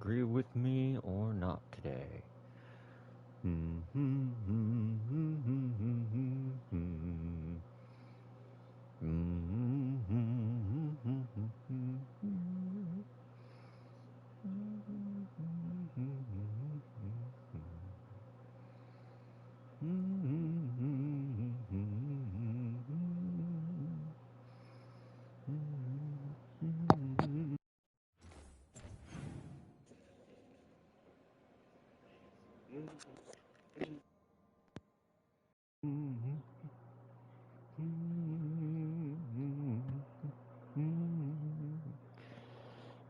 agree with me or not today.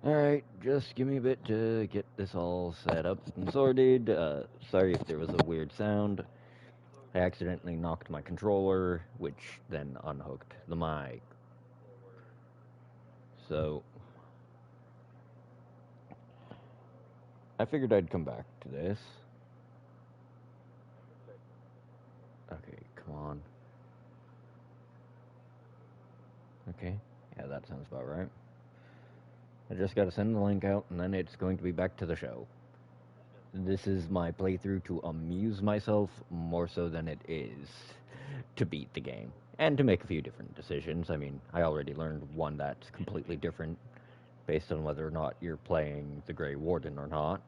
Alright, just give me a bit to get this all set up and sorted. Sorry if there was a weird sound. I accidentally knocked my controller, which then unhooked the mic. So, I figured I'd come back to this. Okay, come on. Okay, yeah, that sounds about right. I just gotta send the link out, and then it's going to be back to the show. This is my playthrough to amuse myself more so than it is to beat the game. And to make a few different decisions. I mean, I already learned one that's completely different based on whether or not you're playing the Grey Warden or not.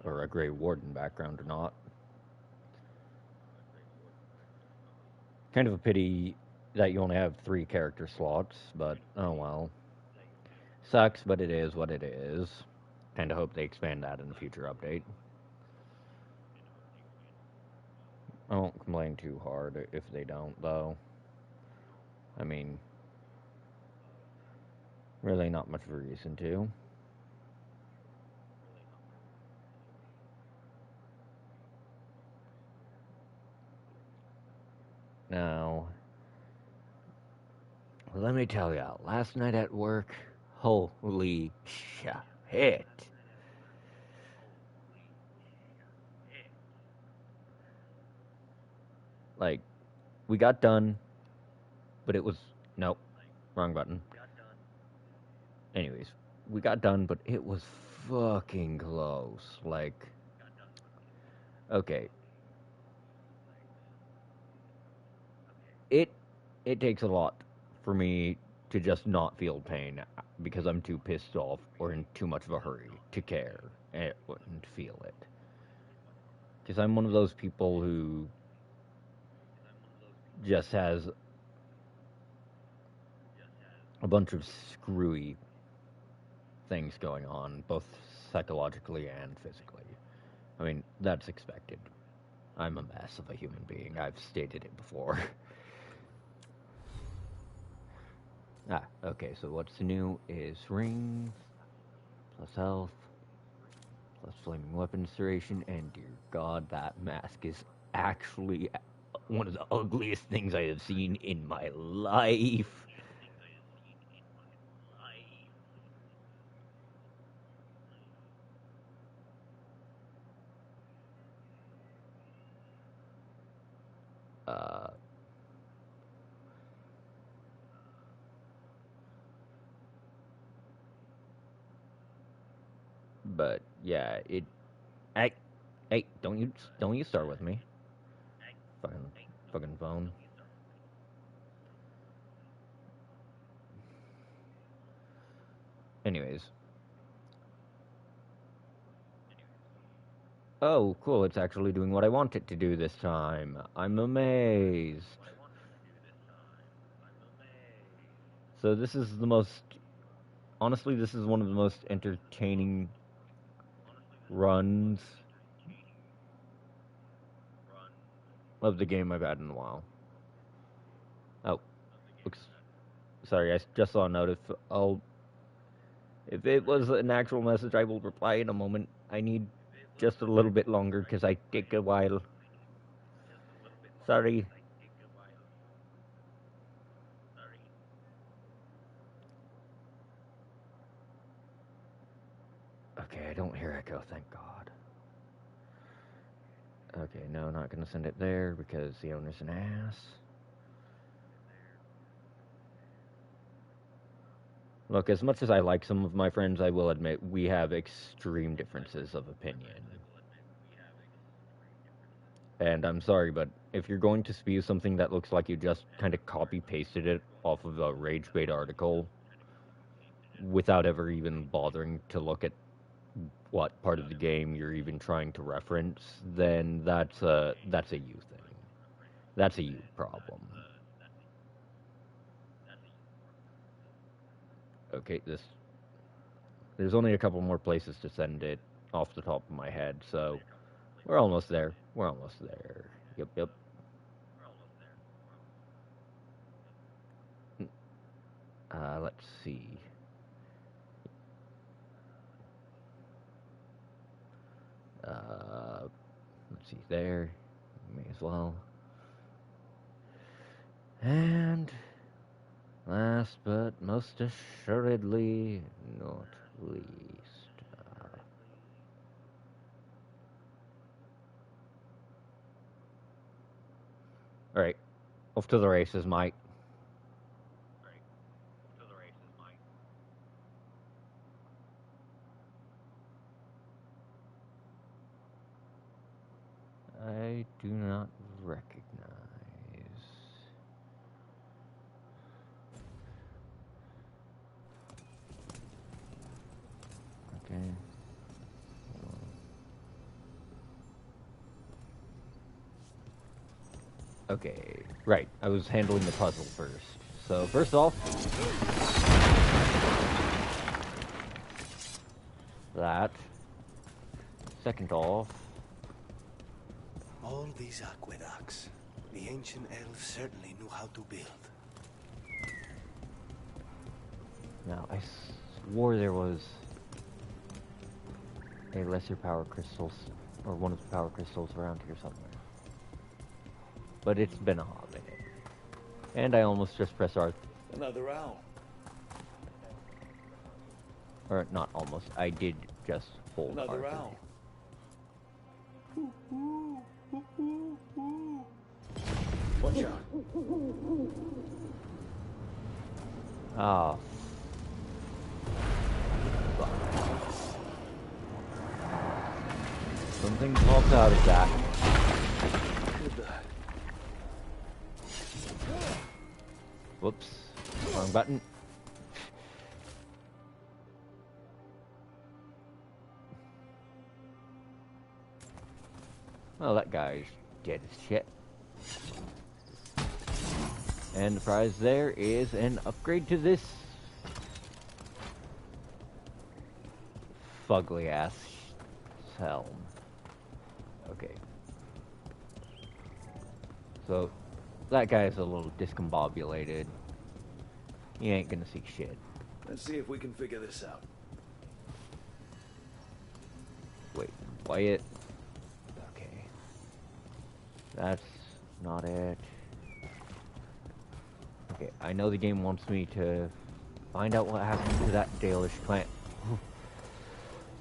Or a Grey Warden background or not. Kind of a pity that you only have 3 character slots, but oh well. Sucks, but it is what it is. Kinda hope they expand that in a future update. I won't complain too hard if they don't, though. I mean, really not much of a reason to. Now, let me tell ya, last night at work, holy shit. Like, we got done, but it was. Nope, wrong button. Anyways, we got done, but it was fucking close. Like, okay, it it takes a lot for me to just not feel pain because I'm too pissed off or in too much of a hurry to care and feel it. Because I'm one of those people who just has a bunch of screwy things going on, both psychologically and physically. I mean, that's expected. I'm a mess of a human being. I've stated it before. Okay, so what's new is rings, plus health, plus flaming weapons duration, and dear god, that mask is actually one of the ugliest things I have seen in my life. Uh, but yeah, it. I, hey, don't you start with me. Fucking phone. Anyways. Oh, cool, it's actually doing what I want it to do this time. I'm amazed. So this is the most honestly, this is one of the most entertaining runs of the game I've had in a while. Oh, oops. Sorry, I just saw a note. If it was an actual message, I will reply in a moment. I need just a little bit longer because I take a while. Sorry. Okay, I don't hear echo, thank God. Okay, no, not gonna send it there because the owner's an ass. Look, as much as I like some of my friends, I will admit we have extreme differences of opinion. And I'm sorry, but if you're going to spew something that looks like you just kind of copy-pasted it off of a rage bait article without ever even bothering to look at what part of the game you're even trying to reference, then that's a you thing. That's a you problem. Okay, there's only a couple more places to send it off the top of my head, so we're almost there. We're almost there. Yep, yep. Let's see. Let's see there. May as well. And last but most assuredly not least. Alright, off to the races, Mike. I do not recognize. Okay. Okay, right. I was handling the puzzle first. So, first off, that. Second off, all these aqueducts. The ancient elves certainly knew how to build. now I swore there was a lesser power crystals, or one of the power crystals around here somewhere. But it's been a hot minute. And I almost just pressed R. Another owl. Or not almost, I did just hold Another R3. owl. Watch out. Oh. Fuck. Something popped out of that. Whoops. Wrong button. Well, that guy's dead as shit. And the prize there is an upgrade to this fugly ass helm. Okay. So, that guy is a little discombobulated. He ain't gonna see shit. Let's see if we can figure this out. Wait, Wyatt? Okay. That's not it. Okay, I know the game wants me to find out what happened to that Dalish clan.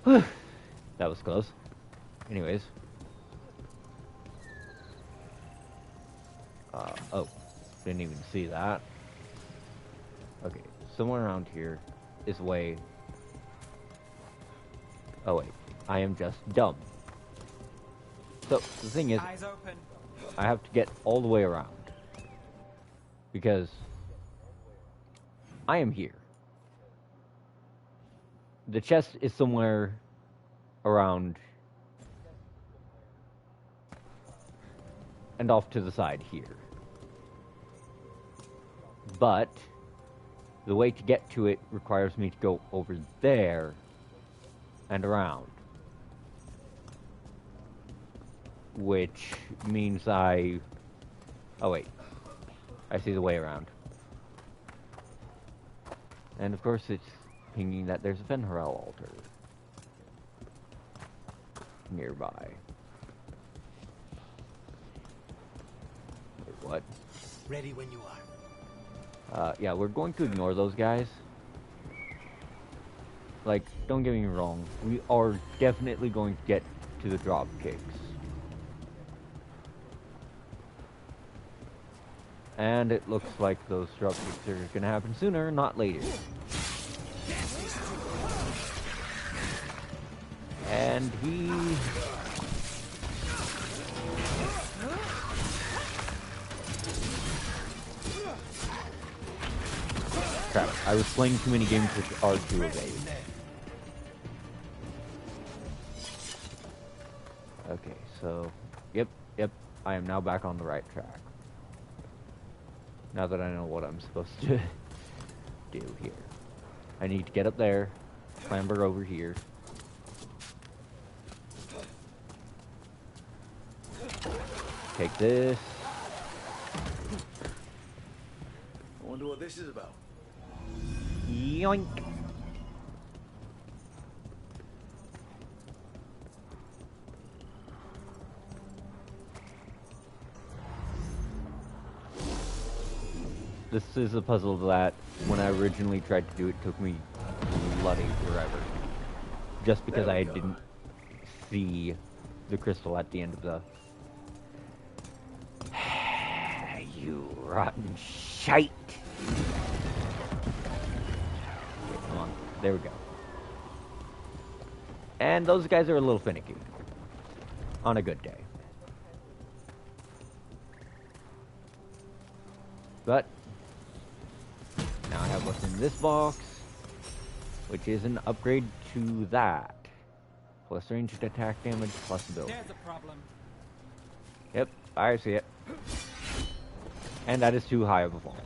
That was close. Anyways. Oh. Didn't even see that. Okay, somewhere around here is way... Oh wait, I am just dumb. So, the thing is, Eyes open. I have to get all the way around. Because I am here. The chest is somewhere around and off to the side here. But the way to get to it requires me to go over there and around. Which means I... Oh wait. I see the way around. And of course it's pinging that there's a Fenharel altar nearby. Wait, what? Ready when you are. Yeah, we're going to ignore those guys. Like, don't get me wrong, we are definitely going to get to the Dropkicks. And it looks like those Dropkicks are gonna happen sooner, not later. And he... Crap, I was playing too many games with R2 evade. Okay, so... Yep, I am now back on the right track. Now that I know what I'm supposed to do here. I need to get up there, clamber over here. Take this. I wonder what this is about. Yoink. This is a puzzle that, when I originally tried to do it, took me bloody forever. Just because I didn't see the crystal at the end of the... You rotten shite! Okay, come on. There we go. And those guys are a little finicky. On a good day. But now I have what's in this box, which is an upgrade to that. Plus ranged attack damage, plus ability. There's a problem. Yep, I see it. And that is too high of a fall.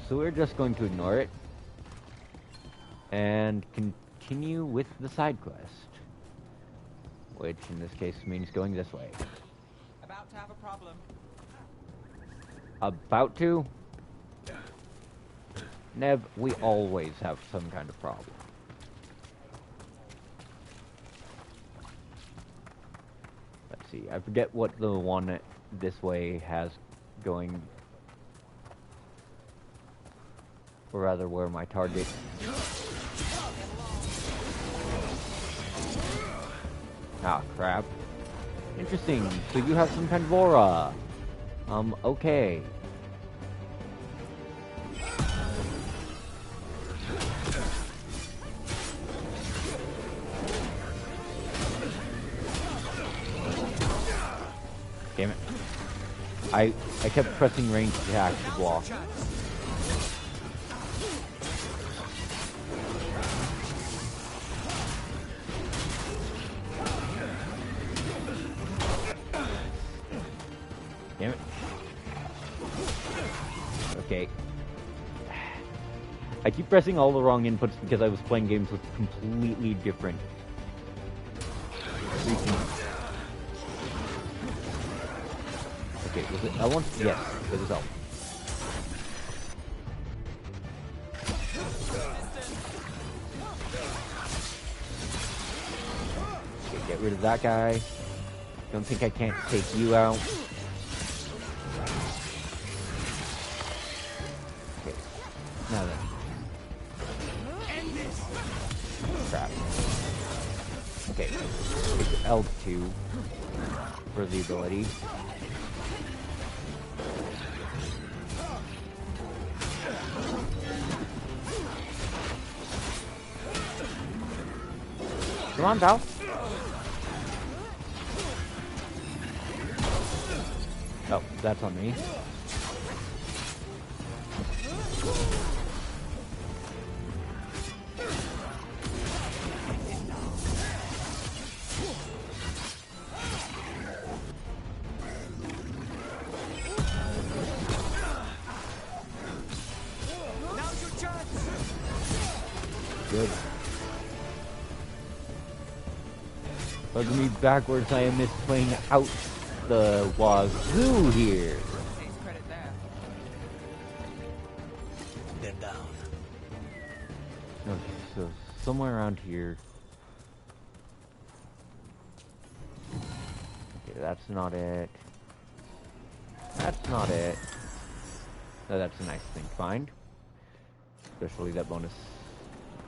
So we're just going to ignore it. And continue with the side quest. Which in this case means going this way. About to have a problem. About to? Nev, we always have some kind of problem. Let's see, I forget what the one this way has going. Or rather, where my target. Ah, crap. Interesting, so you have some kind of aura. Okay. Damn it. I kept pressing ranged attack to block. Damn it. Okay. I keep pressing all the wrong inputs because I was playing games with completely different routines. Okay, was it L1? Yes, it was L1. Okay, get rid of that guy. Don't think I can't take you out. Okay, now then. Crap. Okay, take L2 for the ability. Come on, pal. Oh, that's on me. Now's your chance. Good. Bug me backwards, I am misplaying out the wazoo here. Takes credit there. They're down. Okay, so somewhere around here. Okay, that's not it. That's not it. Oh, that's a nice thing to find. Especially that bonus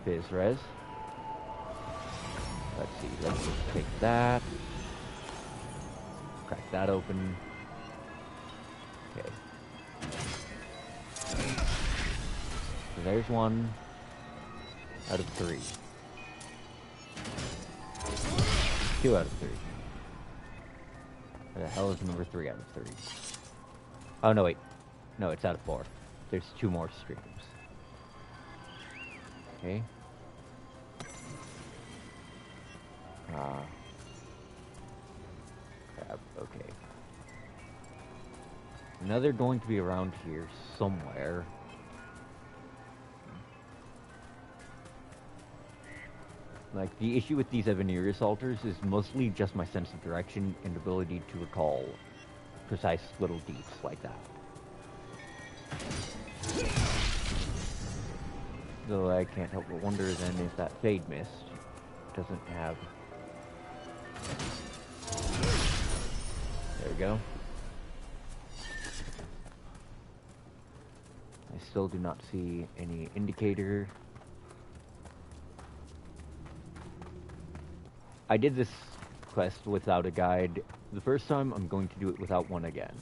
Fizz res. Let's see, let's just take that. Crack that open. Okay. So there's one out of 3. 2 out of 3. Where the hell is number 3 out of 3? Oh, no, wait. No, it's out of 4. There's 2 more streams. Okay. Crap, okay. Now they're going to be around here somewhere. Like, the issue with these Evanir assaulters is mostly just my sense of direction and ability to recall precise little deeds like that. Though I can't help but wonder then if that Fade Mist doesn't have... There we go. I still do not see any indicator. I did this quest without a guide. The first time, I'm going to do it without one again.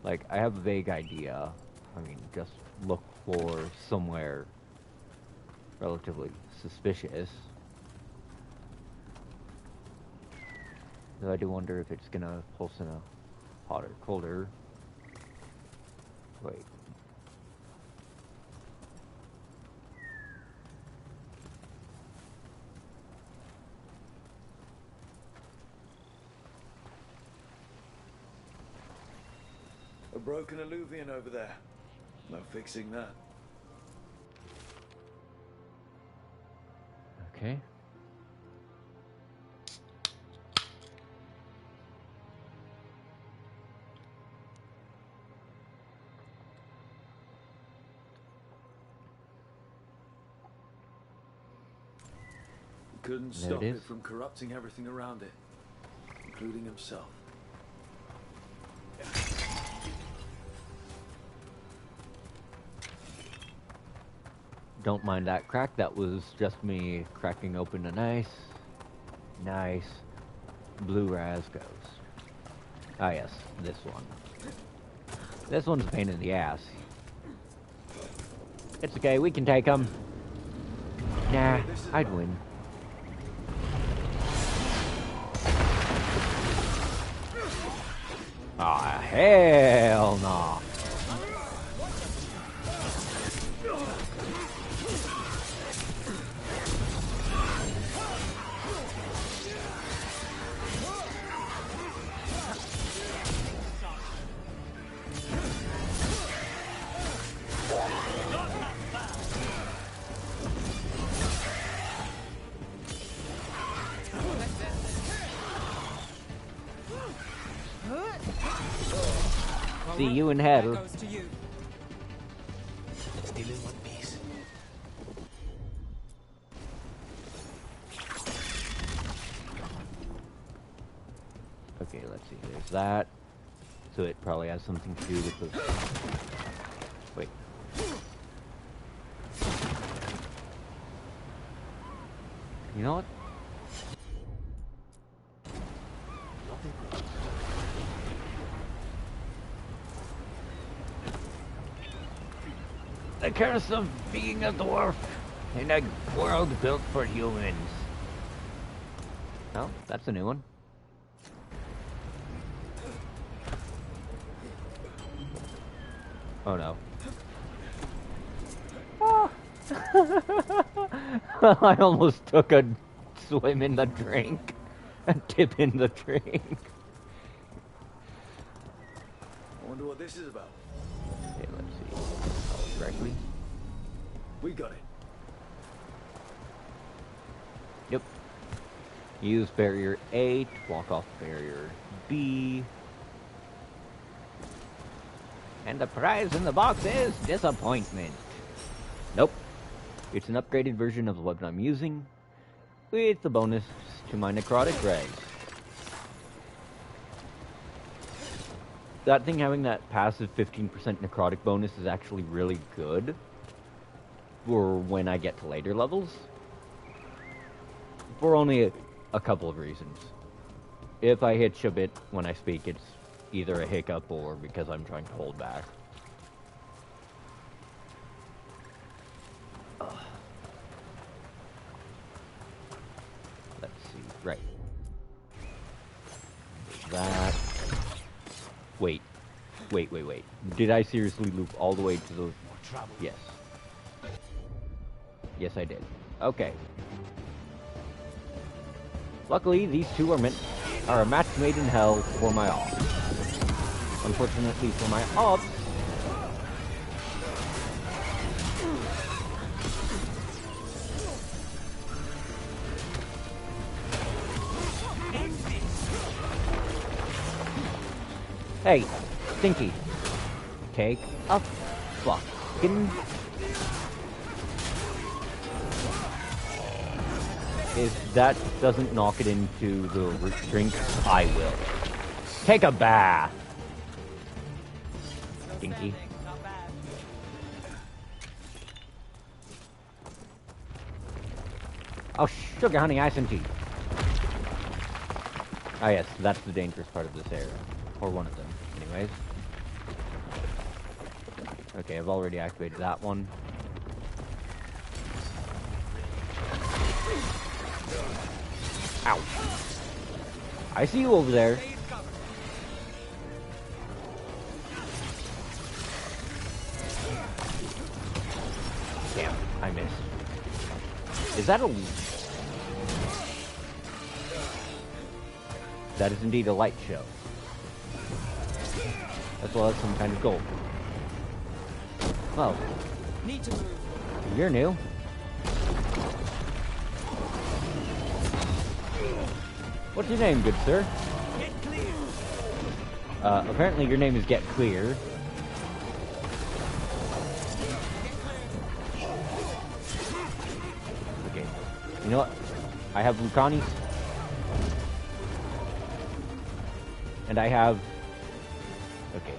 Like, I have a vague idea. I mean, just look for somewhere relatively suspicious. Though I do wonder if it's gonna pulse in a hotter, colder. Wait. A broken alluvian over there. No fixing that. Okay. Couldn't There stop it it is. from corrupting everything around it, including himself. Don't mind that crack. That was just me cracking open a nice blue ras ghost. Ah yes, this one. This one's a pain in the ass. It's okay, we can take him. Nah, I'd win. Ah, hell no. See you in hell. That goes to you. Still in one piece. Okay, let's see. There's that. So it probably has something to do with the... Wait. You know what? The curse of being a dwarf in a world built for humans. Oh, that's a new one. Oh no. Ah. I almost took a swim in the drink. A dip in the drink. I wonder what this is about. Okay, let's see. Correctly. We got it. Yep. Use barrier A to block off barrier B. And the prize in the box is disappointment. Nope. It's an upgraded version of the weapon I'm using, with the bonus to my necrotic res. That thing having that passive 15% necrotic bonus is actually really good for when I get to later levels. For only a couple of reasons. If I hitch a bit when I speak, it's either a hiccup or because I'm trying to hold back. Let's see. Right. That. Wait. Wait. Did I seriously loop all the way to the... Yes. Yes, I did. Okay. Luckily, these two are a match made in hell for my ops. Unfortunately for my ops... Hey, Stinky. Take a fucking... If that doesn't knock it into the drink, I will. Take a bath. Stinky. Not bad. Oh, sugar, honey, ice and tea. Ah, yes, that's the dangerous part of this area. Or one of them, anyways. Okay, I've already activated that one. Ow. I see you over there. Damn, I missed. Is that a... That is indeed a light show. As well as some kind of gold. Oh. Need to move. You're new. What's your name, good sir? Get clear. Apparently your name is Get Clear. Okay. You know what? I have Lucanis. And I have... Okay.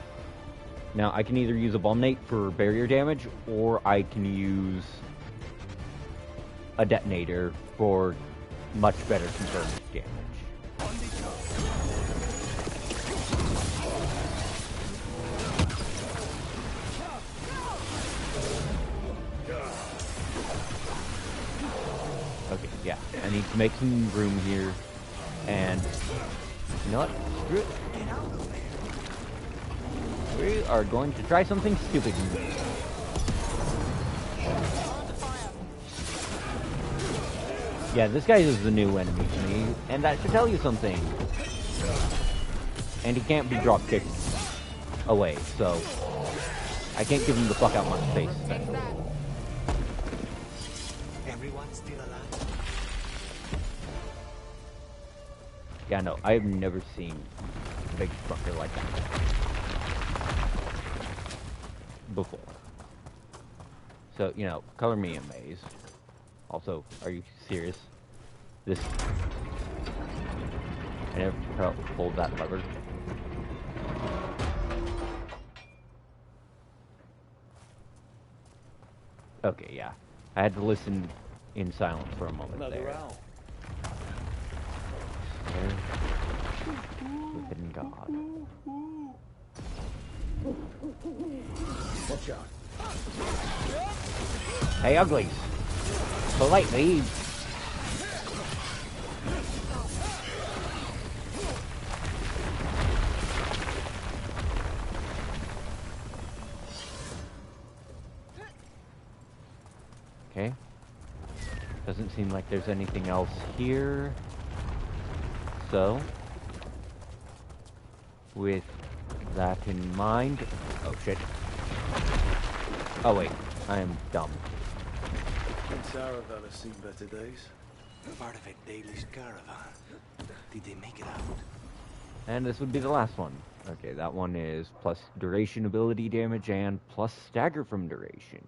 Now, I can either use Abominate for barrier damage, or I can use a detonator for much better confirmed damage. Okay, yeah. I need to make some room here, and you know what? Screw it. We are going to try something stupid. Yeah, this guy is the new enemy to me, and that should tell you something. And he can't be dropkicked away, so I can't give him the fuck out my face. Everyone's still alive. Yeah, no, I've never seen a big fucker like that before. So, you know, color me amazed. Also, are you serious? This... I never pulled that lever. Okay, yeah. I had to listen in silence for a moment Another there. owl. Within God. Watch out. Hey, uglies! Politely. Okay. Doesn't seem like there's anything else here. So, with that in mind... Oh, shit. Oh, wait. I am dumb. Prince Aravel has seen better days. Part of a Dalish caravan. Did they make it out? And this would be the last one. Okay, that one is plus duration ability damage and plus stagger from duration.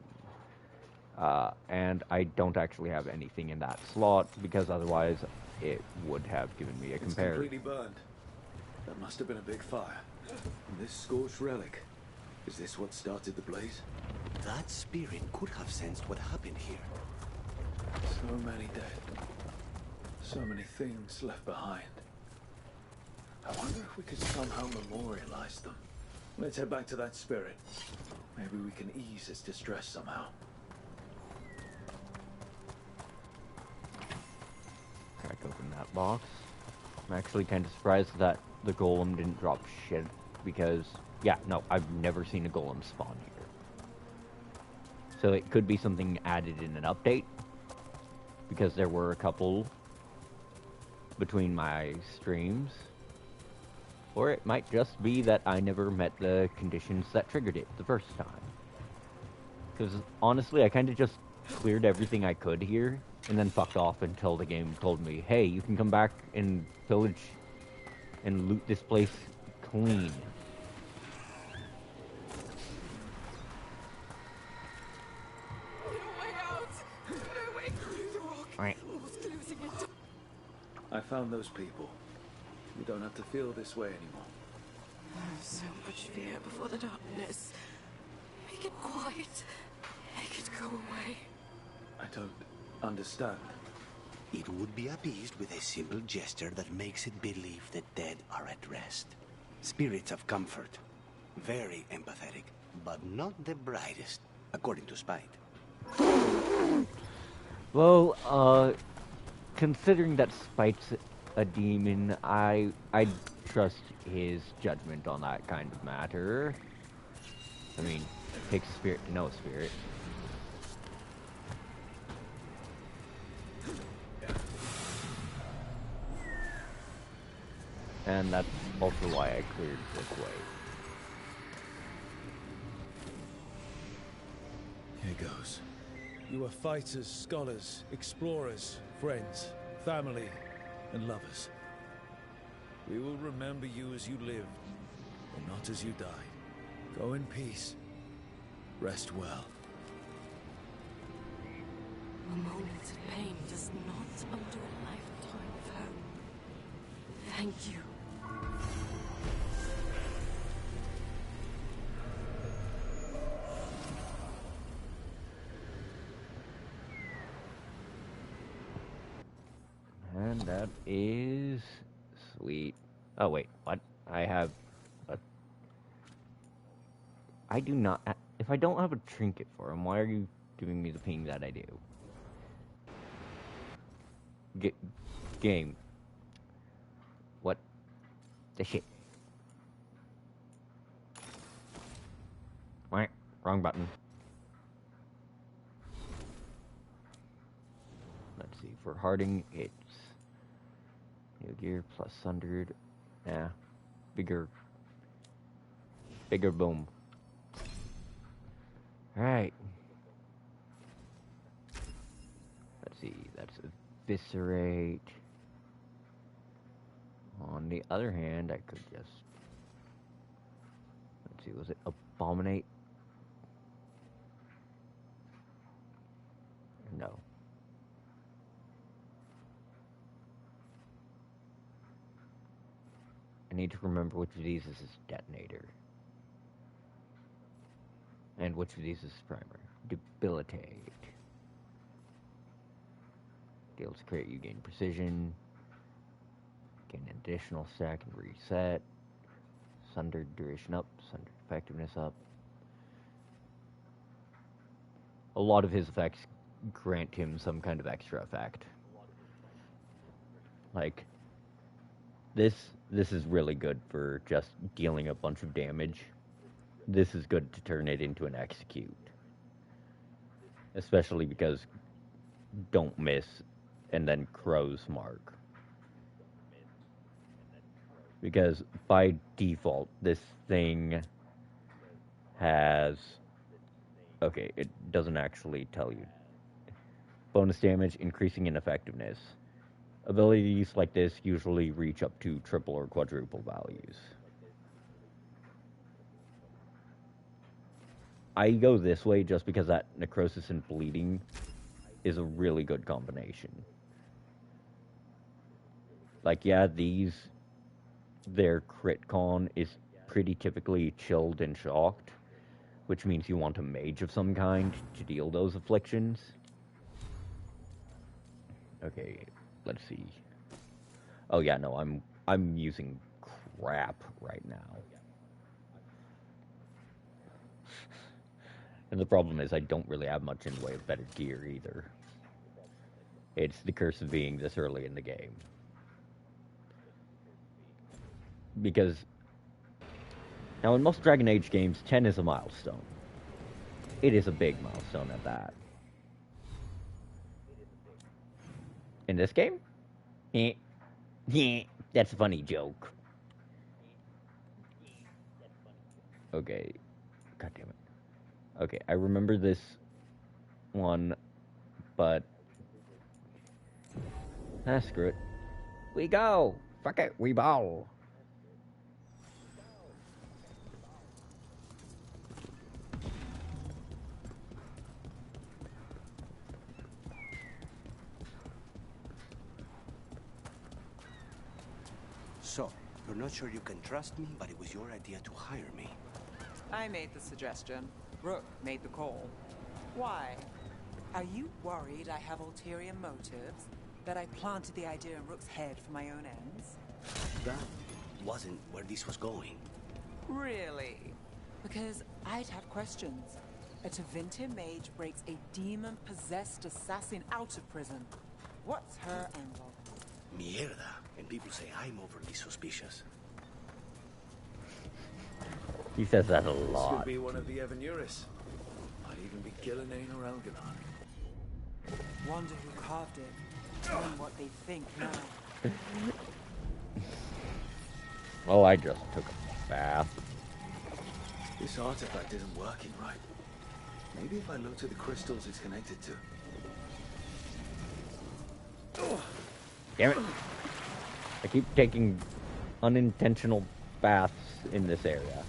And I don't actually have anything in that slot, because otherwise it would have given me a It's compare. completely burned. That must have been a big fire. And this scorched relic, is this what started the blaze? That spirit could have sensed what happened here. So many dead. So many things left behind. I wonder if we could somehow memorialize them. Let's head back to that spirit. Maybe we can ease its distress somehow. Crack open that box. I'm actually kind of surprised that the golem didn't drop shit, because, yeah, no, I've never seen a golem spawn here. So it could be something added in an update, because there were a couple between my streams. Or it might just be that I never met the conditions that triggered it the first time. Because honestly, I kind of just cleared everything I could here, and then fucked off until the game told me, hey, you can come back and pillage and loot this place clean. Right. I found those people. You don't have to feel this way anymore. So much fear before the darkness. Make it quiet. Make it go away. I don't understand. It would be appeased with a simple gesture that makes it believe the dead are at rest. Spirits of comfort. Very empathetic, but not the brightest, according to Spite. Well, considering that Spite's a demon, I trust his judgment on that kind of matter. I mean, it takes a spirit to know a spirit. And that's also why I cleared this way. Here goes. You are fighters, scholars, explorers, friends, family, and lovers. We will remember you as you lived, and not as you died. Go in peace. Rest well. A moment's pain does not undo a lifetime of hope. Thank you. And that is sweet. Oh wait, what? I have a... I do not... If I don't have a trinket for him, why are you giving me the ping that I do? Game. What the shit? Wrong button. Let's see, for Harding, it's new gear plus sundered. Yeah, bigger boom. Alright. Let's see, that's eviscerate. On the other hand, I could just... Let's see, was it abominate? No. I need to remember which of these is his detonator. And which of these is his primer. Debilitate. Deals crit, you gain precision. Gain an additional stack and reset. Sundered duration up. Sundered effectiveness up. A lot of his effects grant him some kind of extra effect. Like, this is really good for just dealing a bunch of damage. This is good to turn it into an execute. Especially because don't miss and then crow's mark. Because by default, this thing has... Okay, it doesn't actually tell you. Bonus damage, increasing in effectiveness. Abilities like this usually reach up to triple or quadruple values. I go this way just because that necrosis and bleeding is a really good combination. Like, yeah, their crit con is pretty typically chilled and shocked, which means you want a mage of some kind to deal those afflictions. Okay, let's see. Oh yeah, no, I'm using crap right now. And the problem is I don't really have much in the way of better gear either. It's the curse of being this early in the game. Because now in most Dragon Age games, 10 is a milestone. It is a big milestone at that. In this game? That's a funny joke. Okay. God damn it. Okay, I remember this one, but... screw it. We go! Fuck it, we ball! So, you're not sure you can trust me, but it was your idea to hire me. I made the suggestion. Rook made the call. Why? Are you worried I have ulterior motives? That I planted the idea in Rook's head for my own ends? That wasn't where this was going. Really? Because I'd have questions. A Tevinter mage breaks a demon-possessed assassin out of prison. What's her angle? Mierda. And people say I'm overly suspicious. He says that a This lot. could be one of the Evanuris. Might even be Gillenane or Elganon. Wonder who carved it. And what they think now. Oh, I just took a bath. This artifact isn't working right. Maybe if I looked at the crystals it's connected to. Damn it. I keep taking unintentional baths in this area.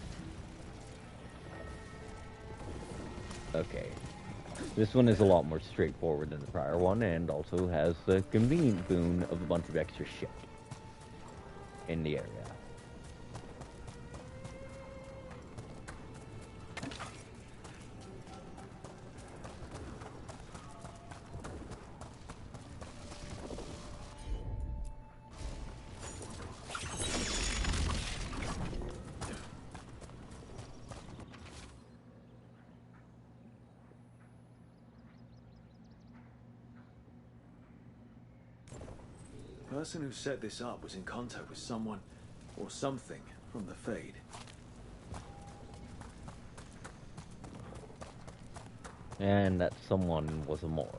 Okay. This one is a lot more straightforward than the prior one, and also has the convenient boon of a bunch of extra shit in the area. The person who set this up was in contact with someone or something from the Fade. And that someone was a moron.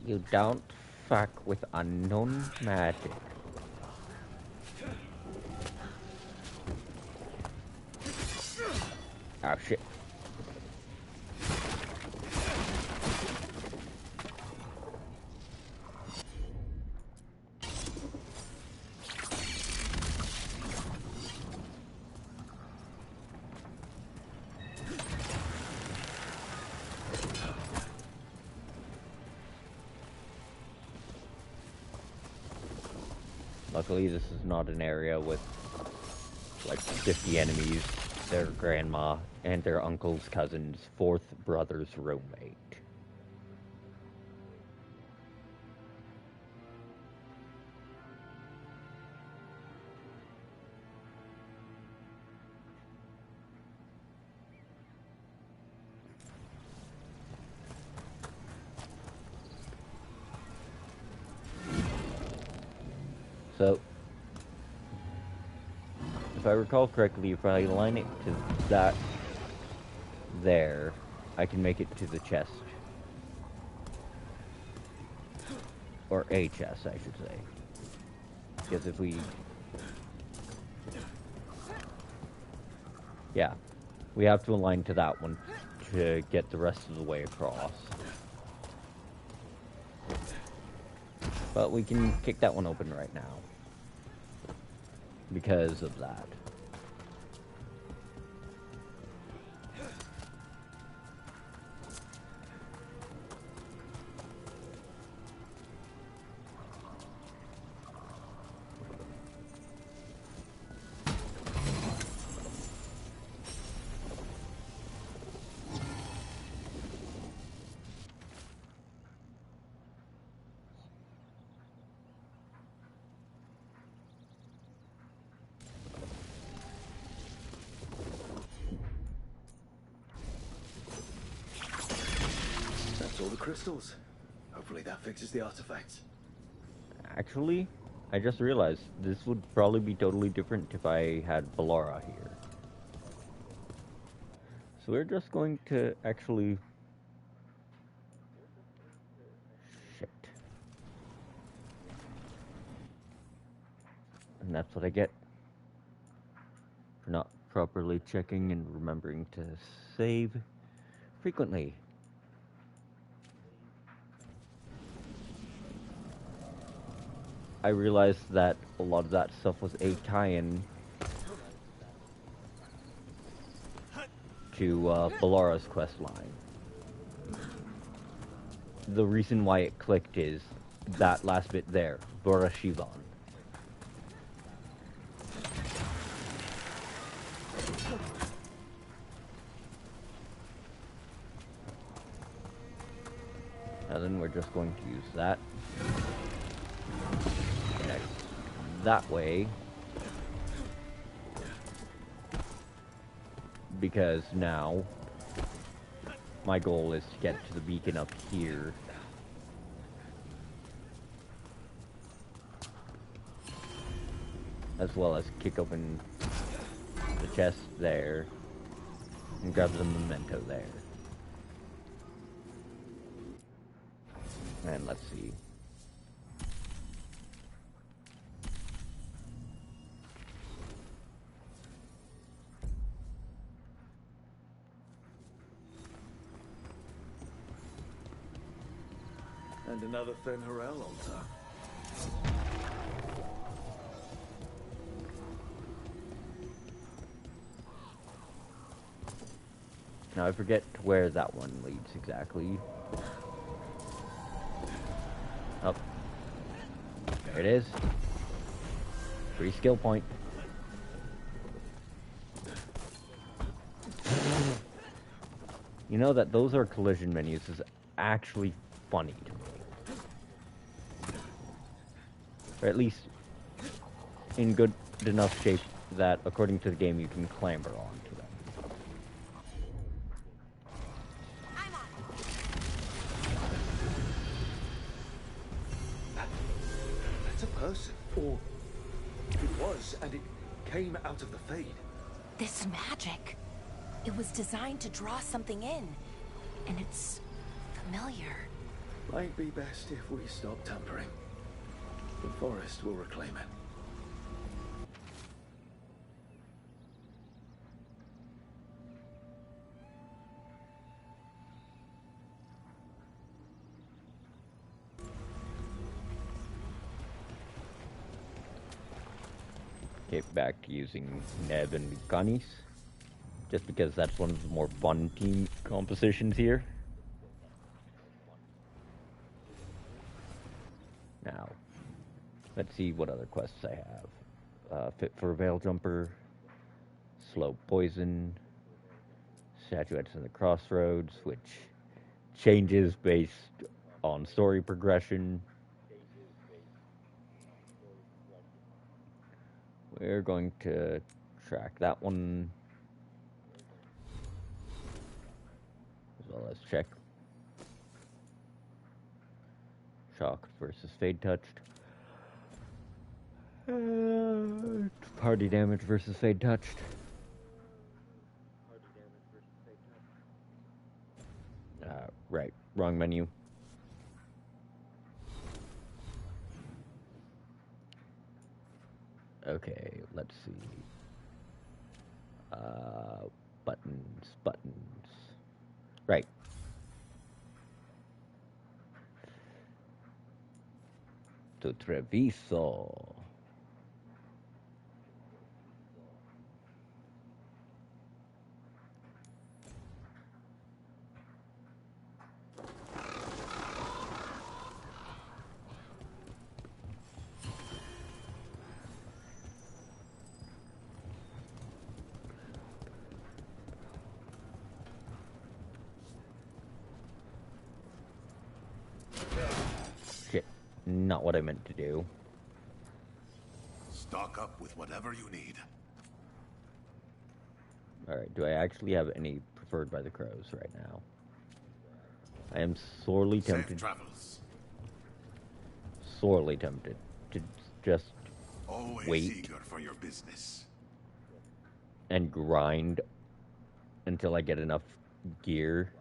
You don't fuck with unknown magic. Oh shit. Luckily, this is not an area with like 50 enemies, their grandma, and their uncle's cousin's fourth brother's roommate. So, if I recall correctly, if I align it to that there, I can make it to the chest. Or a chest, I should say. Because if we... Yeah, we have to align to that one to get the rest of the way across. But we can kick that one open right now. Because of that. All the crystals. Hopefully that fixes the artifacts. Actually, I just realized this would probably be totally different if I had Bellara here. So we're just going to actually... Shit. And that's what I get for not properly checking and remembering to save frequently. I realized that a lot of that stuff was a tie-in to Bellara's quest line. The reason why it clicked is that last bit there, Bora Shivan. And then we're just going to use that. Connect that way. Because now my goal is to get to the beacon up here. As well as kick open the chest there and grab the memento there. And let's see. And another Thin Harel altar. Now I forget where that one leads exactly. Oh. There it is. Free skill point. You know that those are collision menus is actually funny to me. Or at least in good enough shape that according to the game you can clamber onto them. That's a person. Or it was, and it came out of the Fade. This magic. It was designed to draw something in. And it's familiar. Might be best if we stop tampering. The forest will reclaim it. Get back to using Neb and Ganis. Just because that's one of the more fun team compositions here. Now, let's see what other quests I have. Fit for a Veil Jumper, Slow Poison, Statuettes in the Crossroads, which changes based on story progression. We're going to track that one, as well as check Shocked versus Fade Touched. Party damage versus Fade Touched. Right, wrong menu. Okay, let's see. Buttons. Right. To Treviso. Shit, not what I meant to do. Stock up with whatever you need. Alright, do I actually have any preferred by the crows right now? I am sorely tempted. Safe travels. Sorely tempted to just Always wait eager for your business. and grind until I get enough gear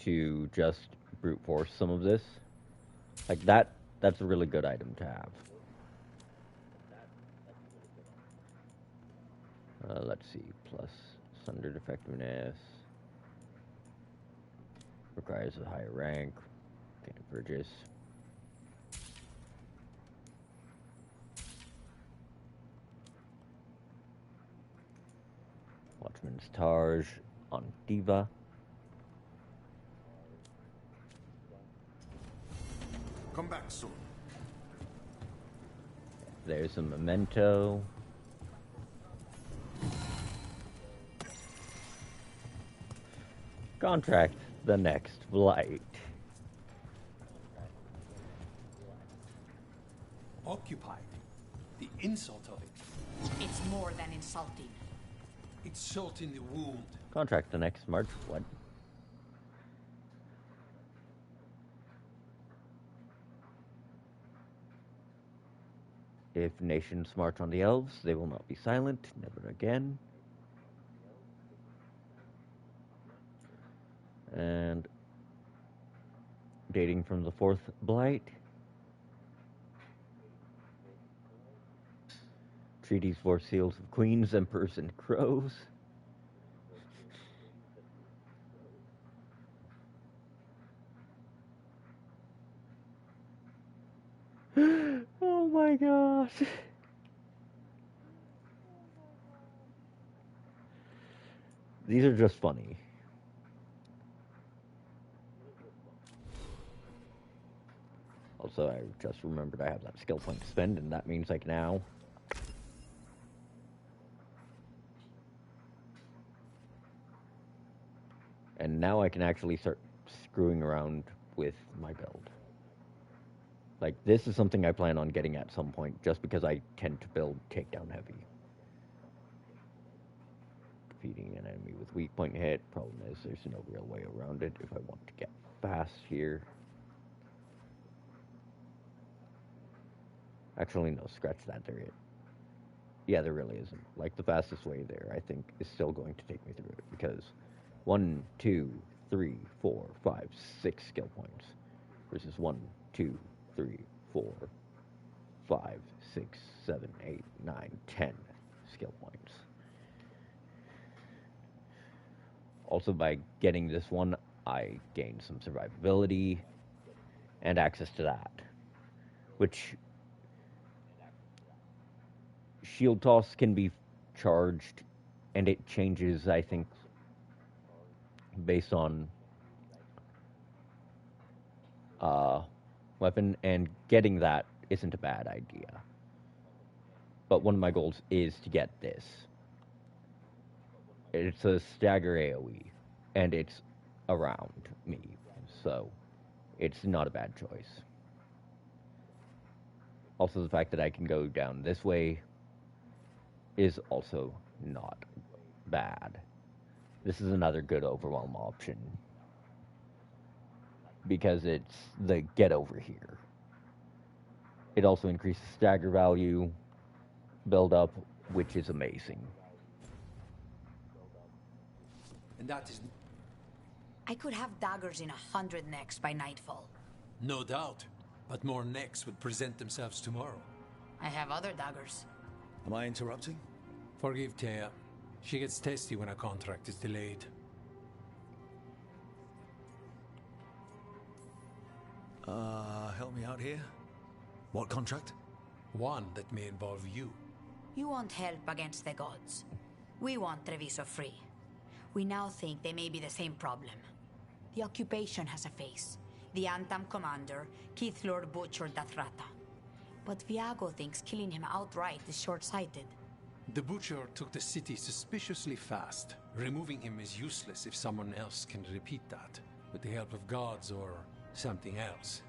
to just brute force some of this. Like that's a really good item to have. Let's see, plus sundered effectiveness. Requires a higher rank. Can't purchase. Watchman's Targe on Diva. Come back soon. There's a memento. Contract the next flight. Occupied. The insult of it. It's more than insulting. It's salt in the wound. Contract the next March flight. If nations march on the elves, they will not be silent, never again. And dating from the fourth blight. Treaties for seals of queens, emperors, and crows. Oh my gosh. These are just funny. Also, I just remembered I have that skill point to spend, and that means I can now and now I can actually start screwing around with my build. Like, this is something I plan on getting at some point, just because I tend to build takedown heavy. Defeating an enemy with weak point hit. Problem is, there's no real way around it if I want to get fast here. Actually, no, scratch that. Yeah, there really isn't. Like, the fastest way there, I think, is still going to take me through it, because 1, 2, 3, 4, 5, 6 skill points versus 1, 2, 3, 4, 5, 6, 7, 8, 9, 10 skill points. Also, by getting this one, I gain some survivability and access to that, which shield toss can be charged, and it changes, I think, based on weapon, and getting that isn't a bad idea. But one of my goals is to get this. It's a stagger AoE, and it's around me, so it's not a bad choice. Also, the fact that I can go down this way is also not bad. This is another good overwhelm option, because it's the get over here. It also increases stagger value, build up, which is amazing. And that is... I could have daggers in 100 necks by nightfall. No doubt. But more necks would present themselves tomorrow. I have other daggers. Am I interrupting? Forgive Thea. She gets testy when a contract is delayed. Help me out here. What contract? One that may involve you. You want help against the gods. We want Treviso free. We now think they may be the same problem. The occupation has a face. The Antam commander, Keith Lord butchered Dathrata. But Viago thinks killing him outright is short-sighted. The butcher took the city suspiciously fast. Removing him is useless if someone else can repeat that, with the help of gods or something else.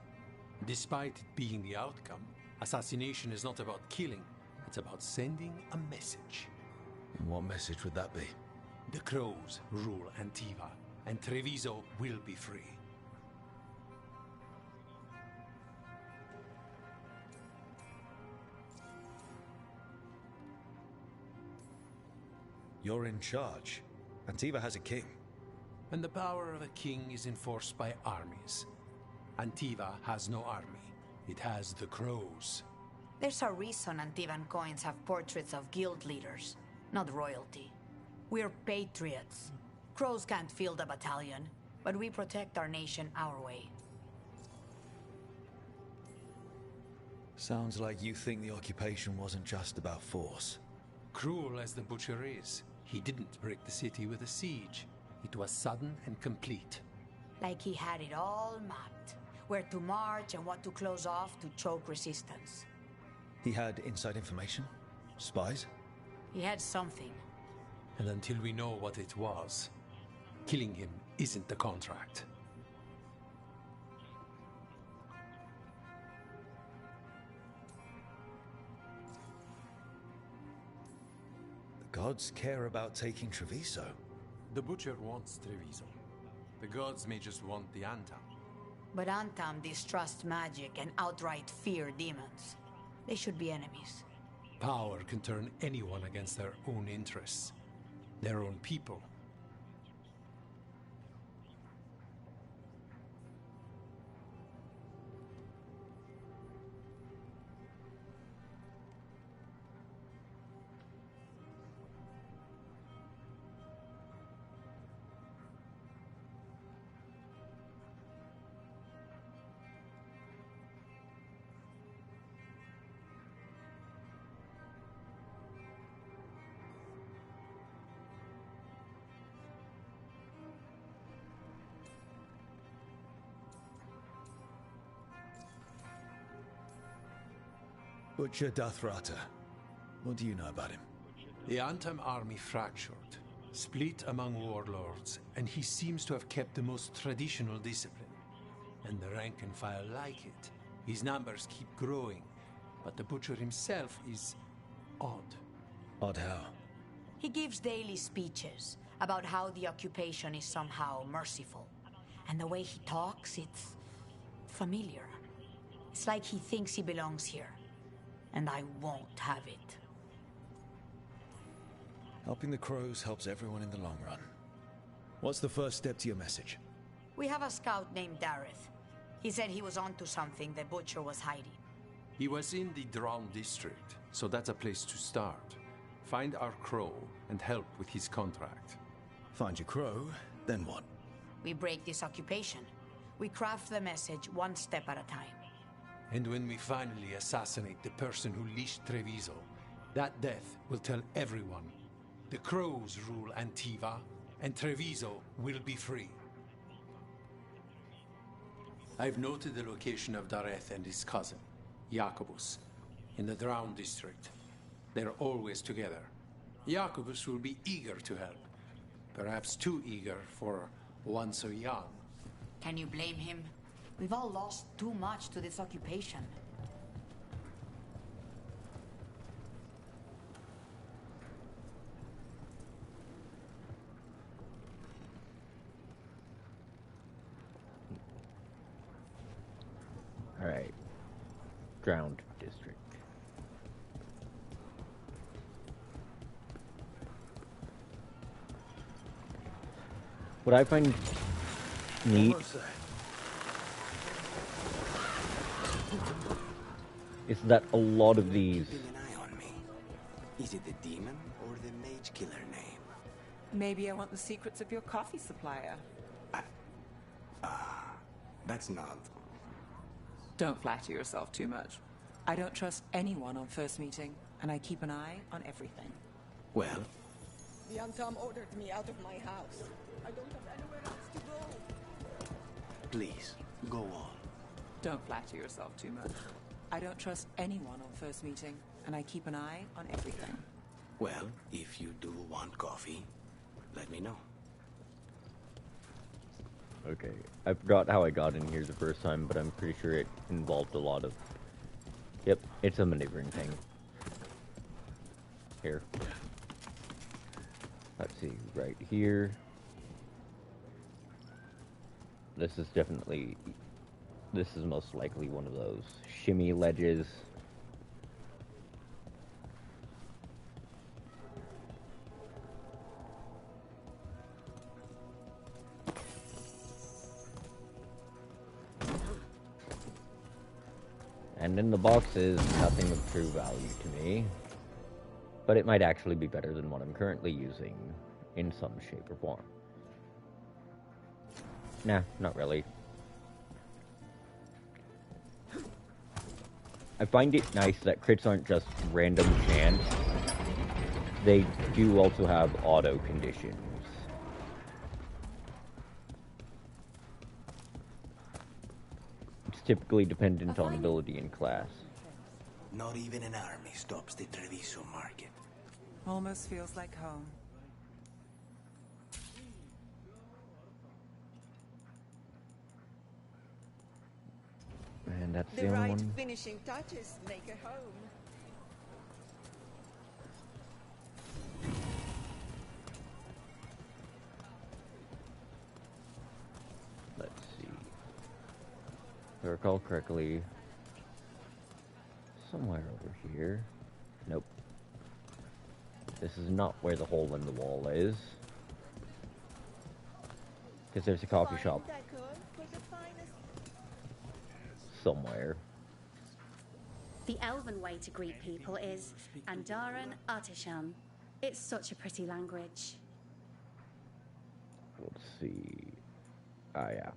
Despite it being the outcome, assassination is not about killing, it's about sending a message. And what message would that be? The crows rule Antiva, and Treviso will be free. You're in charge. Antiva has a king. And the power of a king is enforced by armies. Antiva has no army. It has the crows. There's a reason Antivan coins have portraits of guild leaders, not royalty. We're patriots. Crows can't field a battalion, but we protect our nation our way. Sounds like you think the occupation wasn't just about force. Cruel as the Butcher is, he didn't break the city with a siege. It was sudden and complete. Like he had it all mapped. Where to march and what to close off to choke resistance. He had inside information? Spies? He had something. And until we know what it was, killing him isn't the contract. The gods care about taking Treviso. The Butcher wants Treviso. The gods may just want the Antam. But Antam distrusts magic and outright fear demons. They should be enemies. Power can turn anyone against their own interests, their own people. Butcher Dathrata. What do you know about him? The Antam army fractured, split among warlords, and he seems to have kept the most traditional discipline. And the rank and file like it. His numbers keep growing, but the Butcher himself is odd. Odd how? He gives daily speeches about how the occupation is somehow merciful. And the way he talks, it's familiar. It's like he thinks he belongs here. And I won't have it. Helping the crows helps everyone in the long run. What's the first step to your message? We have a scout named Dareth. He said he was onto something the Butcher was hiding. He was in the Drown district, so that's a place to start. Find our crow and help with his contract. Find your crow, then what? We break this occupation. We craft the message one step at a time. And when we finally assassinate the person who leashed Treviso, that death will tell everyone. The crows rule Antiva, and Treviso will be free. I've noted the location of Dareth and his cousin, Jacobus, in the Drown district. They're always together. Jacobus will be eager to help. Perhaps too eager for one so young. Can you blame him? We've all lost too much to this occupation. All right. Drowned district. What I find neat is that a lot of these... Keeping an eye on me. Is it the demon or the mage killer name? Maybe I want the secrets of your coffee supplier. That's not... Don't flatter yourself too much. I don't trust anyone on first meeting, and I keep an eye on everything. Well, The Antam ordered me out of my house. I don't have anywhere else to go. please, go on. Don't flatter yourself too much. I don't trust anyone on first meeting, and I keep an eye on everything. Well, if you do want coffee, let me know. Okay, I forgot how I got in here the first time, but I'm pretty sure it involved a lot of... Yep, it's a maneuvering thing. Here. Let's see, right here. This is definitely... This is most likely one of those shimmy ledges. And in the box is nothing of true value to me. But it might actually be better than what I'm currently using in some shape or form. Nah, not really. I find it nice that crits aren't just random chance. They do also have auto conditions. It's typically dependent on ability and class. Not even an army stops the Treviso market. Almost feels like home. And that's The the only right one. finishing touches make a home. Let's see. If I recall correctly, somewhere over here. Nope. This is not where the hole in the wall is. Because there's a coffee shop somewhere. The elven way to greet people is Andaran Artishan. It's such a pretty language. Let's see. Ah, yeah.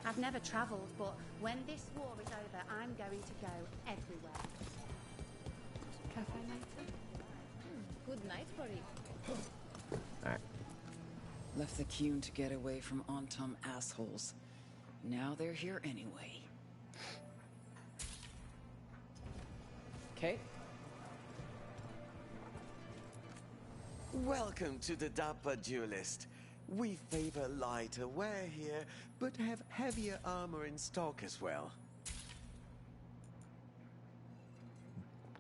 I've never travelled, but when this war is over, I'm going to go everywhere. Cafe later? Good night for it. Alright. Left the Cune to get away from Ontom assholes. Now they're here anyway. Okay. Welcome to the Dapper Duelist. We favor lighter wear here, but have heavier armor in stock as well.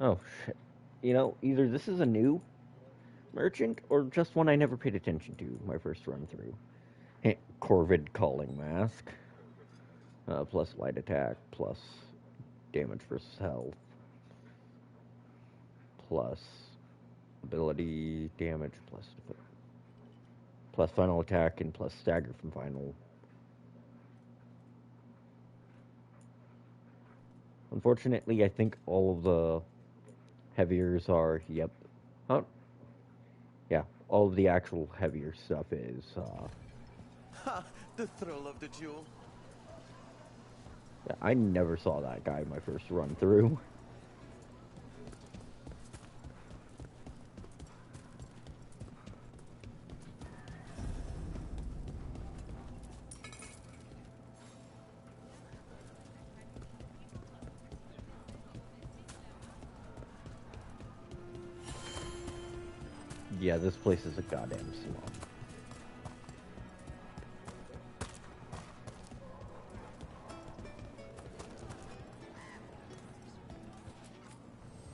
Oh, shit. You know, either this is a new merchant or just one I never paid attention to my first run through. Corvid Calling Mask. Plus light attack, plus damage versus health. Plus ability damage, plus final attack, and plus stagger from final. Unfortunately, I think all of the heaviers are, yep. Oh, yeah, all of the actual heavier stuff is, Ha! The thrill of the duel. I never saw that guy my first run through. Yeah, this place is a goddamn swamp.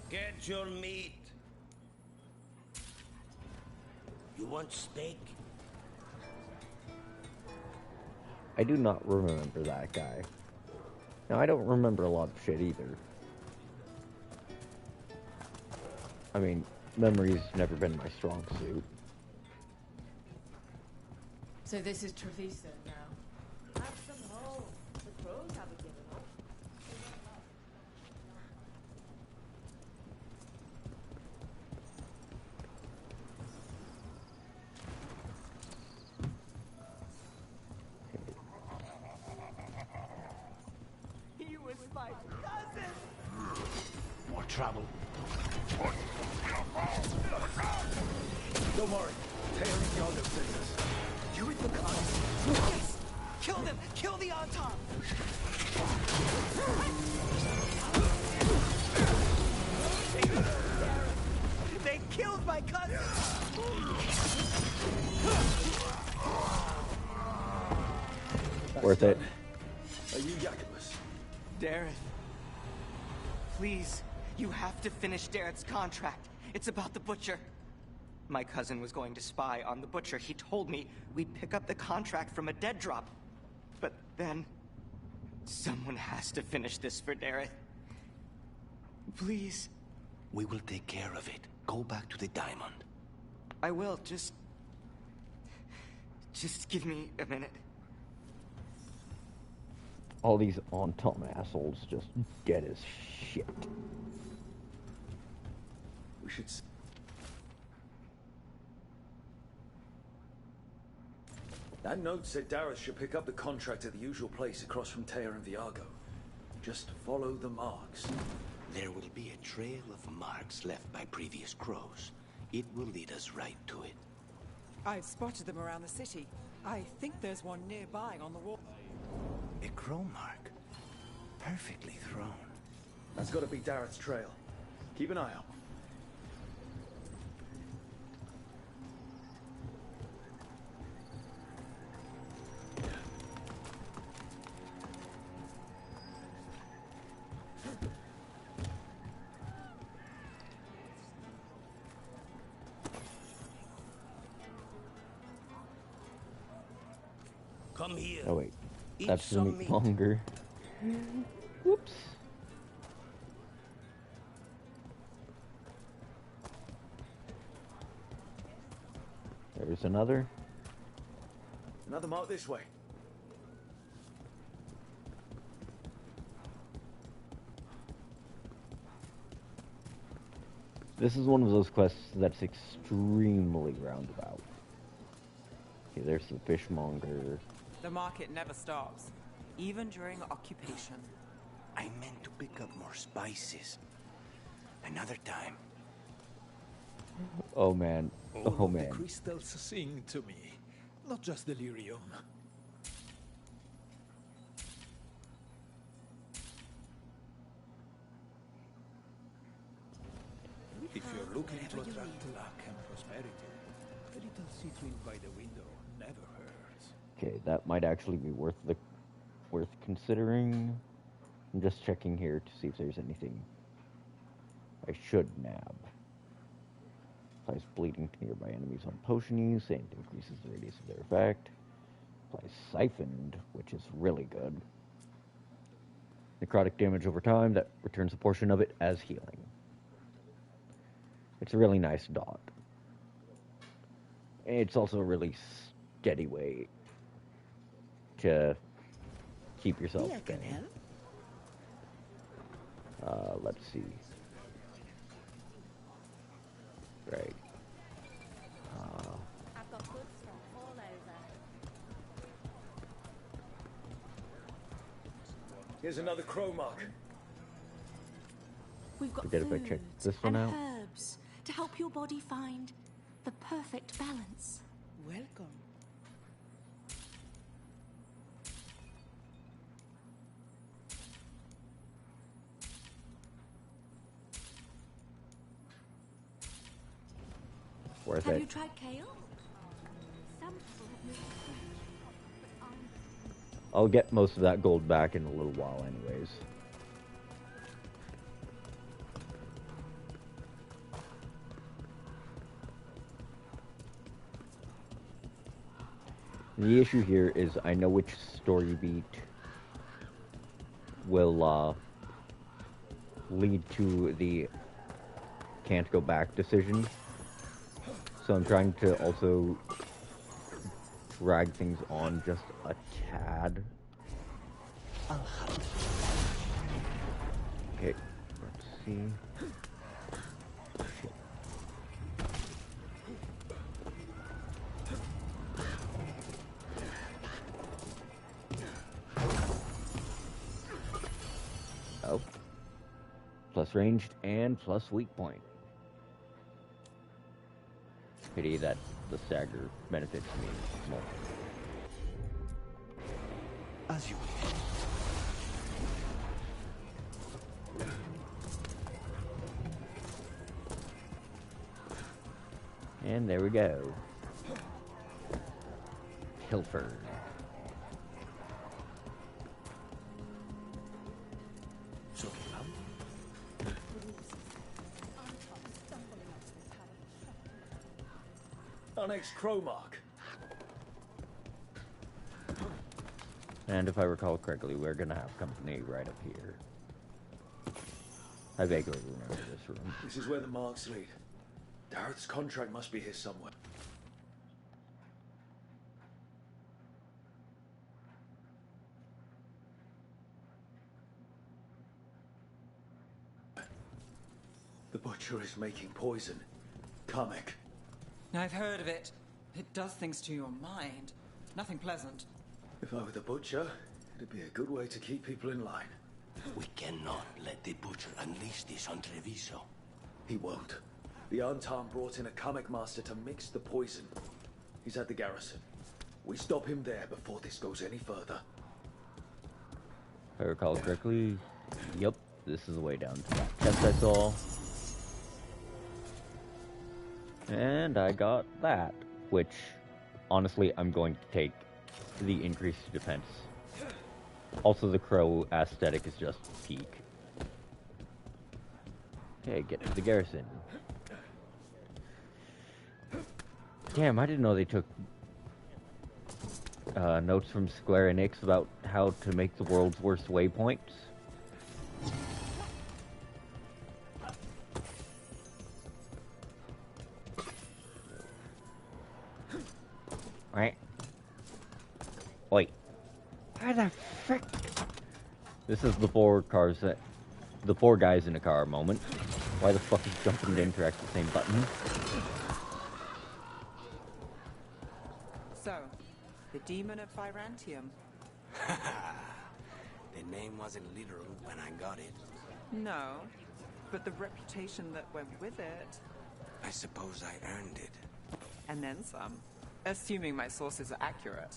Get your meat. You want steak? I do not remember that guy. Now, I don't remember a lot of shit either. I mean, memory's never been my strong suit. So this is Treviso now. Have some home. The crows haven't given up. He was my cousin! More trouble. Don't worry. Tail the other business. You with the guns. Yes! Kill them! Kill the on top! They killed my cousin! Worth it. Are you Jacobus? Dareth. Please, you have to finish Dareth's contract. It's about the Butcher. My cousin was going to spy on the Butcher. He told me we'd pick up the contract from a dead drop. But then, someone has to finish this for Dareth. Please. We will take care of it. Go back to the diamond. I will, just Just give me a minute. All these on-tom assholes just dead as shit. We should... That note said Dareth should pick up the contract at the usual place across from Teir and Viago. Just follow the marks. There will be a trail of marks left by previous crows. It will lead us right to it. I've spotted them around the city. I think there's one nearby on the wall. A crow mark. Perfectly thrown. That's got to be Dareth's trail. Keep an eye out. Come here. Oh wait, Eat that's the some meat meat. monger. Whoops. There's another. Another mark this way. This is one of those quests that's extremely roundabout. Okay, there's the fishmonger. The market never stops, even during occupation. I meant to pick up more spices. Another time. Oh man. All Oh of the man. crystals sing to me, not just delirium. If you're looking to attract luck and prosperity, a little citron by the window never hurts. Okay, that might actually be worth considering. I'm just checking here to see if there's anything I should nab. Applies bleeding to nearby enemies on potion use and increases the radius of their effect. Applies siphoned, which is really good. Necrotic damage over time that returns a portion of it as healing. It's a really nice dot. It's also a really steady way to keep yourself going. Let's see. Right. I've got good stuff all over. Here's another crow mark. We've got Forget if I check foods this one and out. herbs to help your body find the perfect balance. Welcome. Worth Have it. you tried kale? Some people have moved I'll get most of that gold back in a little while anyways. The issue here is I know which story beat will lead to the can't go back decision. So I'm trying to also drag things on just a tad. Okay, let's see. Shit. Oh. Plus ranged and plus weak point. Pity that the stagger benefits me more. As you And there we go. Pilfer. So, Our next crow mark. And if I recall correctly, we're gonna have company right up here. I vaguely remember this room. This is where the marks lead. Dareth's contract must be here somewhere. Butcher is making poison. Kamek. I've heard of it. It does things to your mind. Nothing pleasant. If I were the Butcher, it'd be a good way to keep people in line. We cannot let the Butcher unleash this on Treviso. He won't. The Antam brought in a Kamek master to mix the poison. He's at the garrison. We stop him there before this goes any further. If I recall correctly, yep, this is the way down to that chest I saw. And I got that, which, honestly, I'm going to take the increased defense. Also, the crow aesthetic is just peak. Okay, get to the garrison. Damn, I didn't know they took notes from Square Enix about how to make the world's worst waypoints. Right? Wait. Why the frick? This is the four guys in a car moment. Why the fuck is jumping to interact the same button? So, the demon of Fyrantium. The name wasn't literal when I got it. No, but the reputation that went with it. I suppose I earned it. And then some. Assuming my sources are accurate.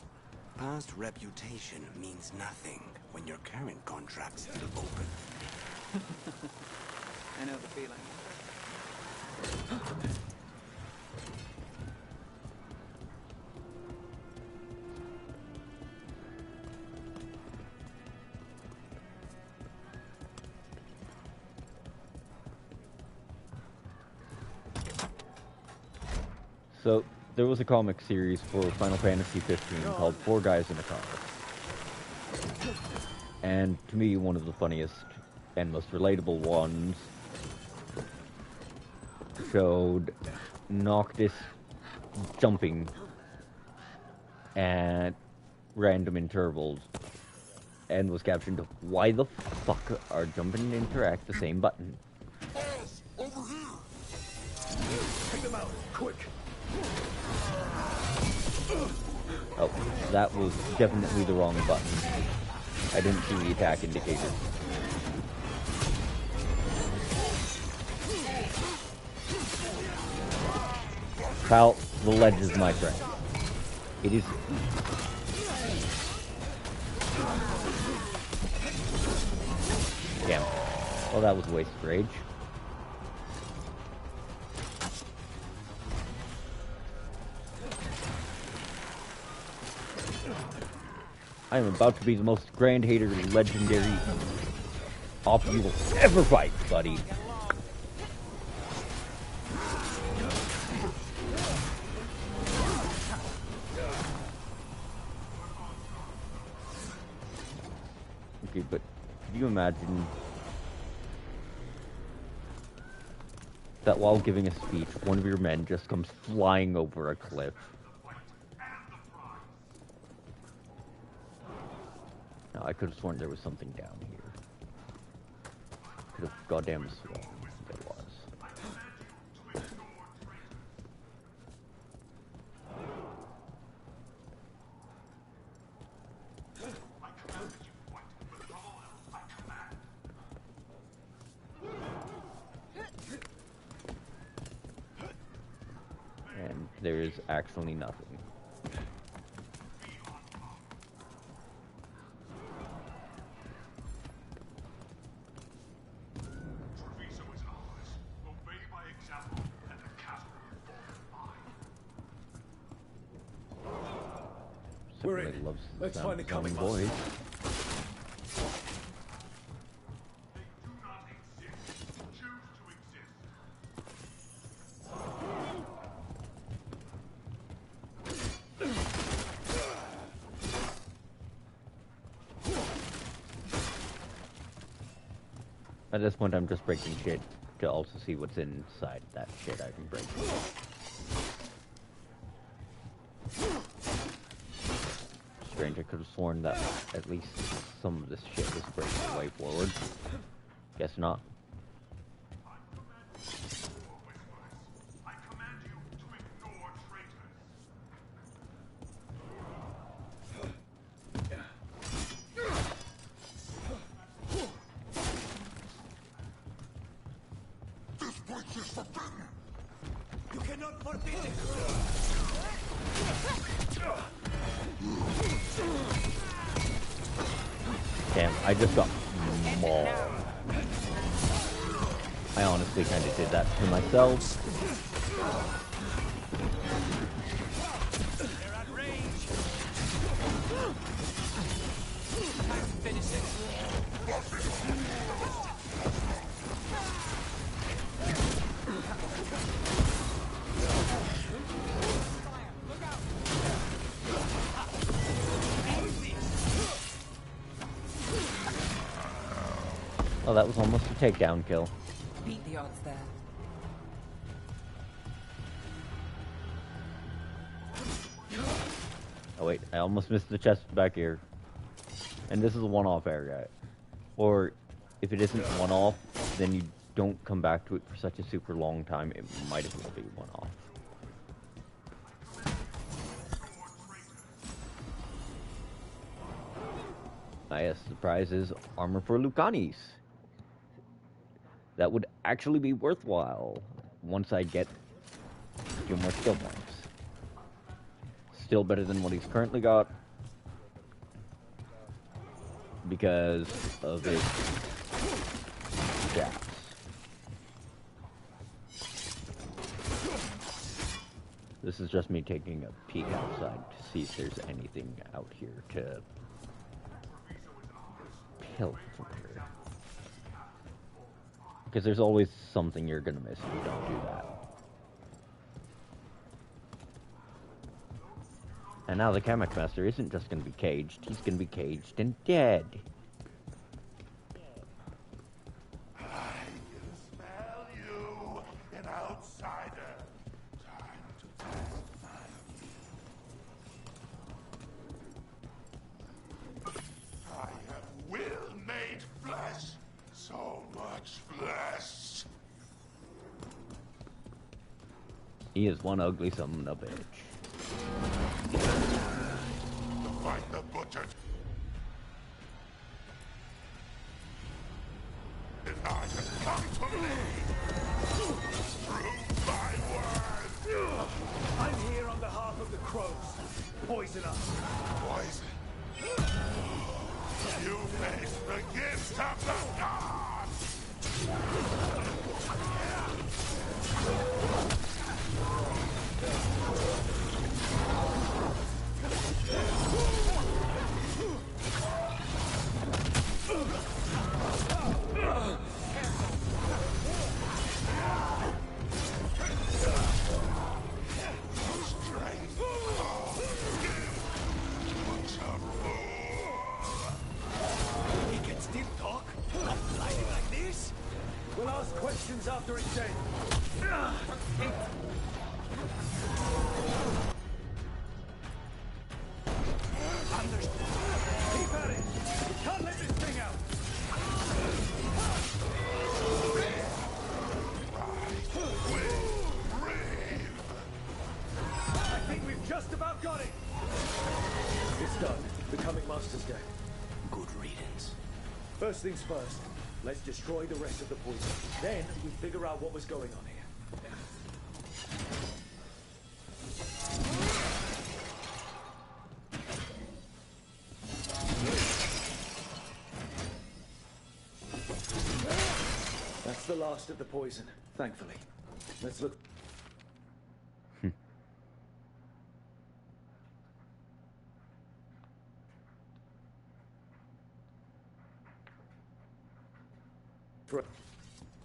Past reputation means nothing when your current contract's still open. I know the feeling. So, there was a comic series for Final Fantasy 15 called Four Guys in a Car. And to me, one of the funniest and most relatable ones showed Noctis jumping at random intervals and was captioned, "Why the fuck are jumping and interact the same button?" Over here! Take them out, quick! Oh, that was definitely the wrong button. I didn't see the attack indicator. Pal, the ledge is my friend. It is... Damn. Well, that was a waste of rage. I am about to be the most grand hater legendary off you will ever fight, buddy. Okay, but could you imagine that while giving a speech, one of your men just comes flying over a cliff? No, I could have sworn there was something down here. Could have goddamn sworn there was. And there is actually nothing. We're in. Let's find the coming boys. At this point, I'm just breaking shit to also see what's inside that shit I can break. Strange, I could have sworn that at least some of this shit was breaking the way forward. Guess not. Damn, I just got mauled. I honestly kind of did that to myself. They're at range. Time to finish it. Oh, that was almost a takedown kill. Beat the odds there. Oh wait, I almost missed the chest back here. And this is a one-off area. Or, if it isn't one-off, then you don't come back to it for such a super long time, it might as well be one-off. Yes, the prize is armor for Lucanis. That would actually be worthwhile once I get a few more skill points. Still better than what he's currently got because of his gaps. This is just me taking a peek outside to see if there's anything out here to pilfer. Because there's always something you're gonna miss if you don't do that. And now the Kamek Master isn't just gonna be caged, he's gonna be caged and dead. I can smell you, an outsider. Time to pacify you. I have will made flesh. So much flesh. He is one ugly son of a bitch. Fight the butcher. And I have come to lead. Prove my word. I'm here on behalf of the crows. Poison us. Poison. You face the gift of the gods! We'll ask questions after it's dead. Keep at it! We can't let this thing out! I think we've just about got it! It's done. Becoming Master's dead. Good riddance. First things first. Let's destroy the rest of the poison. Then we figure out what was going on here. That's the last of the poison, thankfully. Let's look.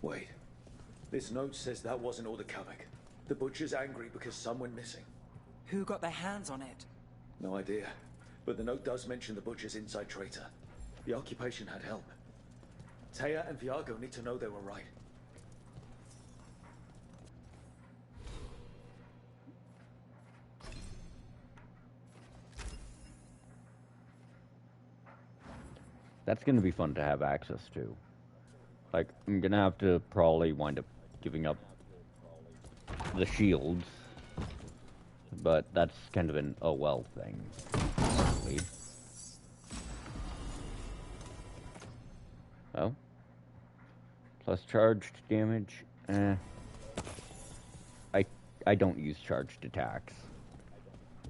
Wait. This note says that wasn't all the Kamek. The butcher's angry because some went missing. Who got their hands on it? No idea. But the note does mention the butcher's inside traitor. The occupation had help. Taya and Viago need to know they were right. That's gonna be fun to have access to. Like, I'm gonna have to probably wind up giving up the shields, but that's kind of an oh well thing. Honestly. Oh, plus charged damage. I don't use charged attacks.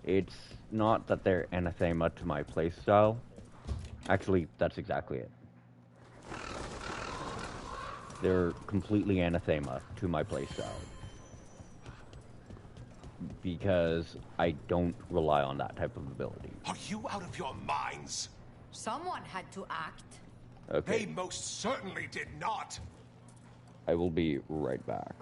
It's not that they're anathema to my playstyle. Actually, that's exactly it. They're completely anathema to my playstyle. Because I don't rely on that type of ability. Are you out of your minds? Someone had to act. Okay. They most certainly did not. I will be right back.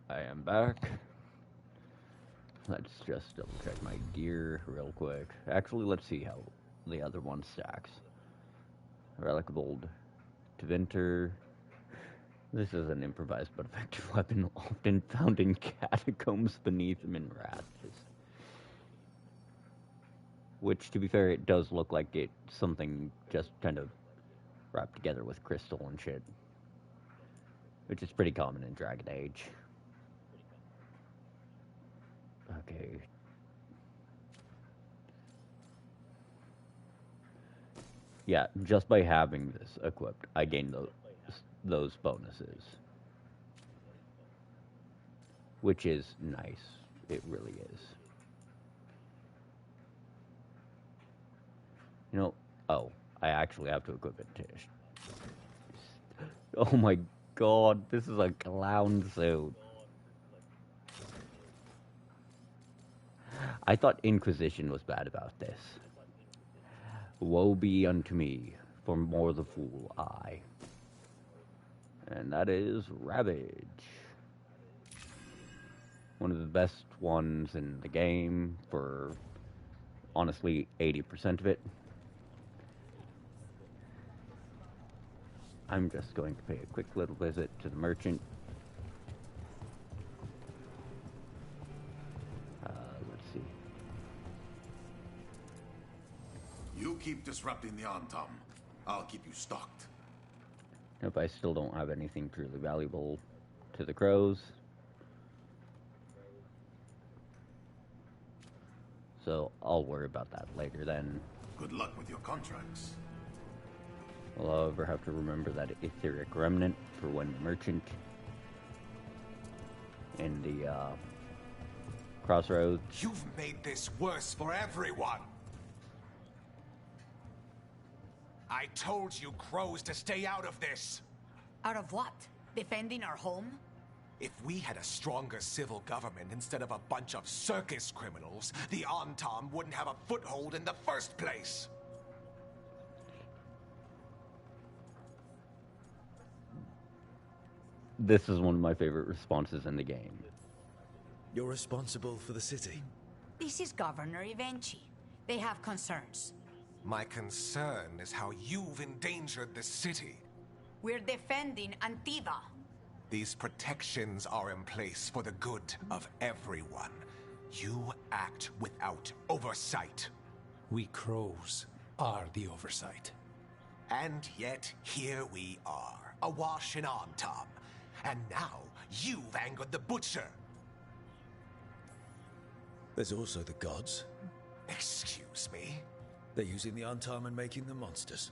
I am back. Let's just double check my gear real quick. Actually, let's see how the other one stacks. Relic of Old Tventer. This is an improvised but effective weapon, often found in catacombs beneath Minrath. Which, to be fair, it does look like it's something just kind of wrapped together with crystal and shit. Which is pretty common in Dragon Age. Okay. Yeah, just by having this equipped, I gain those bonuses. Which is nice. It really is. You know, oh, I actually have to equip it to... Oh my god, this is a clown suit. I thought Inquisition was bad about this. Woe be unto me, for more the fool I. and that is Ravage. One of the best ones in the game for, honestly, 80% of it. I'm just going to pay a quick little visit to the merchant. Let's see. You keep disrupting the Antam. I'll keep you stocked. If I still don't have anything truly valuable to the crows. So I'll worry about that later then. Good luck with your contracts. I'll however have to remember that etheric remnant for when the merchant in the crossroads. You've made this worse for everyone. I told you crows to stay out of this. Out of what? Defending our home? If we had a stronger civil government instead of a bunch of circus criminals, the Antam wouldn't have a foothold in the first place. This is one of my favorite responses in the game. You're responsible for the city. This is Governor Evenchi. They have concerns. My concern is how you've endangered the city. We're defending Antiva. These protections are in place for the good of everyone. You act without oversight. We crows are the oversight. And yet, here we are, awash in Antam. And now, you've angered the Butcher. There's also the gods. Excuse me? They're using the Antam and making them monsters.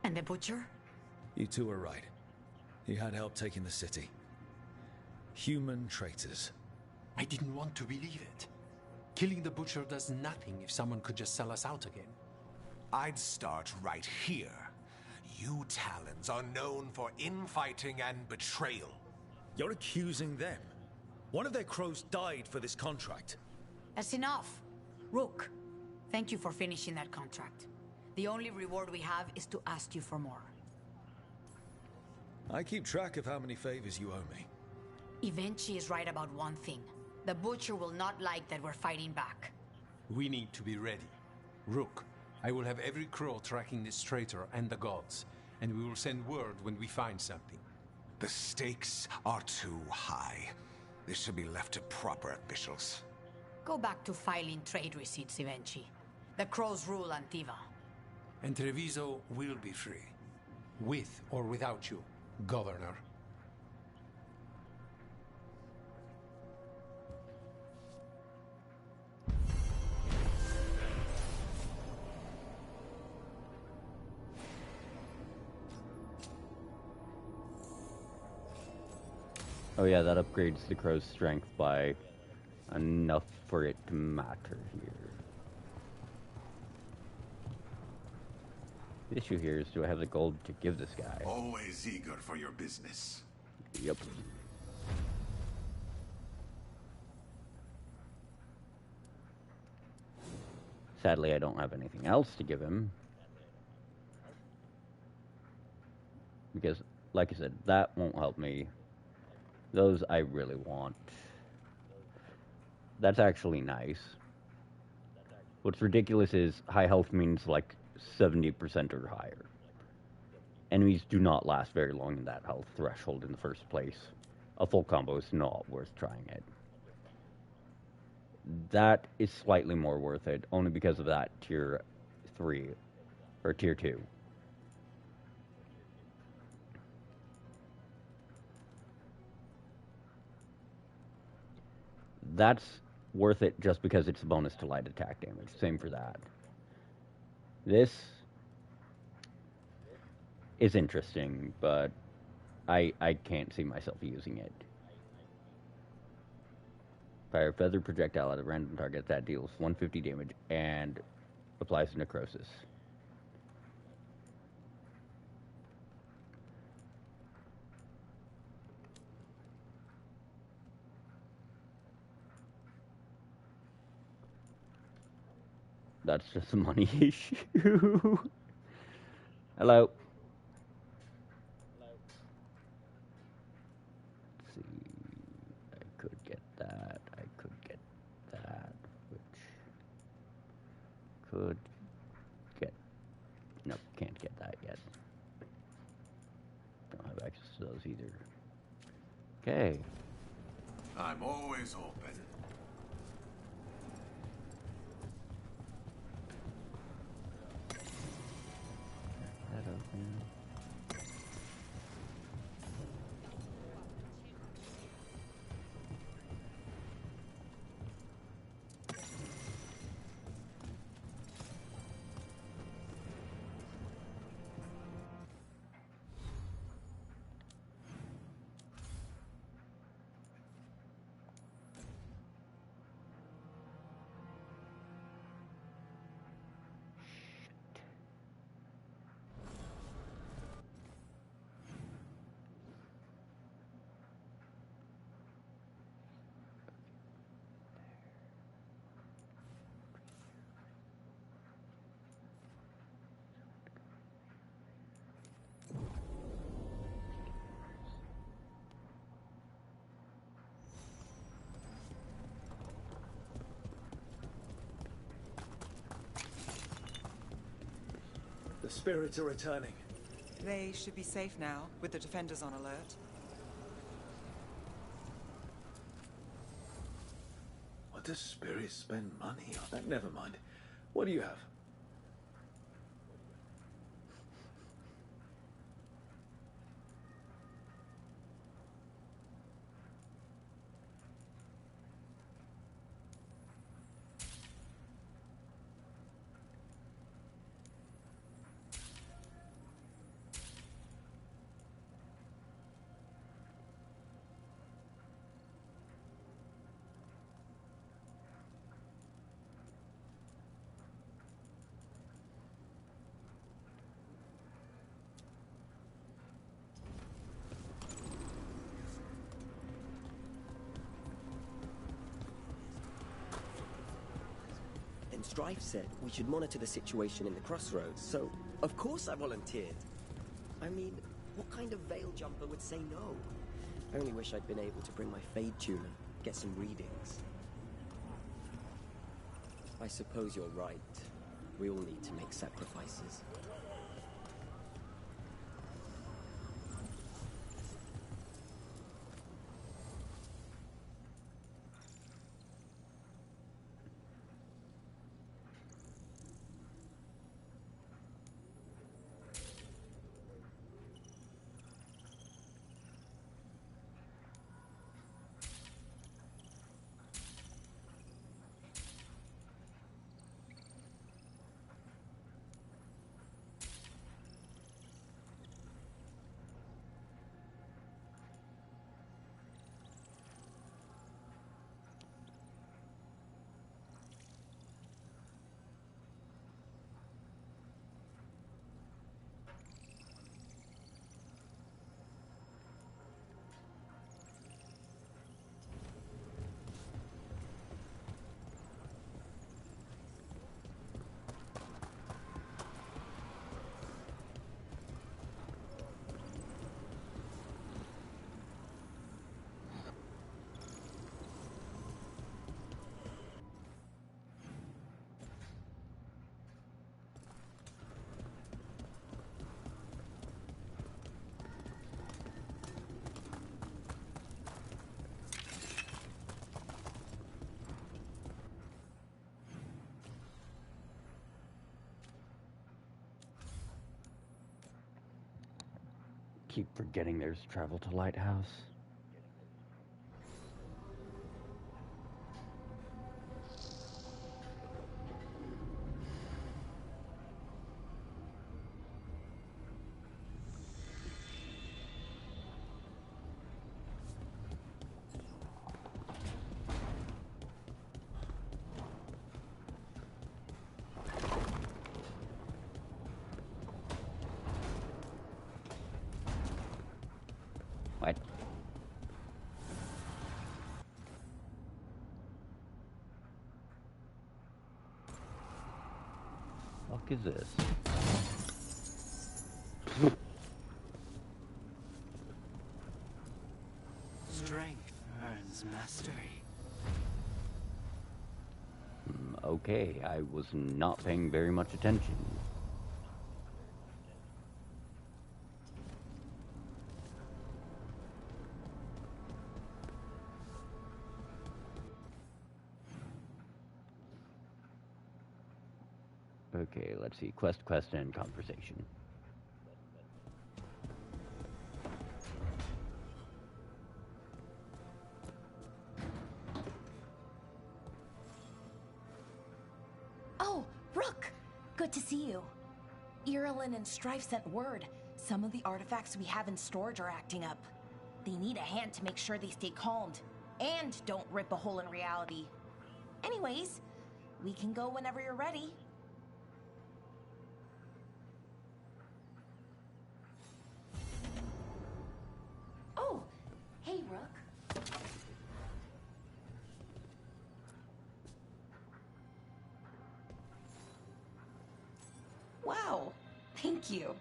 And the Butcher? You two are right. He had help taking the city. Human traitors. I didn't want to believe it. Killing the Butcher does nothing if someone could just sell us out again. I'd start right here. You Talons are known for infighting and betrayal. You're accusing them. One of their crows died for this contract. That's enough. Rook, thank you for finishing that contract. The only reward we have is to ask you for more. I keep track of how many favors you owe me. Evenchi is right about one thing. The Butcher will not like that we're fighting back. We need to be ready. Rook, I will have every crow tracking this traitor and the gods, and we will send word when we find something. The stakes are too high. This should be left to proper officials. Go back to filing trade receipts, Evenchi. The crows rule Antiva. And Treviso will be free. With or without you, Governor. Oh yeah, that upgrades the crow's strength by enough for it to matter here. The issue here is, do I have the gold to give this guy? Always eager for your business. Yep. Sadly, I don't have anything else to give him. Because, like I said, that won't help me. Those I really want. That's actually nice. What's ridiculous is high health means like 70% or higher. Enemies do not last very long in that health threshold in the first place. A full combo is not worth trying it. That is slightly more worth it, only because of that tier 3, or tier 2. That's worth it just because it's a bonus to light attack damage. Same for that. This is interesting, but I can't see myself using it. Fire a feather projectile at a random target that deals 150 damage and applies necrosis. That's just a money issue. Hello. see. I could get that. I could get that. Which could get. Nope, can't get that yet. Don't have access to those either. Okay. I'm always open. That open. The spirits are returning. They should be safe now, with the defenders on alert. What does spirits spend money on? Never mind. What do you have? Strife said we should monitor the situation in the crossroads, so of course I volunteered. I mean, what kind of veil jumper would say no? I only wish I'd been able to bring my Fade tuner, get some readings. I suppose you're right. We all need to make sacrifices. Keep forgetting there's travel to Lighthouse. What? Fuck is this? Strength earns mastery. Okay, I was not paying very much attention. Okay, let's see. Quest, and conversation. Oh, Rook! Good to see you. Irulan and Strife sent word. Some of the artifacts we have in storage are acting up. They need a hand to make sure they stay calmed. And don't rip a hole in reality. Anyways, we can go whenever you're ready. Oh, hey, Rook. Wow, thank you.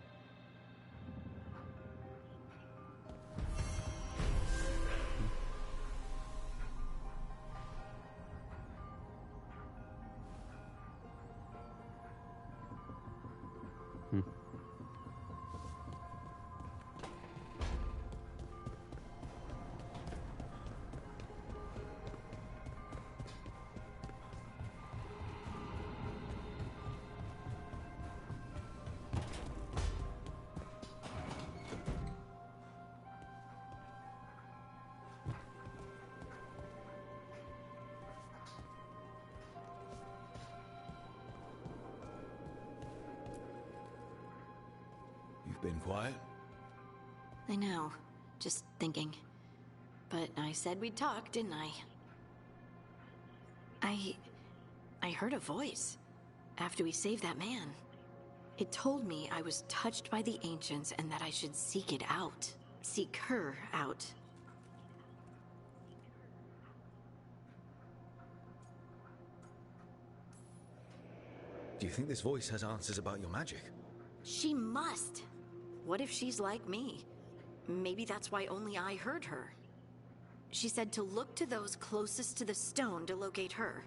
Been quiet? I know. Just thinking. But I said we'd talk, didn't I? I heard a voice after we saved that man. It told me I was touched by the ancients and that I should seek it out. Seek her out. Do you think this voice has answers about your magic? She must. What if she's like me? Maybe that's why only I heard her. She said to look to those closest to the stone to locate her.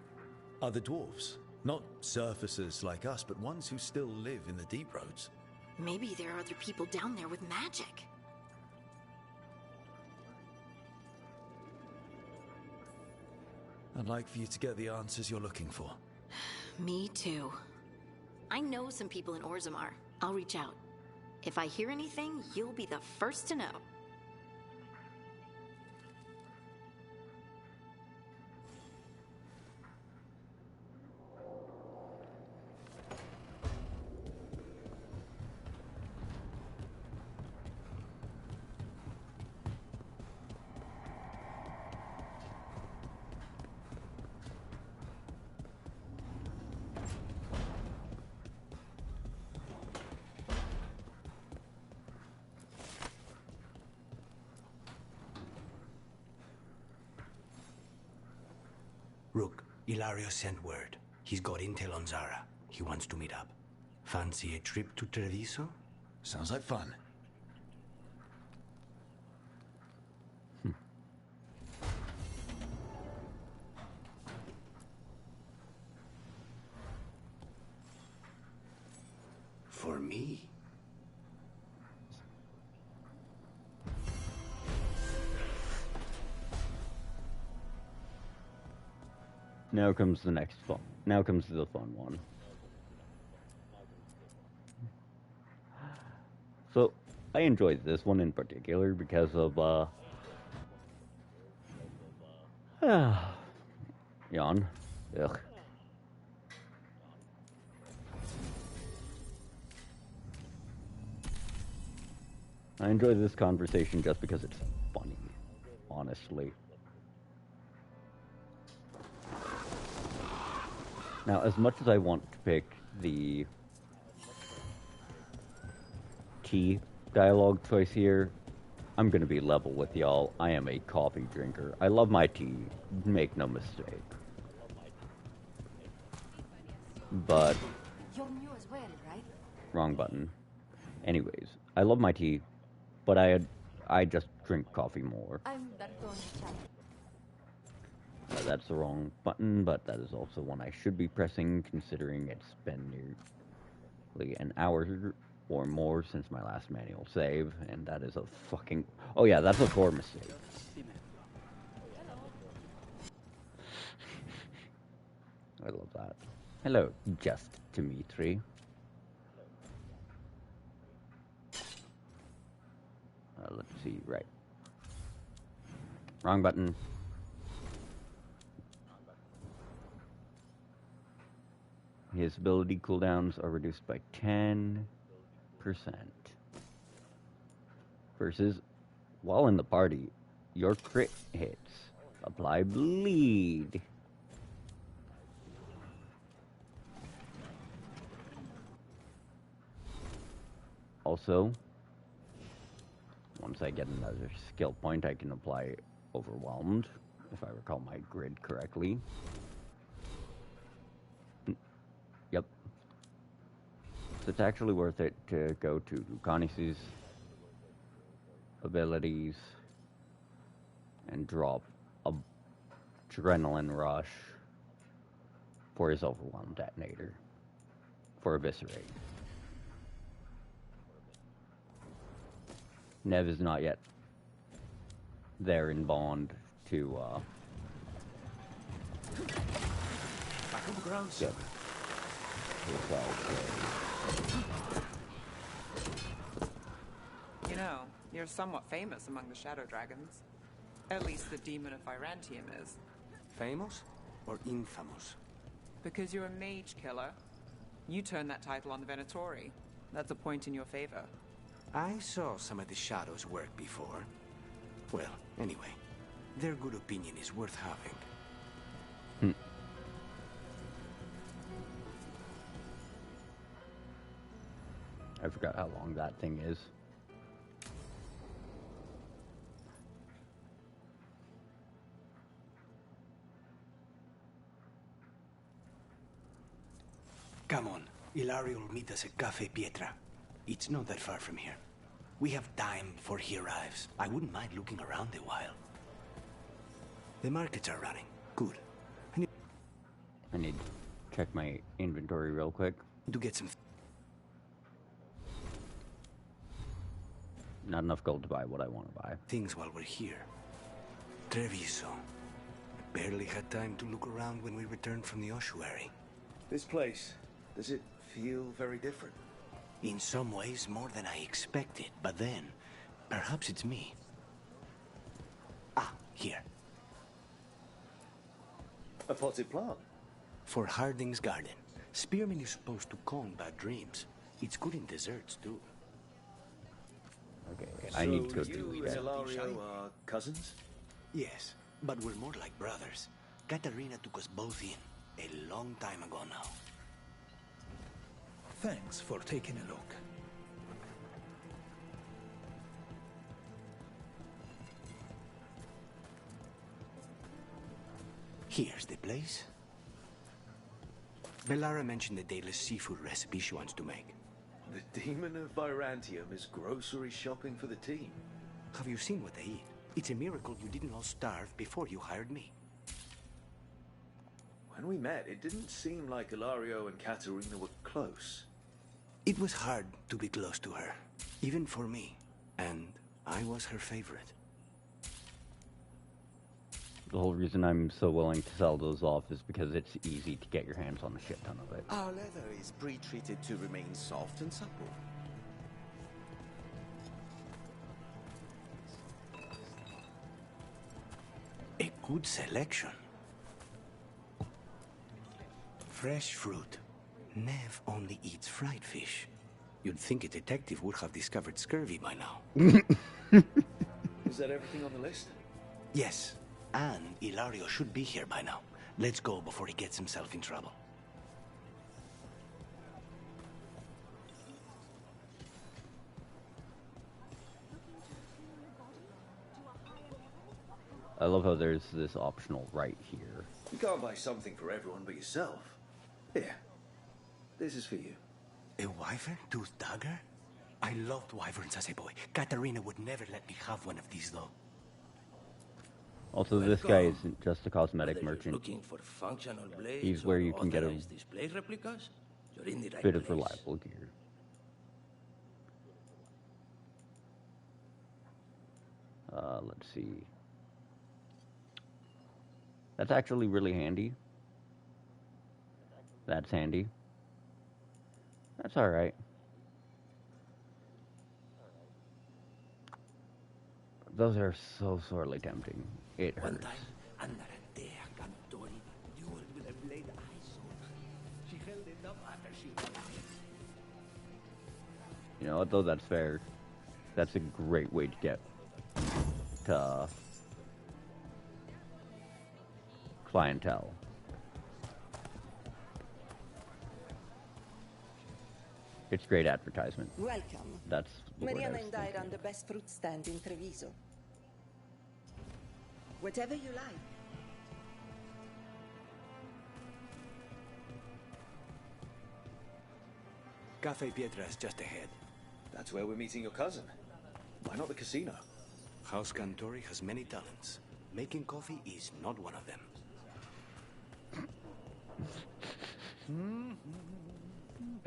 Other dwarves. Not surfacers like us, but ones who still live in the deep roads. Maybe there are other people down there with magic. I'd like for you to get the answers you're looking for. Me too. I know some people in Orzammar. I'll reach out. If I hear anything, you'll be the first to know. Rook, Ilario sent word. He's got intel on Zara. He wants to meet up. Fancy a trip to Treviso? Sounds like fun. For me? Now comes the next fun. Now comes the fun one. So, I enjoyed this one in particular because of, yawn. Ugh. I enjoy this conversation just because it's funny, honestly. Now, as much as I want to pick the tea dialogue choice here, I'm going to be level with y'all. I am a coffee drinker. I love my tea, make no mistake. But... You're new as well, right? Wrong button. Anyways, I love my tea, but I I just drink coffee more. I'm better going to chat. That's the wrong button, but that is also one I should be pressing, considering it's been nearly an hour or more since my last manual save, and that is a fucking... Oh yeah, that's a core mistake. I love that. Hello, just Dimitri. Let's see, right. Wrong button. His ability cooldowns are reduced by 10%. Versus, while in the party, your crit hits apply bleed. Also, once I get another skill point, I can apply Overwhelmed, if I recall my grid correctly. Yep. So it's actually worth it to go to Lucanis's abilities and drop a Adrenaline Rush for his Overwhelm detonator for Eviscerate. Nev is not yet there in Bond to Back on the ground, get sir. You know, you're somewhat famous among the Shadow Dragons. At least the Demon of Virantium is. Famous or infamous? Because you're a mage killer. You turned that title on the Venatori. That's a point in your favor. I saw some of the Shadows work before. Well, anyway, their good opinion is worth having. I forgot how long that thing is. Come on, Ilario will meet us at Cafe Pietra. It's not that far from here. We have time before he arrives. I wouldn't mind looking around a while. The markets are running. Good. I need to check my inventory real quick. To get some... Not enough gold to buy what I want to buy. things while we're here. Treviso. Barely had time to look around when we returned from the ossuary. This place, does it feel very different? In some ways, more than I expected. But then, perhaps it's me. Ah, here. A potted plant? For Harding's garden. Spearmint is supposed to calm bad dreams. It's good in desserts, too. Okay, I need to go you do and that. Ilario are cousins? Yes, but we're more like brothers. Katarina took us both in, a long time ago now. Thanks for taking a look. Here's the place. Bellara mentioned the dayless seafood recipe she wants to make. The Demon of Virantium is grocery shopping for the team. Have you seen what they eat? It's a miracle you didn't all starve before you hired me. When we met, it didn't seem like Ilario and Katarina were close. It was hard to be close to her, even for me. And I was her favorite. The whole reason I'm so willing to sell those off is because it's easy to get your hands on a shit ton of it. Our leather is pre-treated to remain soft and supple. A good selection. Fresh fruit. Nev only eats fried fish. You'd think a detective would have discovered scurvy by now. Is that everything on the list? Yes, and Ilario should be here by now. Let's go before he gets himself in trouble. I love how there's this optional right here. You can't buy something for everyone but yourself. Here, this is for you. A wyvern tooth dagger? I loved wyverns as a boy. Katarina would never let me have one of these, though. Also, this guy isn't just a cosmetic merchant. Looking for functional blades. He's where you can get a display replicas. You're in the right bit of place. reliable gear. Let's see. That's actually really handy. That's handy. That's alright. Those are so sorely tempting. It hurts. One time, Anaratea Cantori, dueled with a blade I sold. She held it up after she got it. You know, although that's fair, that's a great way to get to clientele. It's great advertisement. Welcome. That's the word I Mariana was and I thinking. run the best fruit stand in Treviso. Whatever you like. Cafe Pietra's just ahead. That's where we're meeting your cousin. Why not the casino? House Cantori has many talents. Making coffee is not one of them.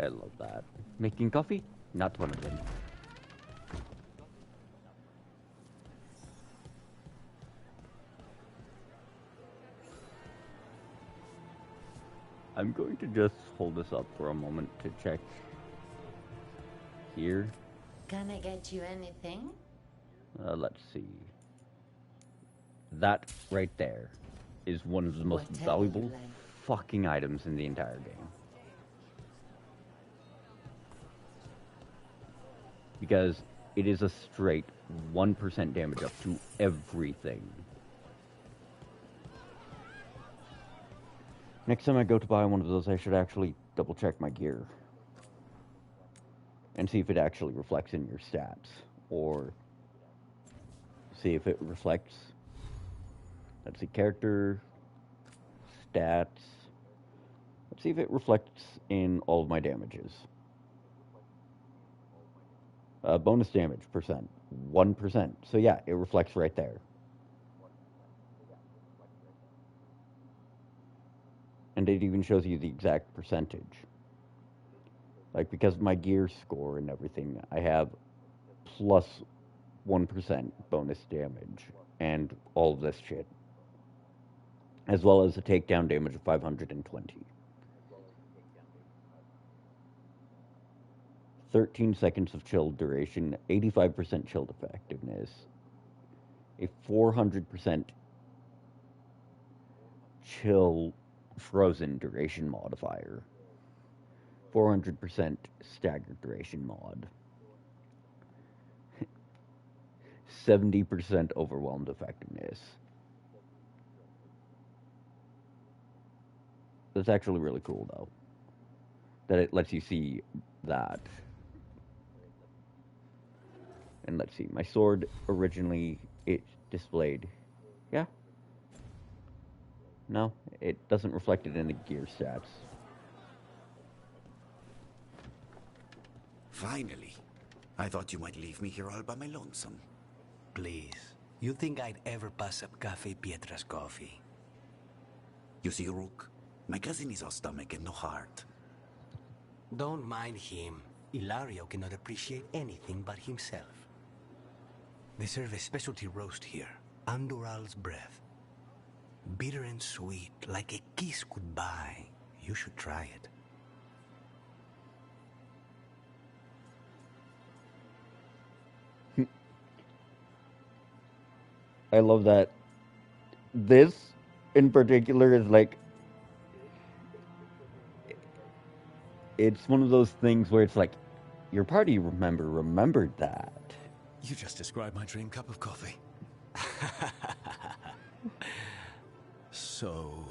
I love that. Making coffee? Not one of them. I'm going to just hold this up for a moment to check here. Can I get you anything? Let's see. That right there is one of the most Whatever valuable you like. fucking items in the entire game. Because it is a straight 1% damage up to everything. Next time I go to buy one of those, I should actually double check my gear. And see if it actually reflects in your stats. Or see if it reflects. Let's see, character, stats. Let's see if it reflects in all of my damages. Bonus damage percent, 1%. So yeah, it reflects right there. And it even shows you the exact percentage. Like, because of my gear score and everything, I have plus 1% bonus damage and all of this shit. As well as a takedown damage of 520. 13 seconds of chill duration, 85% chilled effectiveness, a 400% chill frozen duration modifier, 400% staggered duration mod, 70% overwhelmed effectiveness. That's actually really cool, though, that it lets you see that. And let's see, my sword originally, it displayed, yeah. No, it doesn't reflect it in the gear stats. Finally. I thought you might leave me here all by my lonesome. Please. You think I'd ever pass up Cafe Pietra's coffee? You see, Rook, my cousin is all stomach and no heart. Don't mind him. Ilario cannot appreciate anything but himself. They serve a specialty roast here, Andoral's breath. Bitter and sweet, like a kiss could buy. You should try it. I love that. This, in particular, is like... It's one of those things where it's like, your party member remembered that. You just described my dream cup of coffee. So,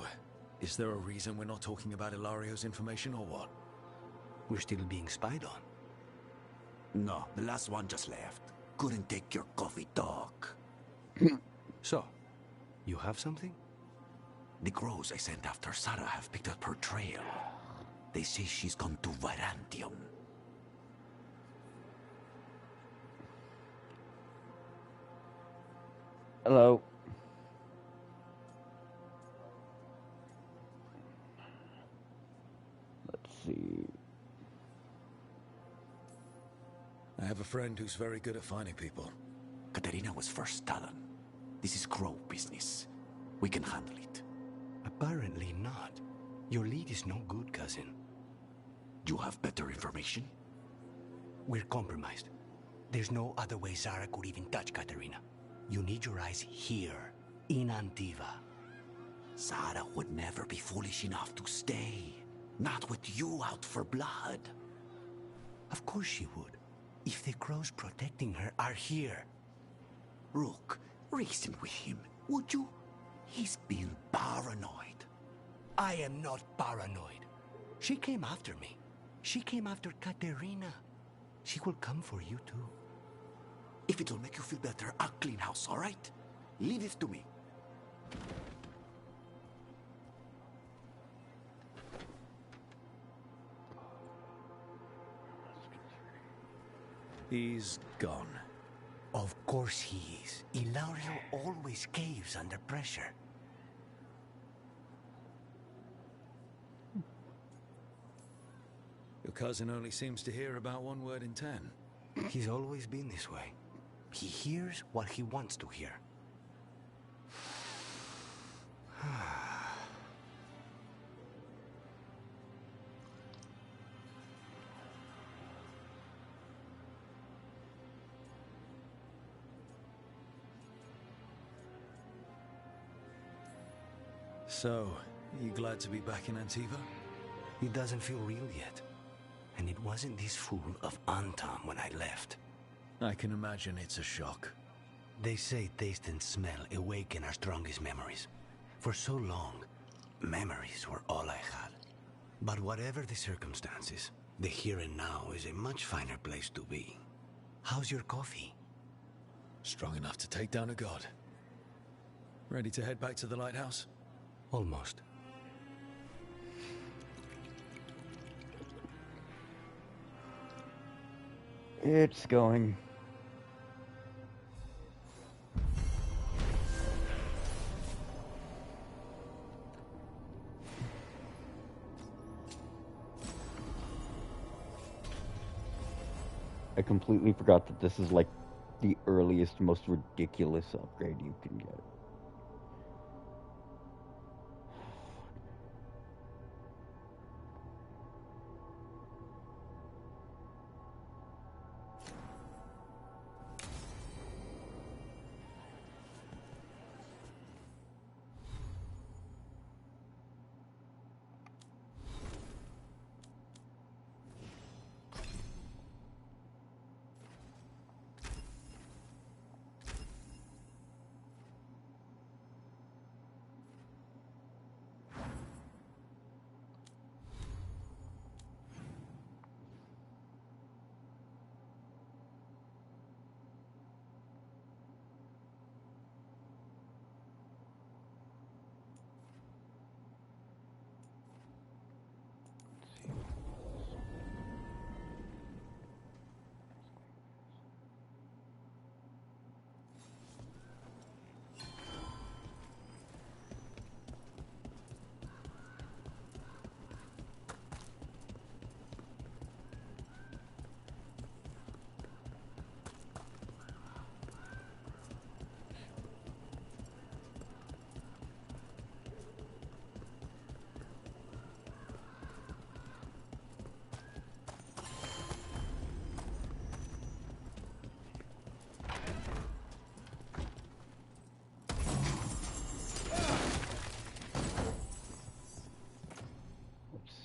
is there a reason we're not talking about Ilario's information or what? We're still being spied on. No, the last one just left. Couldn't take your coffee talk. So, you have something? The crows I sent after Sarah have picked up her trail. They say she's gone to Virantium. Hello. Let's see. I have a friend who's very good at finding people. Katerina was first Talon. This is Crow business. We can handle it. Apparently not. Your lead is no good, cousin. You have better information? We're compromised. There's no other way Zara could even touch Katerina. You need your eyes here, in Antiva. Zara would never be foolish enough to stay. Not with you out for blood. Of course she would. If the crows protecting her are here. Rook, reason with him, would you? He's been paranoid. I am not paranoid. She came after me. She came after Katerina. She will come for you too. If it'll make you feel better, I'll clean house, all right? Leave it to me. He's gone. Of course he is. Ilario always caves under pressure. Your cousin only seems to hear about one word in 10. He's always been this way. He hears what he wants to hear. So, are you glad to be back in Antiva? It doesn't feel real yet. And it wasn't this fool of Antam when I left. I can imagine it's a shock. They say taste and smell awaken our strongest memories. For so long, memories were all I had. But whatever the circumstances, the here and now is a much finer place to be. How's your coffee? Strong enough to take down a god. Ready to head back to the lighthouse? Almost. It's going. I completely forgot that this is like the earliest, most ridiculous upgrade you can get.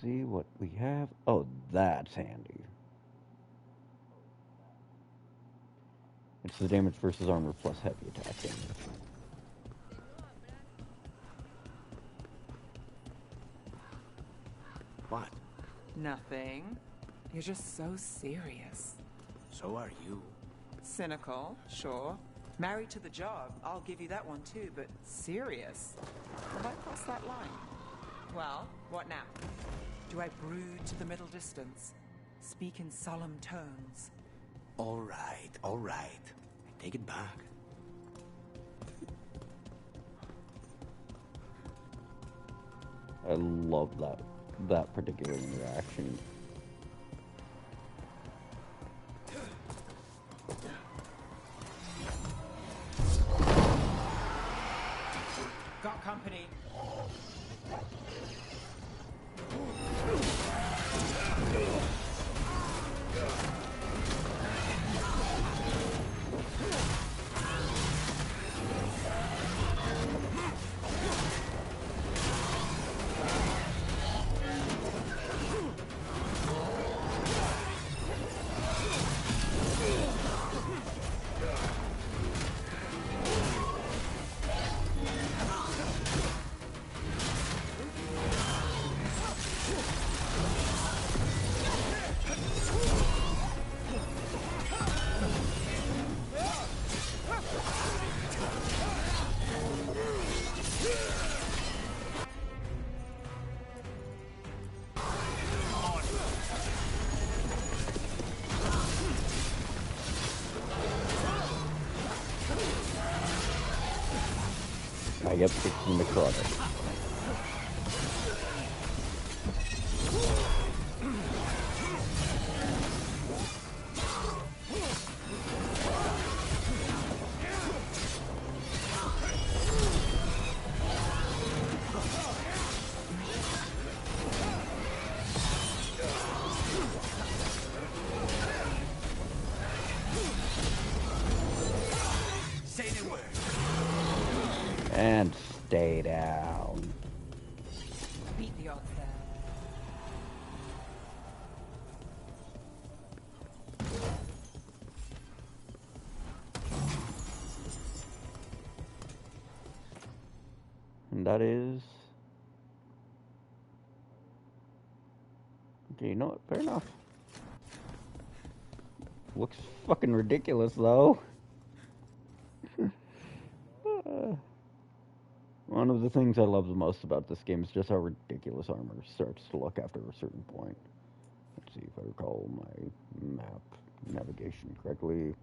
See what we have. Oh, that's handy. It's the damage versus armor plus heavy attack damage. What? Nothing. You're just so serious. So are you. Cynical, sure. Married to the job, I'll give you that one too, but serious? Have I crossed that line? Well, what now? Do I brood to the middle distance? Speak in solemn tones? All right. I take it back. I love that particular interaction. Got company. Yep, it's in the necrotic. And stay down. Beat the odds there. And that is... Okay, you know what? Fair enough. Looks fucking ridiculous, though. One of the things I love the most about this game is just how ridiculous armor starts to look after a certain point. Let's see if I recall my map navigation correctly.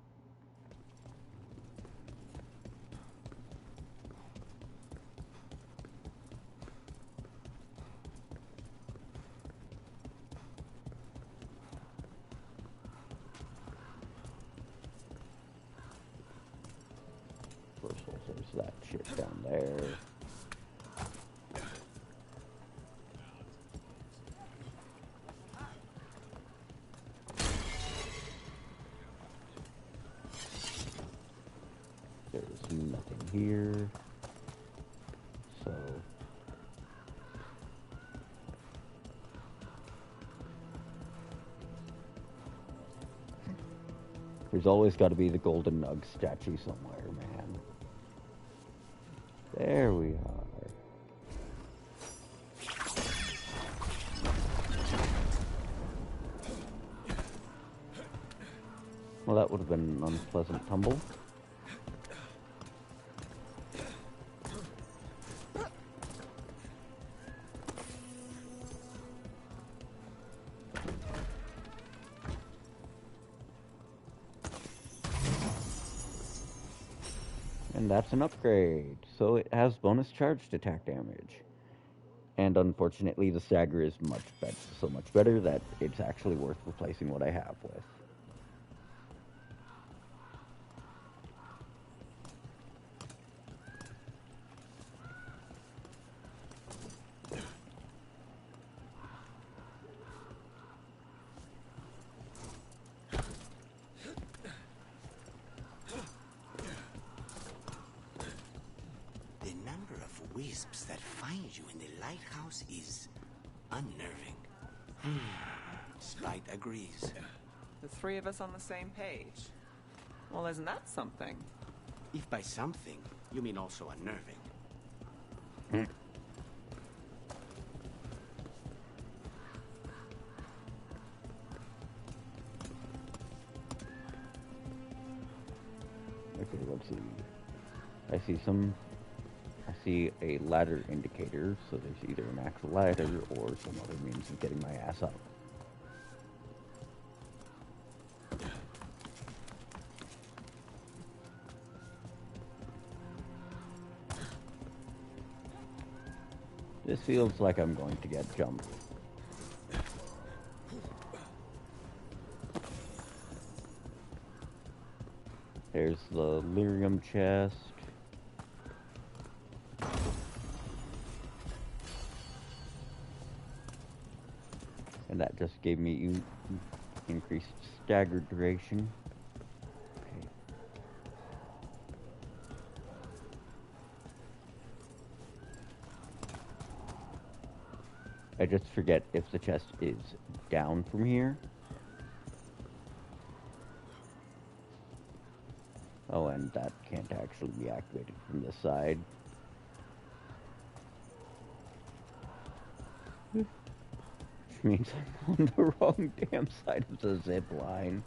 First of all, there's that shit down there. There's nothing here. So... There's always got to be the Golden Nug statue somewhere, man. There we are. Well, that would have been an unpleasant tumble. And that's an upgrade. So it has bonus charged attack damage. And unfortunately the stagger is so much better that it's actually worth replacing what I have with. Wisps that find you in the lighthouse is unnerving. Spite agrees. The three of us on the same page. Well, isn't that something? If by something, you mean also unnerving. Okay, let's see. I see a ladder indicator, so there's either an actual ladder or some other means of getting my ass up. This feels like I'm going to get jumped. There's the lyrium chest. And that just gave me increased stagger duration. Okay. I just forget if the chest is down from here. Oh, and that can't actually be activated from this side. Which means I'm on the wrong damn side of the zip line.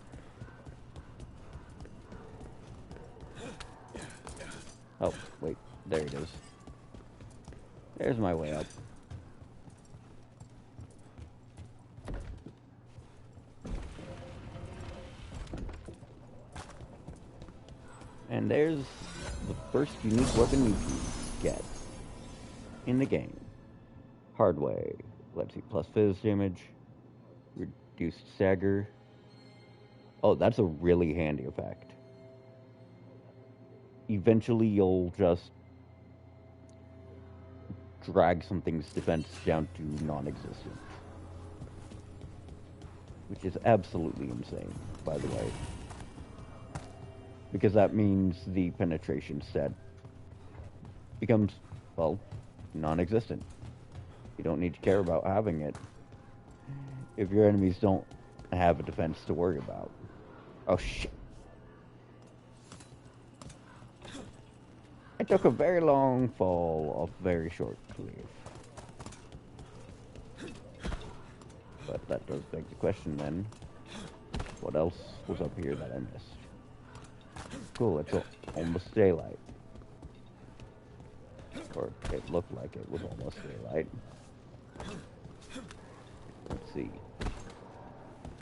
Oh, wait, there it is. There's my way up. And there's the first unique weapon you can get in the game. Hard way. Let's see, plus fizz damage, reduced stagger. Oh, that's a really handy effect. Eventually you'll just drag something's defense down to non-existent. Which is absolutely insane, by the way. Because that means the penetration stat becomes, well, non-existent. You don't need to care about having it if your enemies don't have a defense to worry about. Oh, shit. I took a very long fall off a very short cliff. But that does beg the question then, what else was up here that I missed? Cool, it's almost daylight. Or it looked like it was almost daylight. Let's see.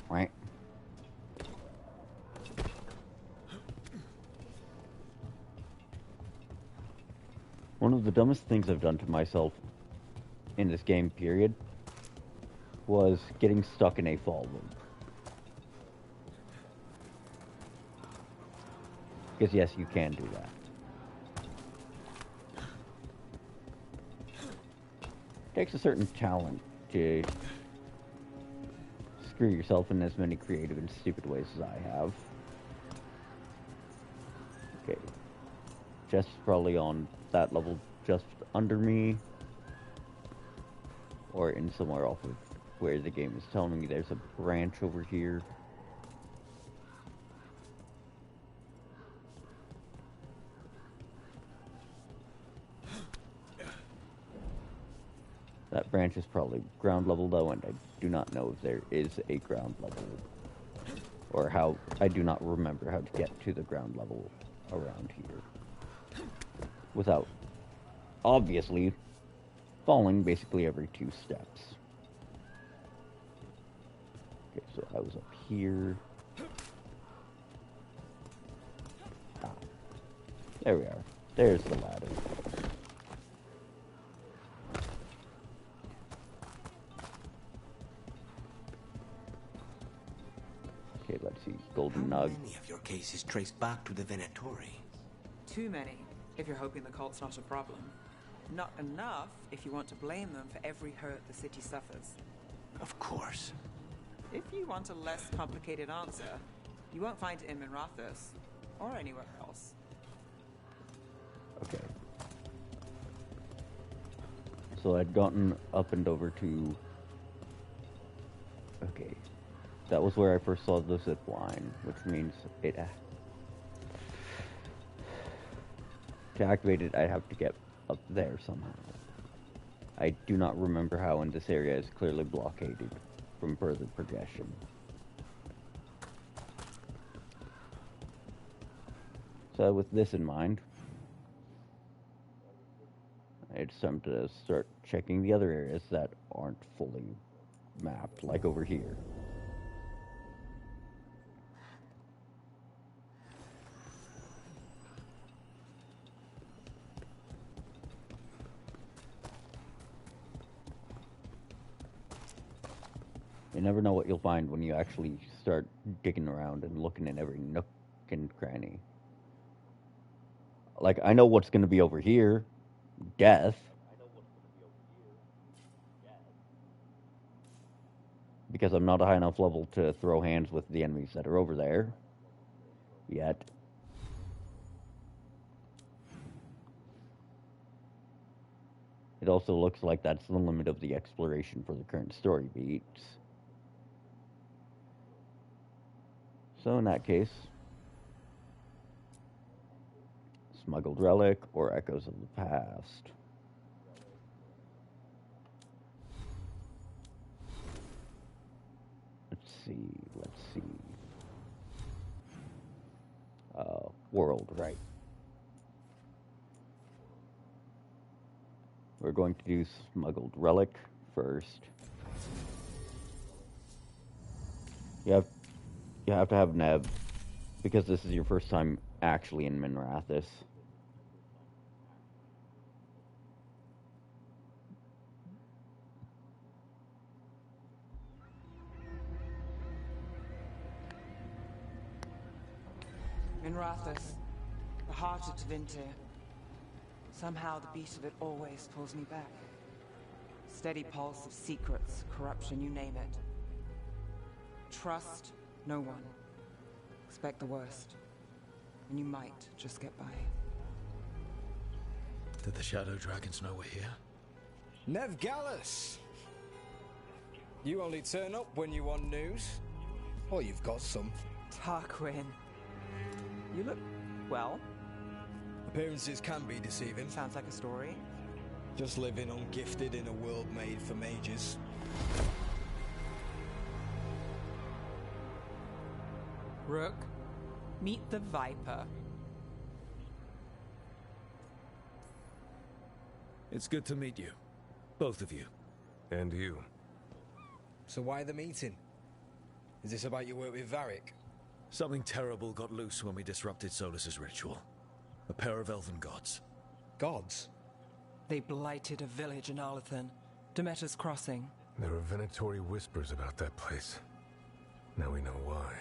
Right. One of the dumbest things I've done to myself in this game, period, was getting stuck in a fall loop. Because yes, you can do that. It takes a certain talent to screw yourself in as many creative and stupid ways as I have. Okay. Just probably on that level just under me. Or in somewhere off of where the game is telling me there's a branch over here. That branch is probably ground level though, and I do not know if there is a ground level. Or how, I do not remember how to get to the ground level around here. Without, obviously, falling basically every 2 steps. Okay, so I was up here. Ah, there we are. There's the ladder. Okay, let's see. Golden Nug. How many of your cases trace back to the Venatori? Too many, if you're hoping the cult's not a problem. Not enough if you want to blame them for every hurt the city suffers. Of course. If you want a less complicated answer, you won't find it in Minrathous, or anywhere else. Okay. So I'd gotten up and over to... Okay. That was where I first saw the zip line, which means it... To activate it, I'd have to get up there somehow. I do not remember how in this area is clearly blockaded from further progression. So with this in mind, it's time to start checking the other areas that aren't fully mapped, like over here. You never know what you'll find when you actually start digging around and looking in every nook and cranny. Like, I know what's going to be over here. Death. Because I'm not a high enough level to throw hands with the enemies that are over there. Yet. It also looks like that's the limit of the exploration for the current story beats. So in that case, smuggled relic or echoes of the past. Let's see. World, right. We're going to do smuggled relic first. You have to have Neb, because this is your first time actually in Minrathis. Minrathis, the heart of Tevinter. Somehow the beat of it always pulls me back. Steady pulse of secrets, corruption, you name it. Trust no one. Expect the worst. And you might just get by. Did the Shadow Dragons know we're here? Nev Gallus! You only turn up when you want news. Or you've got some. Tarquin. You look well. Appearances can be deceiving. Sounds like a story. Just living ungifted in a world made for mages. Rook, meet the Viper. It's good to meet you. Both of you. And you. So why the meeting? Is this about your work with Varric? Something terrible got loose when we disrupted Solus's ritual. A pair of elven gods. Gods? They blighted a village in Arlathan. Demeter's Crossing. There are venatory whispers about that place. Now we know why.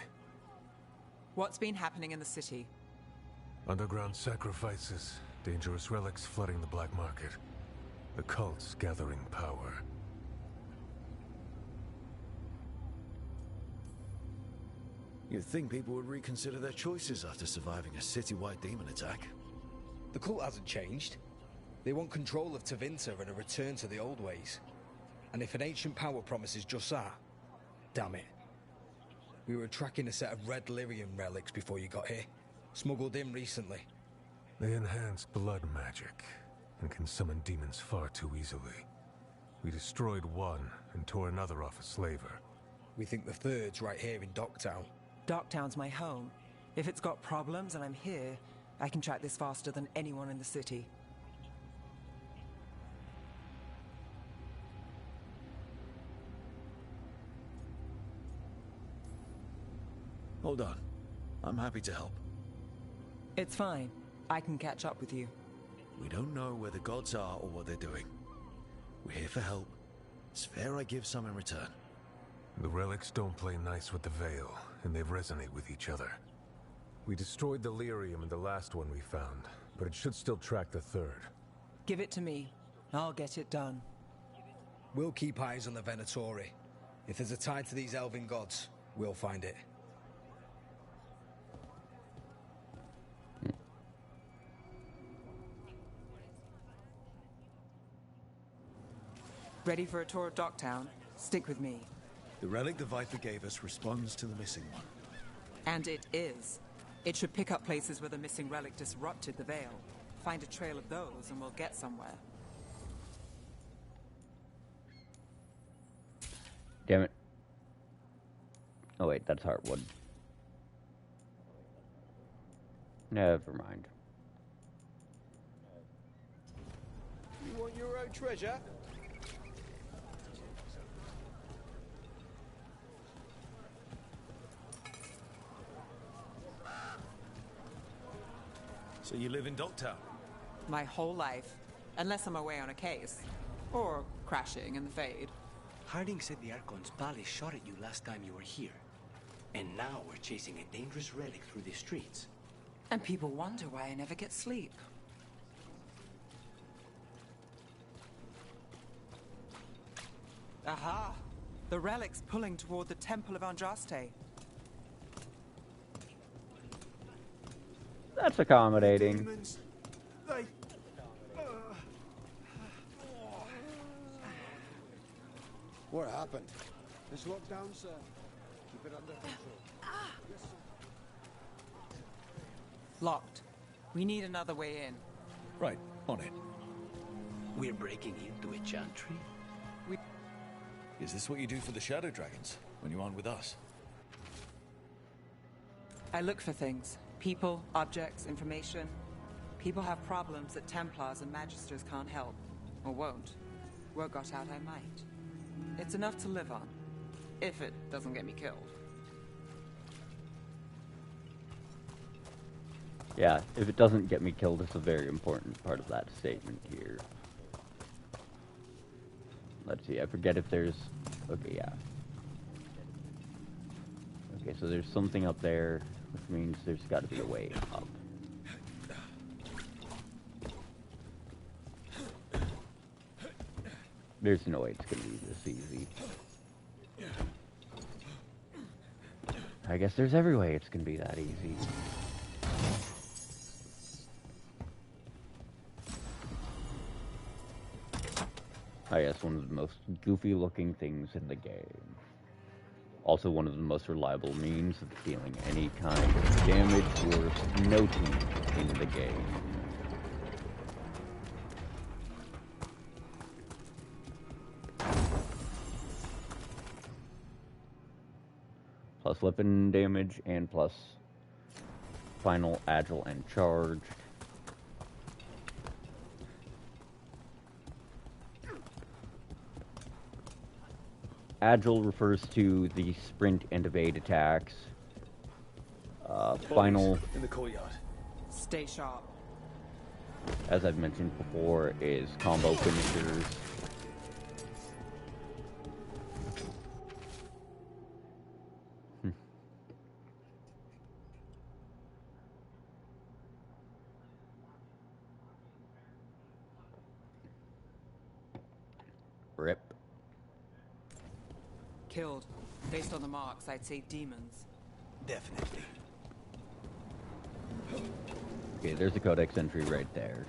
What's been happening in the city? Underground sacrifices, dangerous relics flooding the black market. The cults gathering power. You'd think people would reconsider their choices after surviving a citywide demon attack. The cult hasn't changed. They want control of Tevinter and a return to the old ways. And if an ancient power promises just that, damn it. We were tracking a set of red lyrium relics before you got here. Smuggled in recently. They enhance blood magic and can summon demons far too easily. We destroyed one and tore another off a slaver. We think the third's right here in Docktown. Docktown's my home. If it's got problems and I'm here, I can track this faster than anyone in the city. Hold on. I'm happy to help. It's fine. I can catch up with you. We don't know where the gods are or what they're doing. We're here for help. It's fair I give some in return. The relics don't play nice with the Veil, and they resonate with each other. We destroyed the lyrium in the last one we found, but it should still track the third. Give it to me. I'll get it done. We'll keep eyes on the Venatori. If there's a tie to these elven gods, we'll find it. Ready for a tour of Docktown? Stick with me. The relic the Viper gave us responds to the missing one. And it is. It should pick up places where the missing relic disrupted the Veil. Find a trail of those and we'll get somewhere. Damn it. Oh wait, that's Heartwood. Never mind. You want your own treasure? So you live in Docktown? My whole life. Unless I'm away on a case. Or crashing in the Fade. Harding said the Archon's palace shot at you last time you were here. And now we're chasing a dangerous relic through the streets. And people wonder why I never get sleep. Aha! The relic's pulling toward the Temple of Andraste. That's accommodating. Demons, they... What happened? It's locked down, sir. Keep it under control. Yes, sir. Locked. We need another way in. Right, on it. We're breaking into a chantry? Is this what you do for the Shadow Dragons, when you aren't with us? I look for things. People, objects, information. People have problems that Templars and Magisters can't help. Or won't. Word got out I might. It's enough to live on. If it doesn't get me killed. Yeah, if it doesn't get me killed, it's a very important part of that statement here. Let's see, I forget if there's... Okay, yeah. Okay, so there's something up there, which means there's got to be a way up. There's no way it's going to be this easy. I guess there's every way it's going to be that easy. I guess one of the most goofy looking things in the game. Also one of the most reliable means of dealing any kind of damage worth noting in the game. Plus weapon damage and plus final agile and charged. Agile refers to the sprint and evade attacks. Final, in the courtyard. Stay sharp. as I've mentioned before, is combo finishers. Rip. Killed. Based on the marks, I'd say demons. Definitely. Okay, there's the codex entry right there.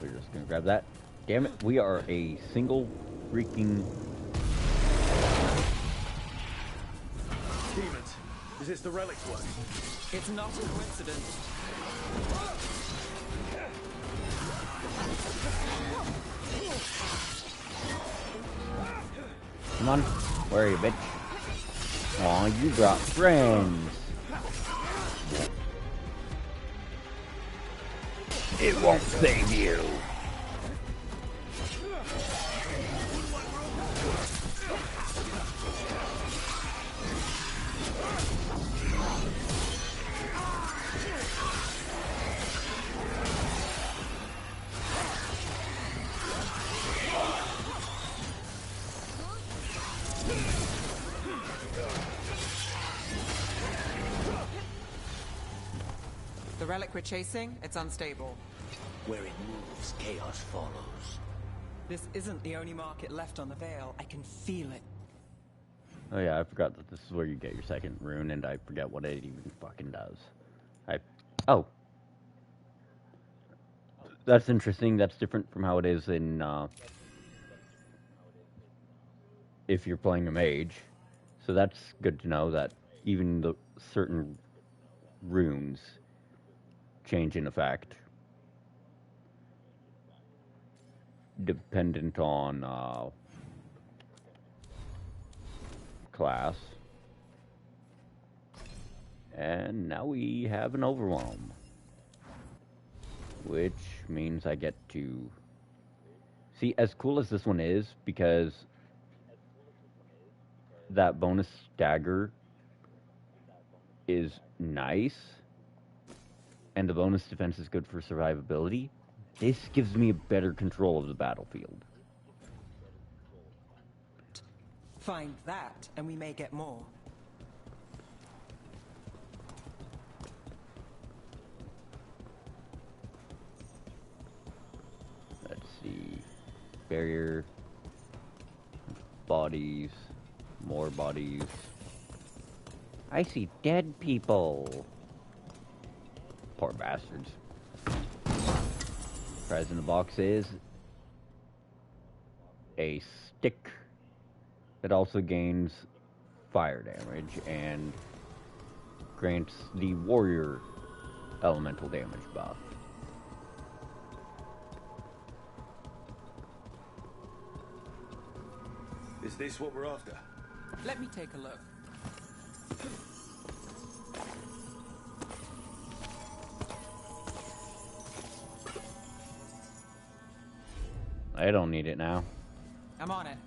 We're just gonna grab that. Damn it, we are a single freaking... Demons. Is this the relic's work? It's not a coincidence. Come on, where are you, bitch? Aw, you brought friends. It won't save you. The relic we're chasing, it's unstable. Where it moves, chaos follows. This isn't the only market left on the Veil. I can feel it. Oh yeah, I forgot that this is where you get your second rune, and I forget what it even fucking does. Oh. That's interesting. That's different from how it is in, if you're playing a mage. So that's good to know that even the certain runes change in effect. Dependent on, class. And now we have an overwhelm. Which means I get to... See, as cool as this one is, because that bonus stagger is nice, and the bonus defense is good for survivability, This gives me a better control of the battlefield. Find that, and we may get more. Let's see. Barrier. Bodies. More bodies. I see dead people. Poor bastards. Prize in the box is a stick that also gains fire damage and grants the warrior elemental damage buff. Is this what we're after? Let me take a look. I don't need it now. I'm on it.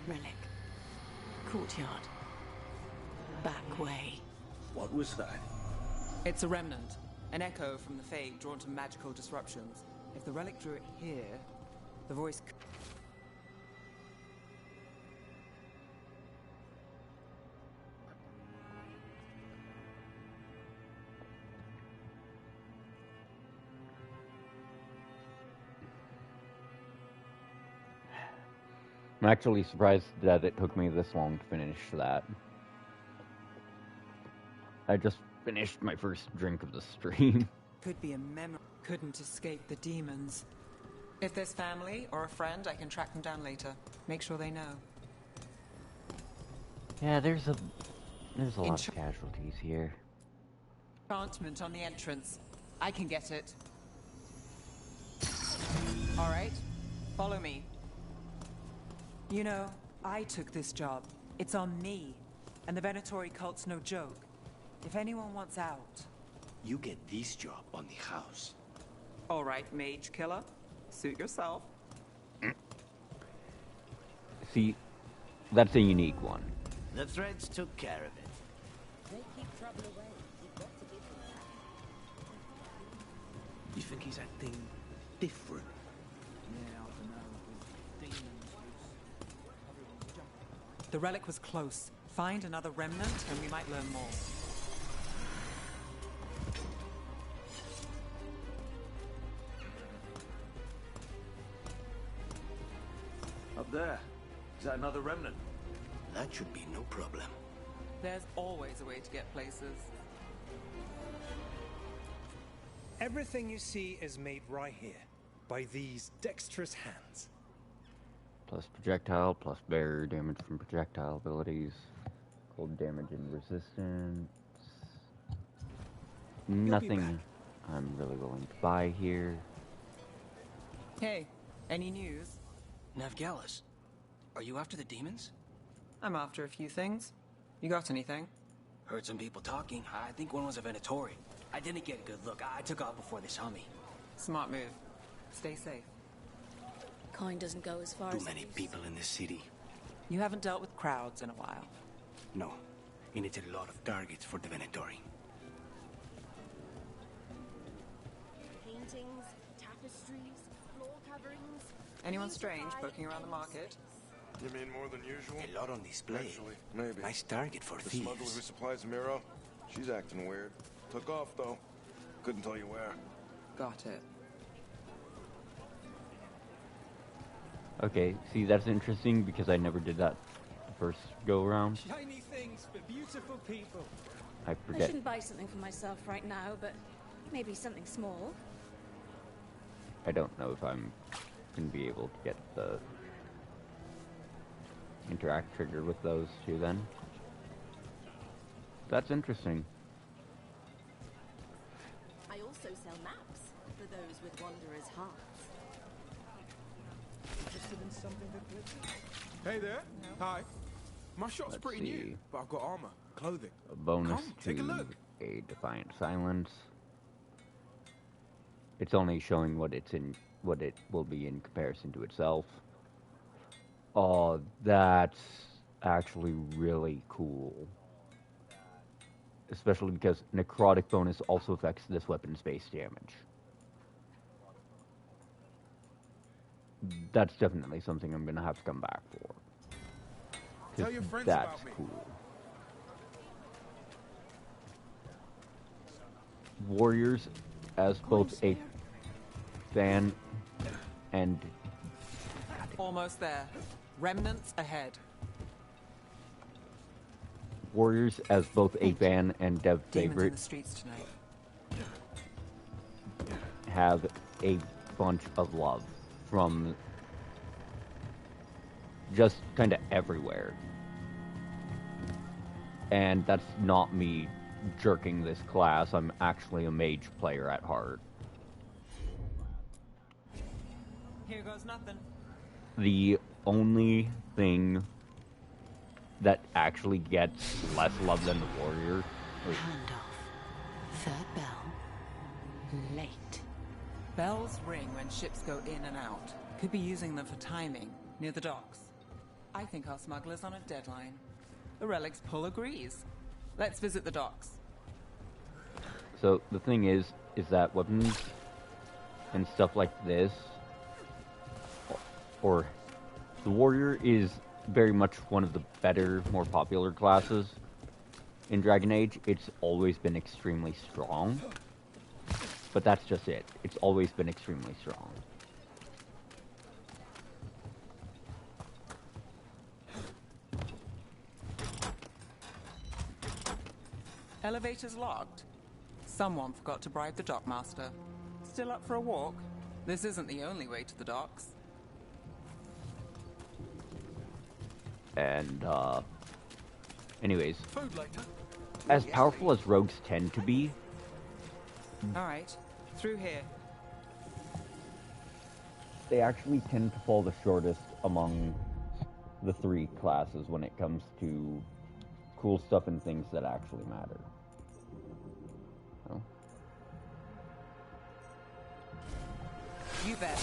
Relic. Courtyard. Back way. What was that? It's a remnant. An echo from the Fade drawn to magical disruptions. If the relic drew it here, the voice... I'm actually surprised that it took me this long to finish that. I just finished my first drink of the stream. Could be a memory. Couldn't escape the demons. If there's family or a friend, I can track them down later. Make sure they know. Yeah, there's a lot of casualties here. Enchantment on the entrance. I can get it. All right, follow me. You know, I took this job. It's on me. And the Venatori cult's no joke. If anyone wants out... You get this job on the house. All right, mage killer. Suit yourself. See, that's a unique one. The threads took care of it. They keep trouble away. You've got to give them that. You think he's acting different? The relic was close. Find another remnant and we might learn more. Up there. Is that another remnant? That should be no problem. There's always a way to get places. Everything you see is made right here, by these dexterous hands. Plus projectile, plus barrier damage from projectile abilities. Cold damage and resistance. Nothing I'm really willing to buy here. Hey, any news? Navgalis, are you after the demons? I'm after a few things. You got anything? Heard some people talking. I think one was a Venatori. I didn't get a good look. I took off before they saw me. Smart move. Stay safe. Coin doesn't go as far Too as... many people in the city. You haven't dealt with crowds in a while. No, and it's a lot of targets for the Venatori. Paintings, tapestries, floor coverings... Anyone strange poking around the market? You mean more than usual? A lot on display. Actually, maybe. Nice target for the thieves. smuggler who supplies Miro, she's acting weird. Took off, though. Couldn't tell you where. Got it. Okay, see, that's interesting because I never did that the first go around. Shiny things for beautiful people. I I forget. shouldn't buy something for myself right now, but maybe something small. I don't know if I'm going to be able to get the interact trigger with those two then. That's interesting. I also sell maps for those with wanderers' hearts. Interested in something that glitters? Hey there. Hi. My shop's Let's pretty see. new, but I've got armor, clothing. A bonus Come, take a to look. a defiant silence. It's only showing what it's in, what it will be in comparison to itself. Oh, that's actually really cool. especially because necrotic bonus also affects this weapon's base damage. That's definitely something I'm gonna have to come back for. Tell your friends That's about me. cool. Warriors as both a fan and Almost there. Remnants ahead. Warriors as both a fan and dev Demons in favorite the streets tonight. have a bunch of love from just kind of everywhere. And that's not me jerking this class. I'm actually a mage player at heart. Here goes nothing. The only thing that actually gets less love than the warrior. Third bell. Late. Bells ring when ships go in and out. Could be using them for timing, near the docks. I think our smuggler's on a deadline. The Relic's pull agrees. Let's visit the docks. So the thing is that weapons and stuff like this, or the warrior is very much one of the better, more popular classes in Dragon Age. It's always been extremely strong, but that's just it. It's always been extremely strong. Elevator's locked. Someone forgot to bribe the dockmaster. Still up for a walk? This isn't the only way to the docks. And, anyways, as powerful as rogues tend to be, Alright, through here. they actually tend to fall the shortest among the three classes when it comes to cool stuff and things that actually matter. Oh. You bet.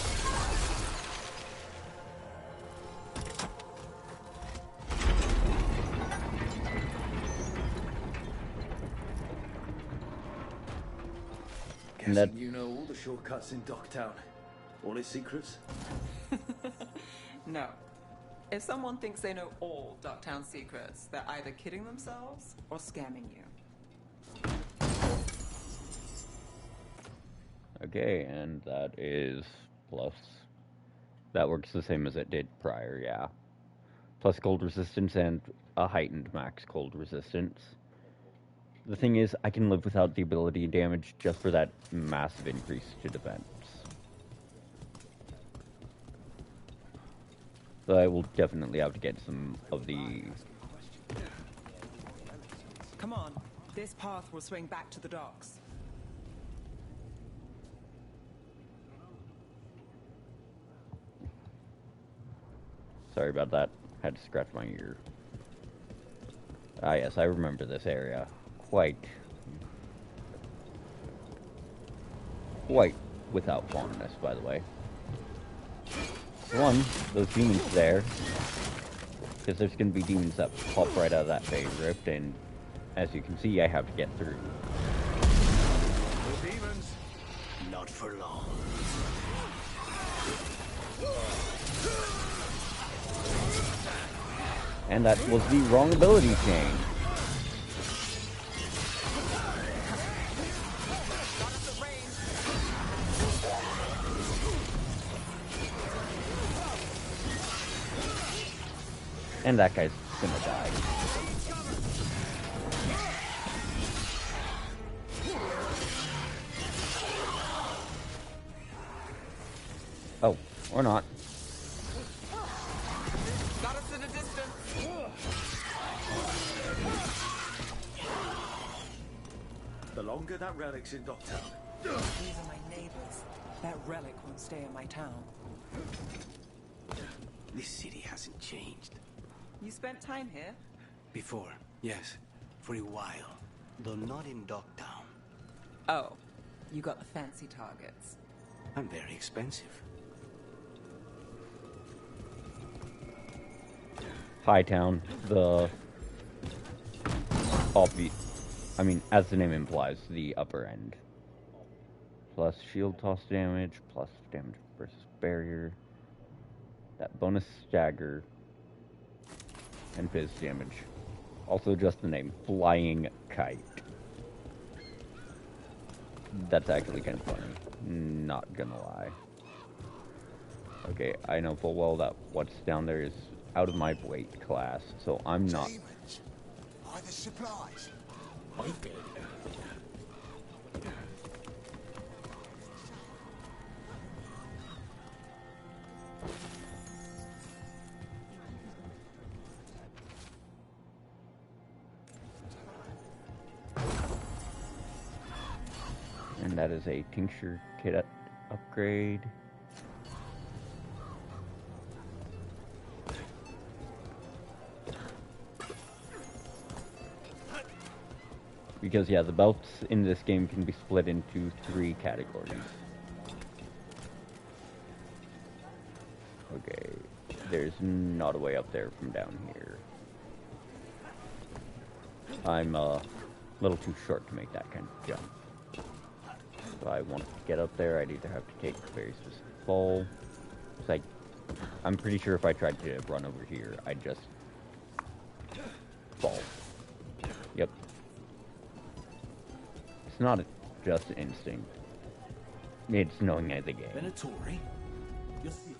Guessing you know all the shortcuts in Docktown. All its secrets? No. If someone thinks they know all Docktown secrets, they're either kidding themselves or scamming you. Okay, and that is plus. That works the same as it did prior, yeah. Plus cold resistance and a heightened max cold resistance. The thing is, I can live without the ability damage just for that massive increase to defense. So I will definitely have to get some of the... Come on. This path will swing back to the docks. Sorry about that. Had to scratch my ear. Ah yes, I remember this area. Quite without fondness, by the way. One, those demons there, because there's going to be demons that pop right out of that Veil Rift, and as you can see, I have to get through. The demons, not for long. And that was the wrong ability chain. And that guy's gonna die. Oh, or not. Got us in a distance. The longer that relic's in Docktown. These are my neighbors. That relic won't stay in my town. This city hasn't changed. You spent time here? Before, yes. For a while. Though not in Docktown. Oh, you got the fancy targets. I'm very expensive. Hightown, the I mean, as the name implies, the upper end. Plus shield toss damage, plus damage versus barrier. That bonus stagger. And fizz damage. Also just the name, Flying Kite. That's actually kind of funny. Not gonna lie. Okay, I know full well that what's down there is out of my weight class, so I'm not... Demons. By the supplies. And that is a tincture kit upgrade. Because, yeah, the belts in this game can be split into 3 categories. Okay, there's not a way up there from down here. I'm a little too short to make that kind of jump. If I want to get up there, I'd either have to take a very specific fall. It's I'm pretty sure if I tried to run over here, I'd just fall. Yep. It's not just instinct. It's knowing the game. Venatori? You're serious?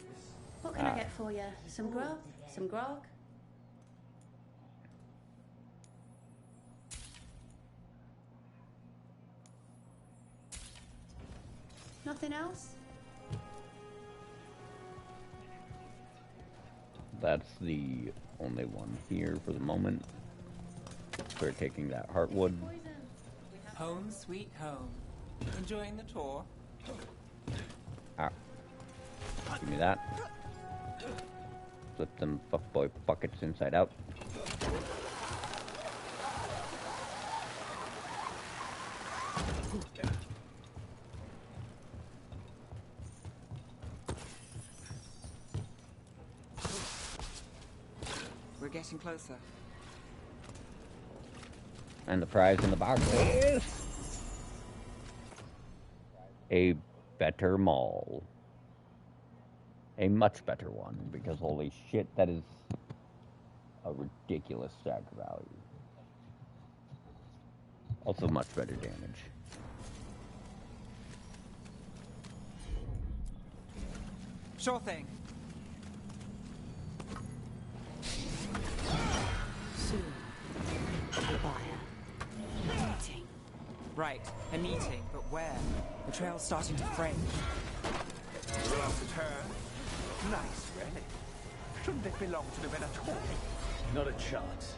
What can I get for you? Some grub? Some grog? Nothing else? That's the only one here for the moment. We're taking that heartwood. Home sweet home. Enjoying the tour? Ah. Give me that. Flip them fuckboy buckets inside out. We're getting closer. And the prize in the box is a better mall. A much better one, because holy shit, that is a ridiculous stagger value. Also much better damage. Sure thing. Soon. A buyer. Meeting. Right, a meeting, but where? The trail's starting to fray. Left turn. Nice relic. Shouldn't it belong to the Venatori? Not a chance.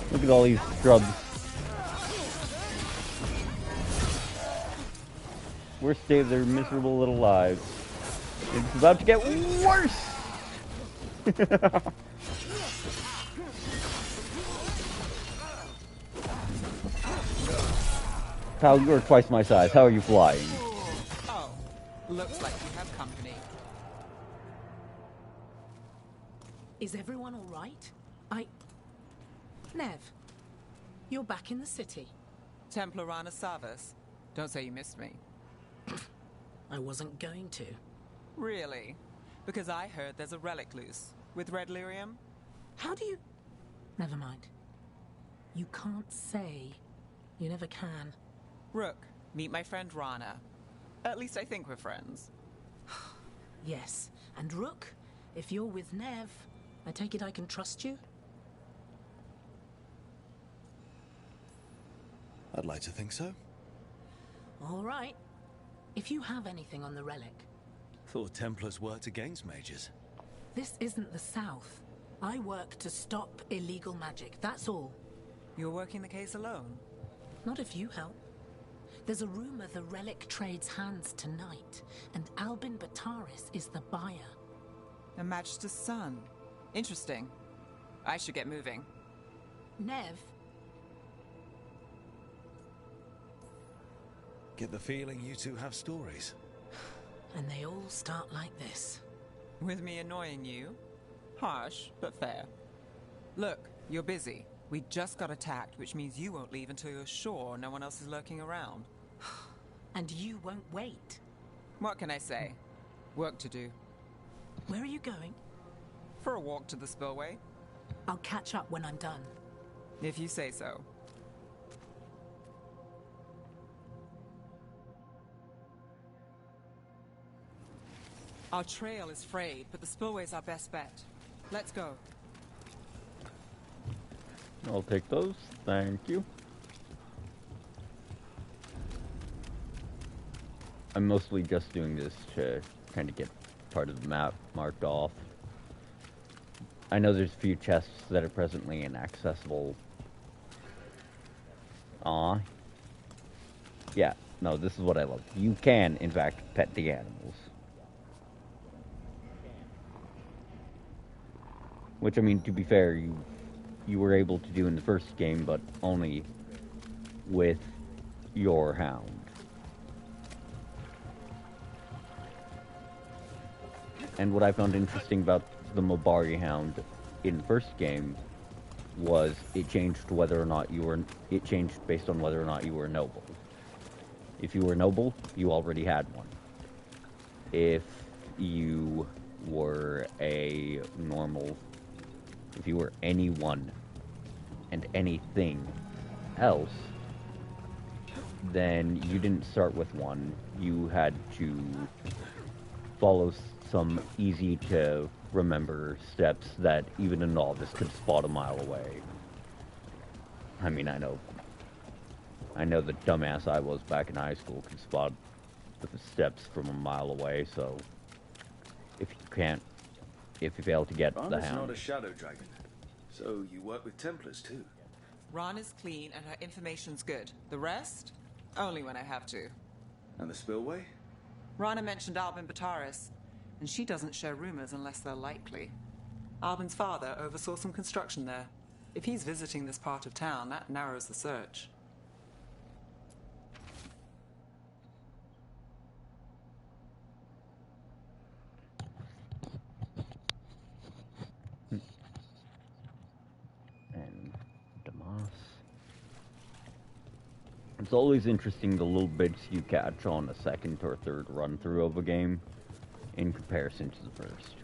Look at all these scrubs. Worst day of their miserable little lives. It's about to get worse! Pal, you are twice my size. How are you flying? Oh, looks like you have company. Is everyone all right? Nev, you're back in the city. Templarana Savas. Don't say you missed me. I wasn't going to. Really? Because I heard there's a relic loose. With red lyrium? How do you... Never mind. You can't say. You never can. Rook, meet my friend Rana. At least I think we're friends. Yes. And Rook, if you're with Nev, I take it I can trust you? I'd like to think so. All right. If you have anything on the relic... Thought Templars worked against mages. This isn't the South. I work to stop illegal magic, that's all. You're working the case alone? Not if you help. There's a rumor the relic trades hands tonight, and Albin Bataris is the buyer. A Magister's son. Interesting. I should get moving. Nev? Get the feeling you two have stories. And they all start like this. With me annoying you? Harsh, but fair. Look, you're busy. We just got attacked, which means you won't leave until you're sure no one else is lurking around. And you won't wait. What can I say? Work to do. Where are you going? For a walk to the spillway. I'll catch up when I'm done. If you say so. Our trail is frayed, but the spillway's our best bet. Let's go. I'll take those. Thank you. I'm mostly just doing this to kind of get part of the map marked off. I know there's a few chests that are presently inaccessible. Aw. Yeah, no, this is what I love. You can, in fact, pet the animals. Which, I mean, to be fair, you were able to do in the first game, but only with your hound. And what I found interesting about the Mobari hound in the first game was it changed whether or not you were, it changed based on whether or not you were noble. If you were noble, you already had one. If you were a normal, if you were anyone and anything else, then you didn't start with one. You had to follow some easy to remember steps that even a novice could spot a mile away. I mean, I know the dumbass I was back in high school could spot the steps from a mile away, so if you fail to get the Rana's hound. not a shadow dragon, so you work with Templars too. Ron is clean and her information's good. The rest? Only when I have to. And the spillway? Rana mentioned Albin Bataris, and she doesn't share rumors unless they're likely. Albin's father oversaw some construction there. If he's visiting this part of town, that narrows the search. And Damas. It's always interesting the little bits you catch on a second or third run through of a game in comparison to the first.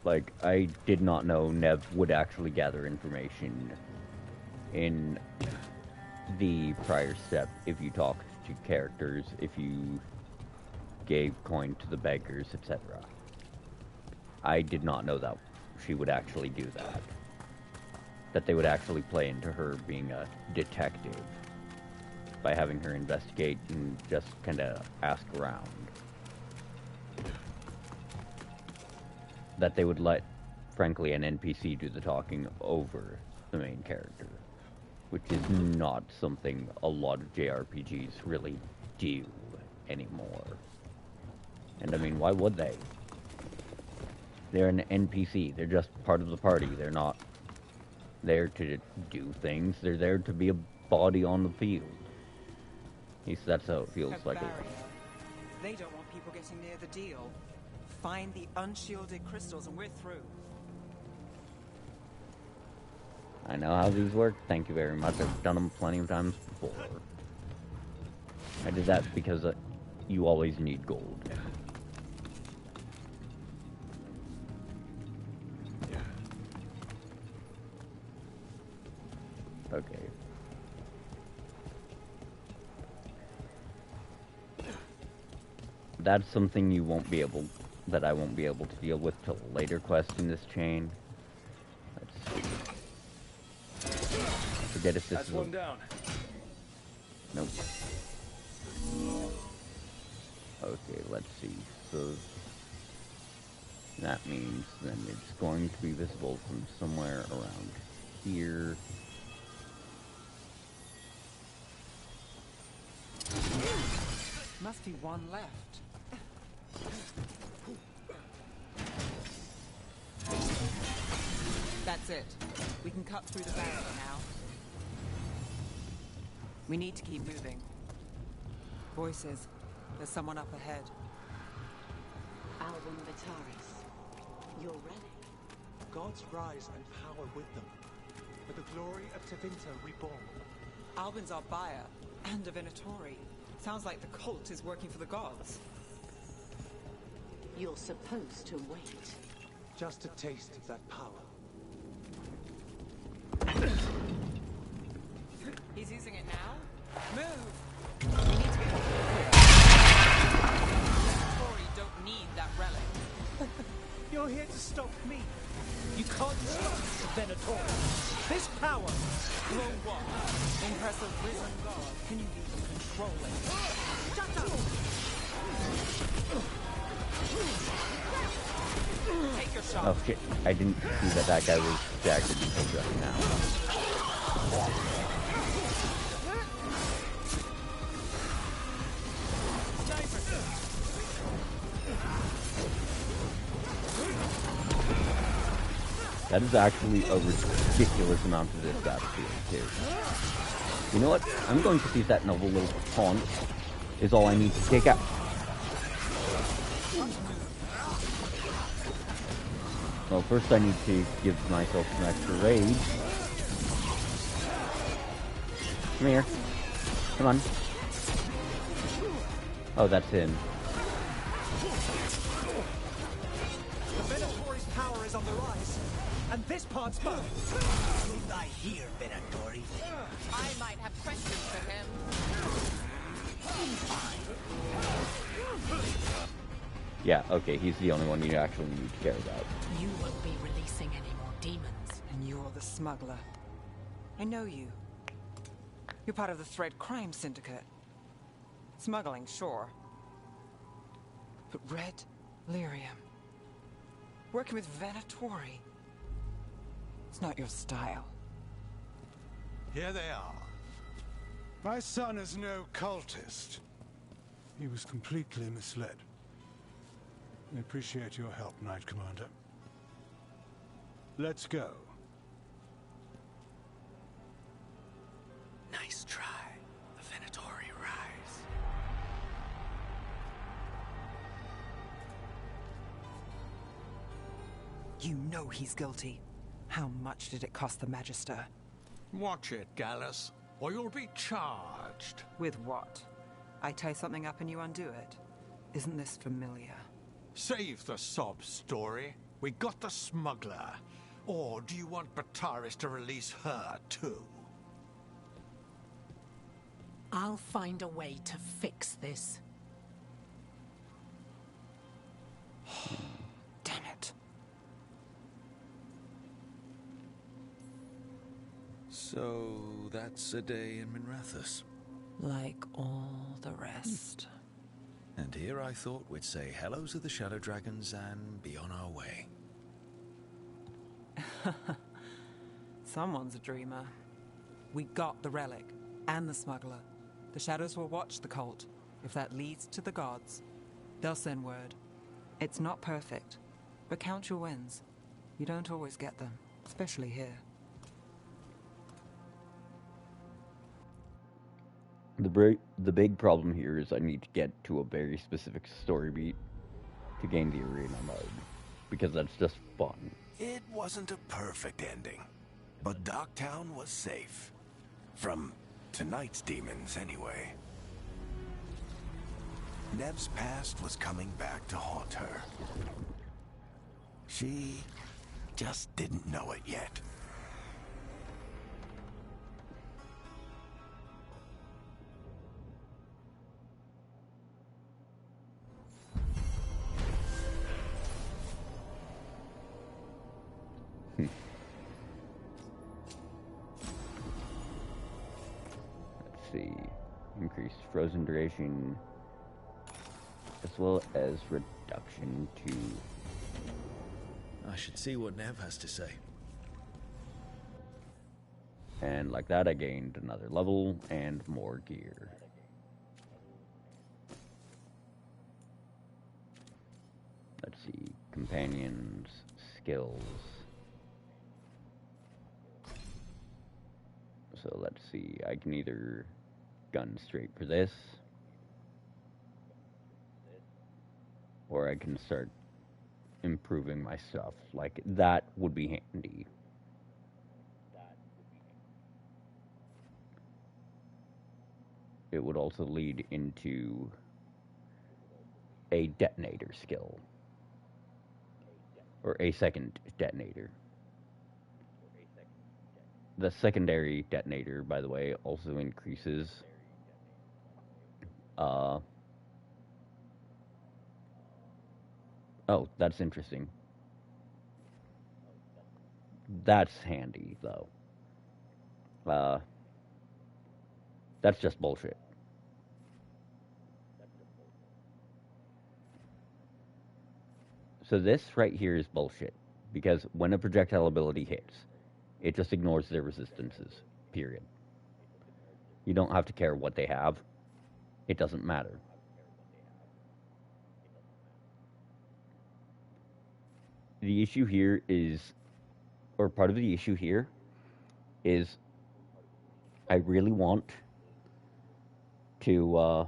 Like, I did not know Nev would actually gather information in the prior step if you talked to characters, if you gave coin to the beggars, etc. I did not know that she would actually do that. That they would actually play into her being a detective by having her investigate and just kind of ask around. That they would let, frankly, an NPC do the talking over the main character, which is not something a lot of JRPGs really do anymore. And I mean, why would they? They're an NPC. They're just part of the party. They're not there to do things. They're there to be a body on the field. At least that's how it feels like. They don't want people getting near the deal. Find the unshielded crystals and we're through. I know how these work. Thank you very much. I've done them plenty of times before. I did that because you always need gold. Okay. That's something you won't be able, that I won't be able to deal with till a later quest in this chain. Let's see. Forget if this That's is one down. Nope. Okay, let's see. So that means then it's going to be visible from somewhere around here. Must be one left. That's it. We can cut through the barrier now. We need to keep moving. Voices. There's someone up ahead. Albin Vitaris. Your relic. Gods rise and power with them. For the glory of Tevinter reborn. Albin's our buyer, and a Venatori. Sounds like the cult is working for the gods. You're supposed to wait. Just a taste of that power. He's using it now? Move! We need to get up here. Venatori don't need that relic. You're here to stop me. You can't stop the Venatori. This power. Grow what? Impress a risen god. Can you even control it? Shut up! Take your shot. Oh shit, I didn't see that guy was distracted until just now. That is actually a ridiculous amount of this battlefield, too. You know what? I'm going to see if that novel little taunt is all I need to take out. Well, first I need to give myself some extra rage. Come here. Come on. Oh, that's him. The Venatori's power is on the rise. And this part's mine. Move thy here, Venatori. I might have questions for him. Yeah, okay, he's the only one you actually need to care about. You won't be releasing any more demons. And you're the smuggler. I know you. You're part of the Thread Crime Syndicate. Smuggling, sure. But Red Lyrium. Working with Venatori. It's not your style. Here they are. My son is no cultist. He was completely misled. I appreciate your help, Knight Commander. Let's go. Nice try. The Venatori rise. You know he's guilty. How much did it cost the Magister? Watch it, Gallus, or you'll be charged. With what? I tie something up and you undo it. Isn't this familiar? Save the sob story. We got the smuggler. Or do you want Bataris to release her, too? I'll find a way to fix this. Damn it. So, that's a day in Minrathous. Like all the rest. And here I thought we'd say hello to the Shadow Dragons and be on our way. Someone's a dreamer. We got the relic and the smuggler. The Shadows will watch the cult. If that leads to the gods, they'll send word. It's not perfect, but count your wins. You don't always get them, especially here. The big problem here is I need to get to a very specific story beat to gain the arena mode, because that's just fun. It wasn't a perfect ending, but Docktown was safe. From tonight's demons, anyway. Nev's past was coming back to haunt her. She just didn't know it yet. Let's see. Increased frozen duration, as well as reduction to... I should see what Nev has to say. And like that, I gained another level and more gear. Let's see. Companions, skills. So let's see, I can either gun straight for this, or I can start improving my stuff. Like, that would be handy. It would also lead into a detonator skill. Or a second detonator. The secondary detonator, by the way, also increases oh, that's interesting. That's handy, though. That's just bullshit. So this right here is bullshit, because when a projectile ability hits, it just ignores their resistances, period. You don't have to care what they have. It doesn't matter. The issue here is, or part of the issue here is, I really want to,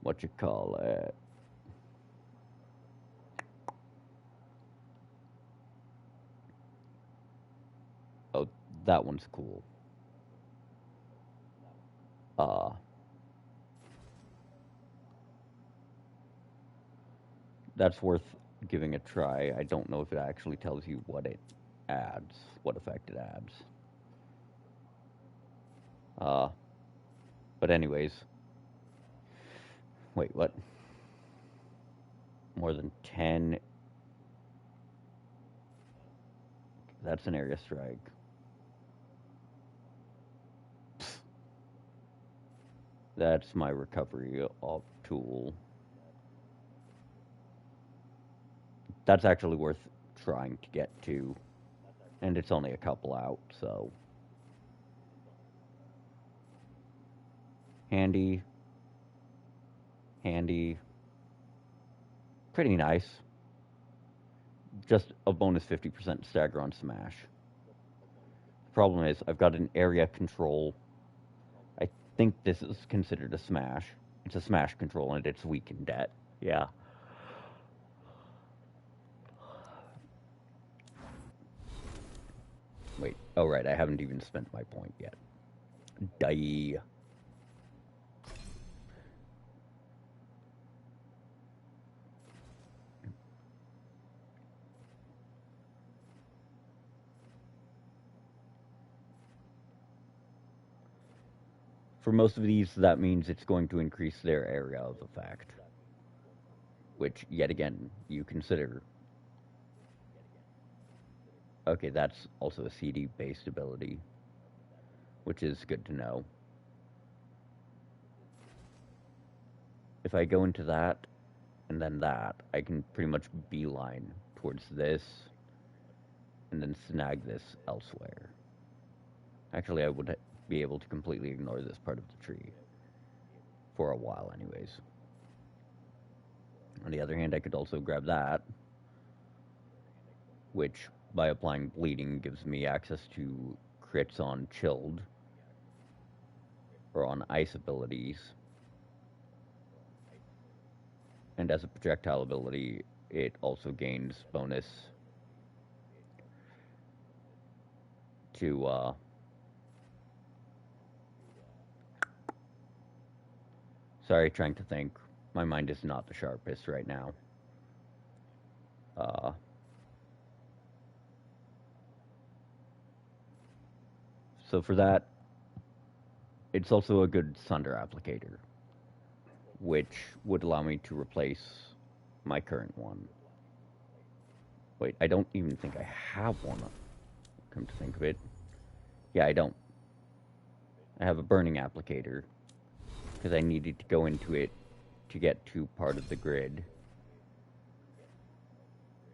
what you call it? Oh, that one's cool. That's worth giving a try. I don't know if it actually tells you what it adds, what effect it adds. But anyways. Wait, what? More than 10. That's an area strike. That's my recovery op tool. That's actually worth trying to get to. And it's only a couple out, so. Handy. Handy. Pretty nice. Just a bonus 50% stagger on smash. The problem is, I've got an area control. I think this is considered a smash. It's a smash control and it's weak in debt. Yeah. Wait, oh right, I haven't even spent my point yet. Die. For most of these, that means it's going to increase their area of effect. Which, yet again, you consider. Okay, that's also a CD-based ability, which is good to know. If I go into that, and then that, I can pretty much beeline towards this, and then snag this elsewhere. Actually, I would be able to completely ignore this part of the tree. For a while, anyways. On the other hand, I could also grab that, which, by applying bleeding, gives me access to crits on chilled, or on ice abilities. And as a projectile ability, it also gains bonus to, sorry, trying to think. My mind is not the sharpest right now. So for that, it's also a good Sunder applicator, which would allow me to replace my current one. Wait, I don't even think I have one, come to think of it. Yeah, I don't. I have a burning applicator, because I needed to go into it to get to part of the grid.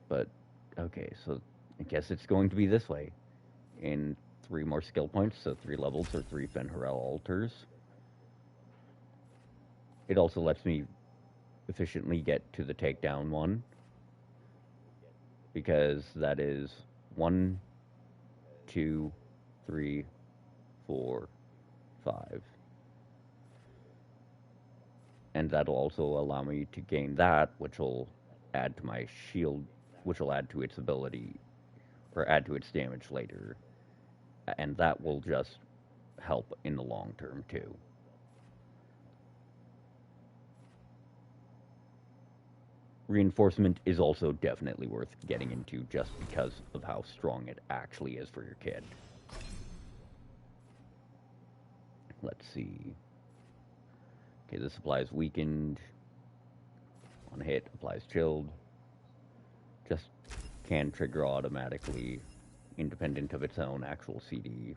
But, okay, so I guess it's going to be this way. In 3 more skill points, so 3 levels or 3 Fen'Harel altars. It also lets me efficiently get to the takedown one, because that is 1 2, 3, 4, 5. And that'll also allow me to gain that, which will add to my shield, which will add to its ability, or add to its damage later. And that will just help in the long term, too. Reinforcement is also definitely worth getting into just because of how strong it actually is for your kid. Let's see. Okay, this applies weakened. On hit, applies chilled. Just can trigger automatically, independent of its own actual CD.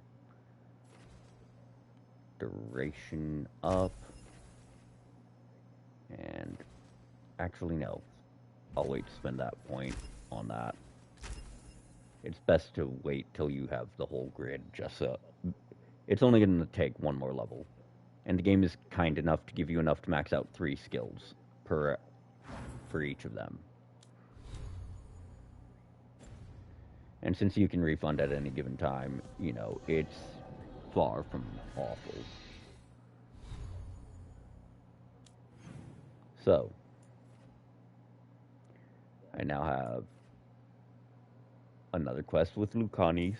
Duration up. And actually, no. I'll wait to spend that point on that. It's best to wait till you have the whole grid, just so it's only going to take one more level. And the game is kind enough to give you enough to max out 3 skills for each of them. And since you can refund at any given time, you know, it's far from awful. So, I now have another quest with Lucanis.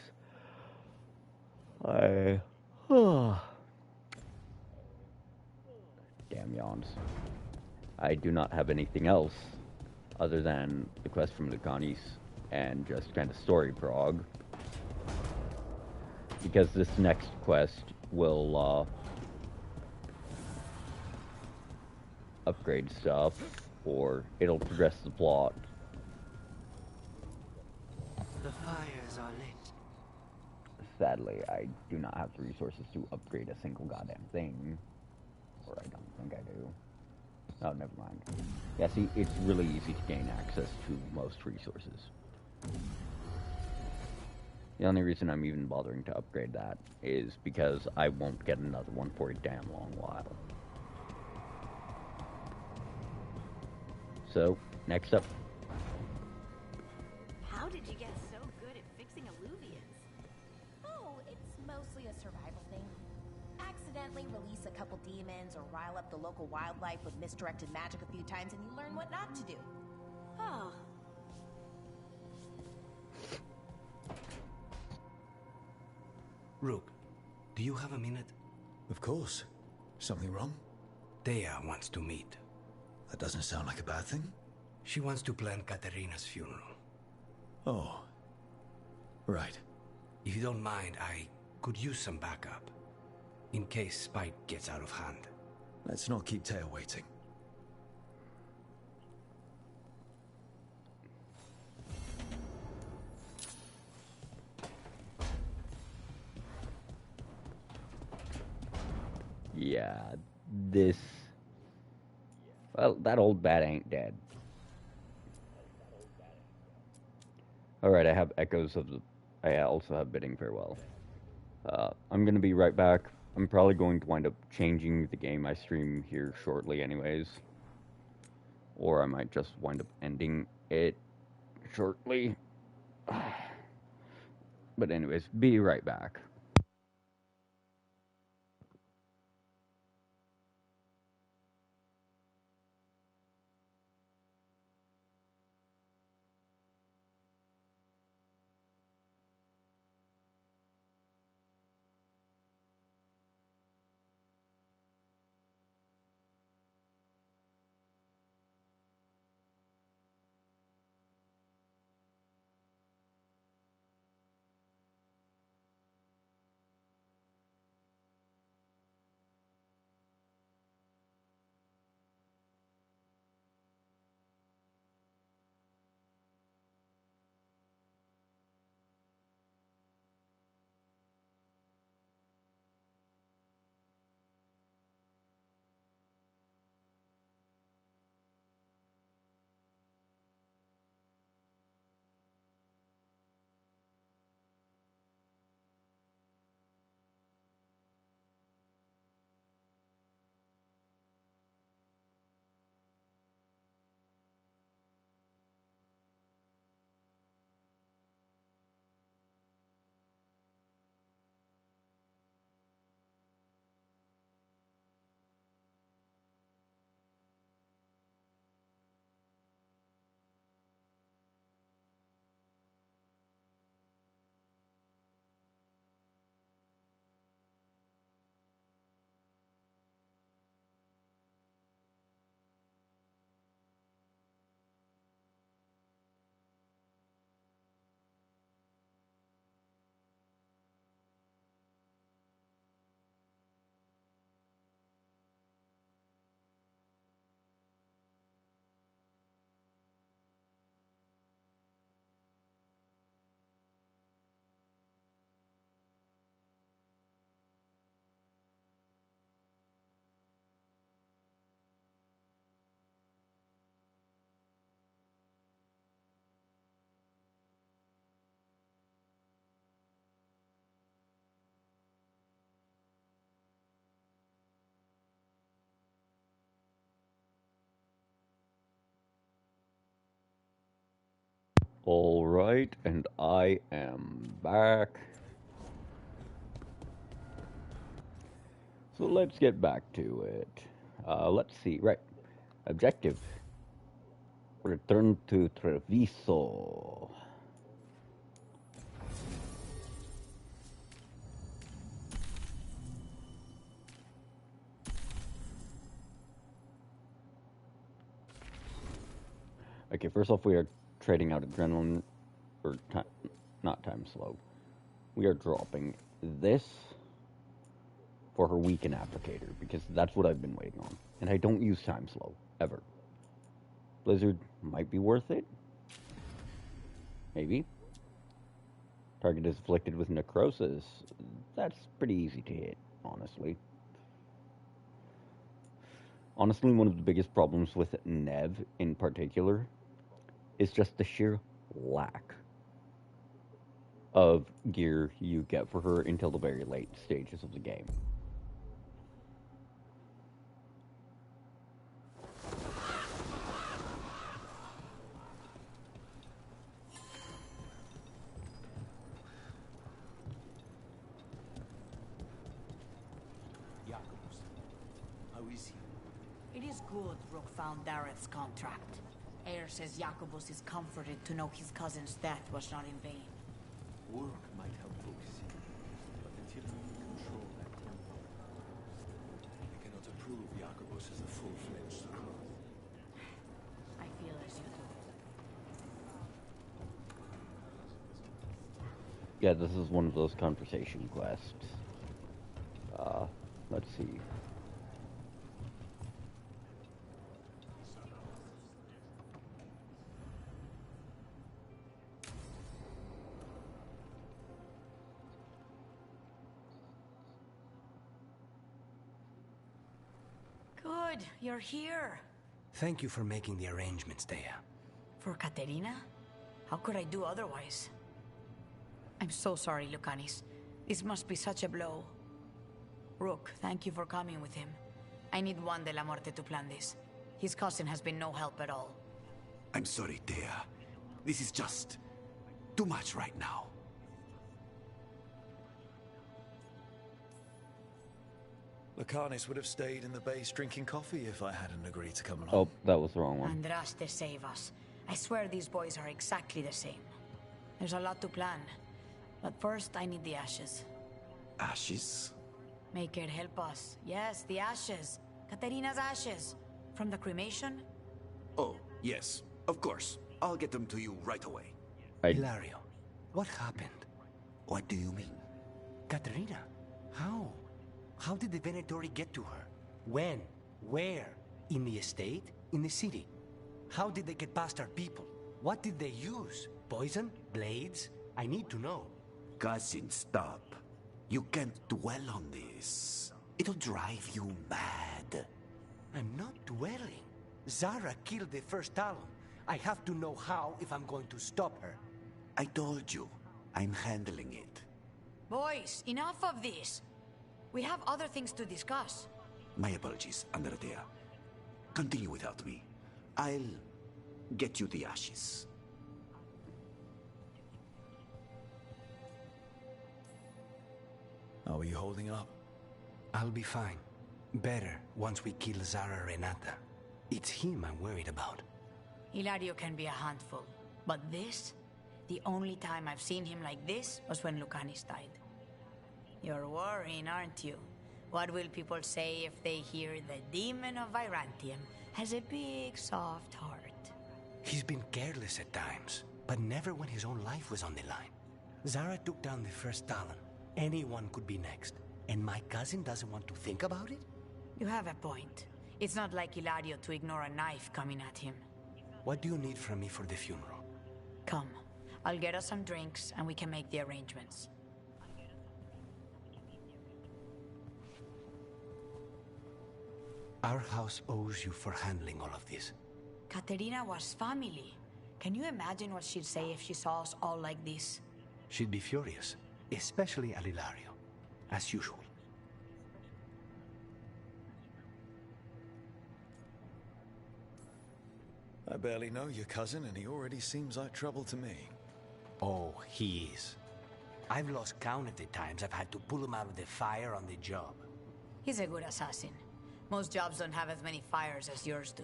Damn yawns. I do not have anything else other than the quest from Lucanis and just kind of story prog. Because this next quest will upgrade stuff, or it'll progress the plot. The fires are lit. Sadly, I do not have the resources to upgrade a single goddamn thing. Or I don't think I do. Oh, never mind. Yeah, see, it's really easy to gain access to most resources. The only reason I'm even bothering to upgrade that is because I won't get another one for a damn long while. So, next up. How did you get so good at fixing alluvions? Oh, it's mostly a survival thing. Accidentally release a couple demons or rile up the local wildlife with misdirected magic a few times and you learn what not to do. Oh. Rook, do you have a minute? Of course. Something wrong? Thea wants to meet. That doesn't sound like a bad thing. She wants to plan Katerina's funeral. Oh. Right. If you don't mind, I could use some backup. In case Spike gets out of hand. Let's not keep Taya waiting. Yeah, this... Well, that old bat ain't dead. Alright, I have echoes of the... I also have bidding farewell. I'm gonna be right back. I'm probably going to wind up changing the game I stream here shortly anyways. Or I might just wind up ending it shortly. But anyways, be right back. Alright, and I am back. So let's get back to it. Let's see, right. Objective. Return to Treviso. Okay, first off, we are trading out adrenaline, or time, not time slow. We are dropping this for her weaken applicator, because that's what I've been waiting on. And I don't use time slow, ever. Blizzard might be worth it. Maybe. Target is afflicted with necrosis. That's pretty easy to hit, honestly. Honestly, one of the biggest problems with Nev in particular is just the sheer lack of gear you get for her until the very late stages of the game. Jacobus, how is he? It is good Rook found Dareth's contract. Ayer says Jacobus is comforted to know his cousin's death was not in vain. Work might help focus him, but until we control that temple, I cannot approve Jacobus as a full-fledged crow. I feel as you do. Yeah, this is one of those conversation quests. Let's see. Good, you're here. Thank you for making the arrangements, Dea. For Katerina? How could I do otherwise? I'm so sorry, Lucanis. This must be such a blow. Rook, thank you for coming with him. I need Juan de la Muerte to plan this. His cousin has been no help at all. I'm sorry, Dea. This is just too much right now. Lucanis would have stayed in the base drinking coffee if I hadn't agreed to come along. Oh, that was the wrong one. Andraste save us. I swear these boys are exactly the same. There's a lot to plan. But first, I need the ashes. Ashes? Make it help us. Yes, the ashes. Katerina's ashes. From the cremation? Oh, yes. Of course. I'll get them to you right away. Hilario, what happened? What do you mean? Katerina? How? How did the Venatori get to her? When? Where? In the estate? In the city? How did they get past our people? What did they use? Poison? Blades? I need to know. Cousin, stop. You can't dwell on this. It'll drive you mad. I'm not dwelling. Zara killed the first Talon. I have to know how if I'm going to stop her. I told you. I'm handling it. Boys, enough of this. We have other things to discuss. My apologies, Andrea. Continue without me. I'll get you the ashes. Are you holding up? I'll be fine. Better once we kill Zara Renata. It's him I'm worried about. Hilario can be a handful. But this? The only time I've seen him like this was when Lucanis died. You're worrying, aren't you? What will people say if they hear the demon of Virantium has a big, soft heart? He's been careless at times, but never when his own life was on the line. Zara took down the first Talon. Anyone could be next. And my cousin doesn't want to think about it? You have a point. It's not like Hilario to ignore a knife coming at him. What do you need from me for the funeral? Come. I'll get us some drinks and we can make the arrangements. Our house owes you for handling all of this. Katerina was family. Can you imagine what she'd say if she saw us all like this? She'd be furious, especially at Hilario, as usual. I barely know your cousin, and he already seems like trouble to me. Oh, he is. I've lost count of the times I've had to pull him out of the fire on the job. He's a good assassin. Most jobs don't have as many fires as yours do.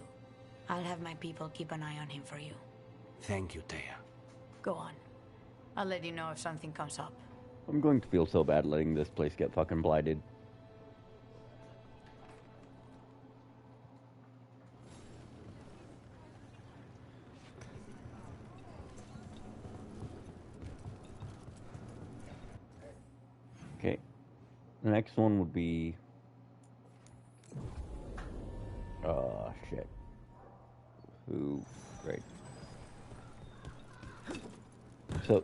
I'll have my people keep an eye on him for you. Thank you, Thea. Go on. I'll let you know if something comes up. I'm going to feel so bad letting this place get fucking blighted. Okay. The next one would be... shit. Who... Right. So,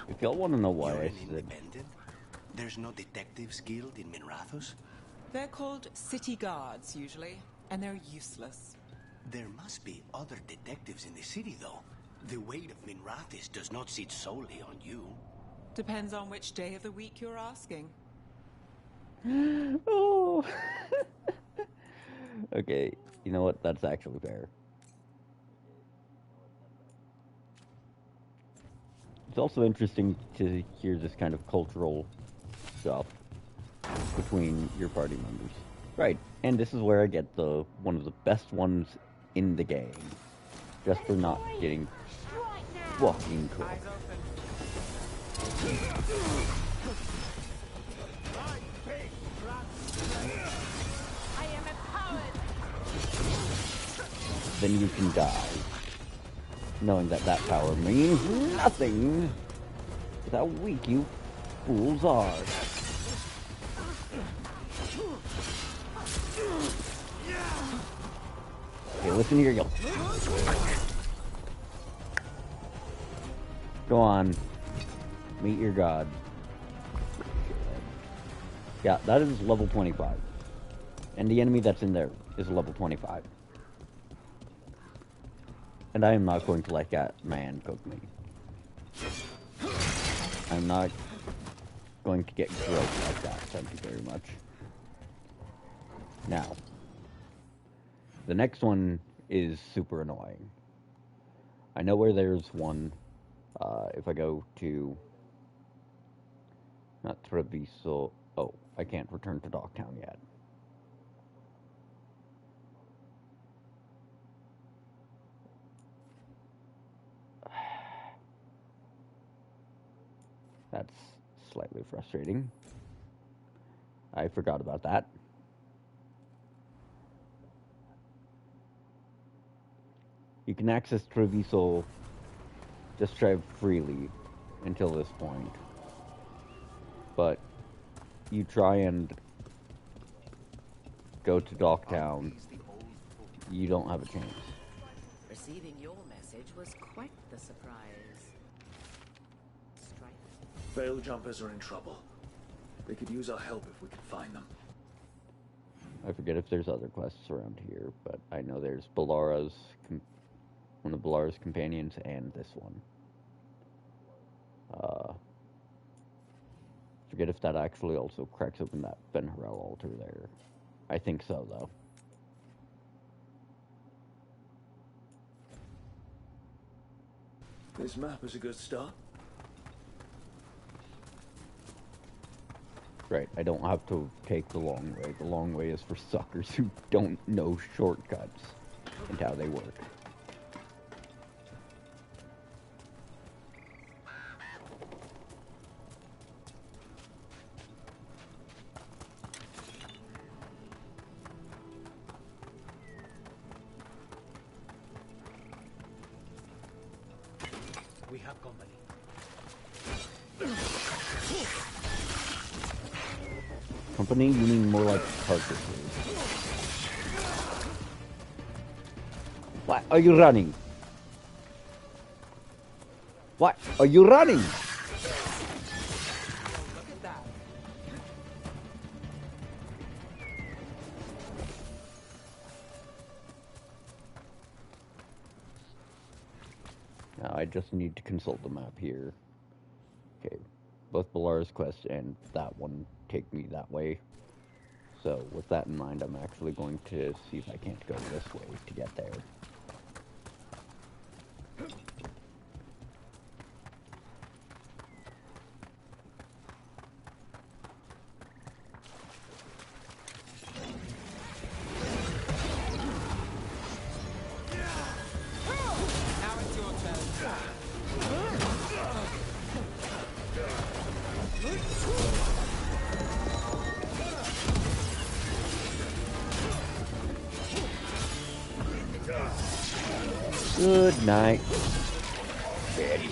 if y'all want to know why You're I an said... independent? There's no detectives guild in Minrathos? They're called city guards, usually, and they're useless. There must be other detectives in the city, though. The weight of Minrathos does not sit solely on you. Depends on which day of the week you're asking. Oh. Okay, you know what? That's actually fair. It's also interesting to hear this kind of cultural stuff between your party members. Right, and this is where I get the one of the best ones in the game. Just for not getting fucking cool. I am empowered. Then you can die, knowing that that power means nothing with how weak you fools are. Okay, listen here, you. Go on. Meet your god. Yeah, that is level 25. And the enemy that's in there is level 25. And I am not going to let that man cook me. I'm not going to get grilled like that, thank you very much. Now, the next one is super annoying. I know where there's one. If I go to... Not Treviso... Oh, I can't return to Dogtown yet. That's slightly frustrating. I forgot about that. You can access Treviso just drive freely until this point. But you try and go to Dogtown, you don't have a chance. Receiving your message was quite the surprise. Veil jumpers are in trouble. They could use our help if we could find them. I forget if there's other quests around here, but I know there's Balara's, one of Balara's companions, and this one. Forget if that actually also cracks open that Ben Harel altar there. I think so, though. This map is a good start. Right, I don't have to take the long way. The long way is for suckers who don't know shortcuts and how they work. We have company. Company? You mean more like carcasses. Why are you running? Why are you running? Look at that. Now I just need to consult the map here. Okay, both Balara's quest and that one take me that way. So with that in mind, I'm actually going to see if I can't go this way to get there. Good night, Betty.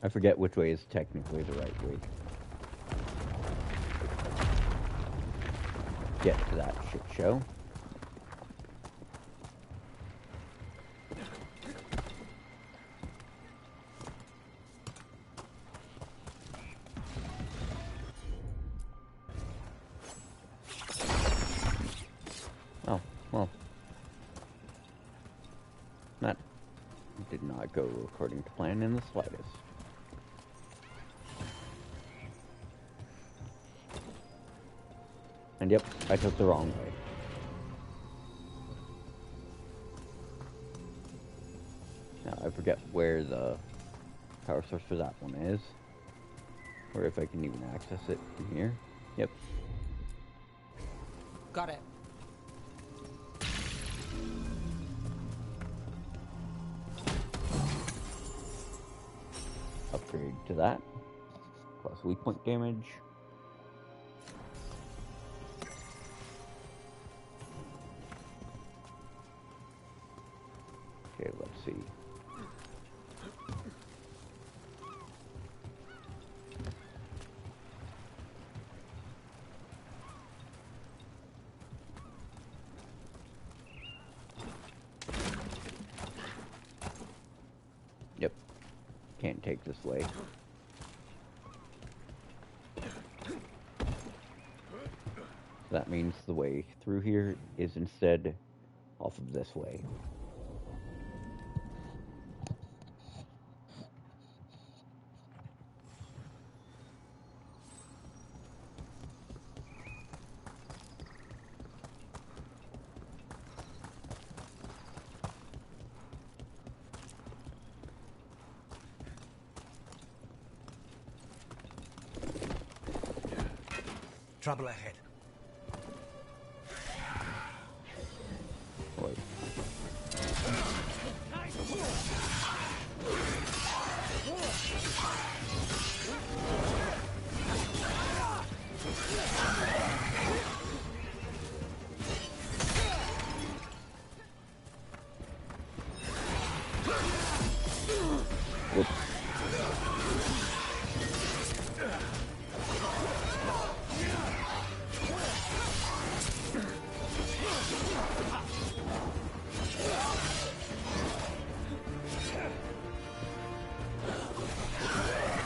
I forget which way is technically the right way. Get to that shit show. Oh, well. That did not go according to plan in the slightest. And yep, I took the wrong way. Now I forget where the power source for that one is. Or if I can even access it from here. Yep. Got it. Upgrade to that. Plus weak point damage. Okay, let's see. Yep. Can't take this way. That means the way through here is instead off of this way. Trouble ahead. Wait. Whoops.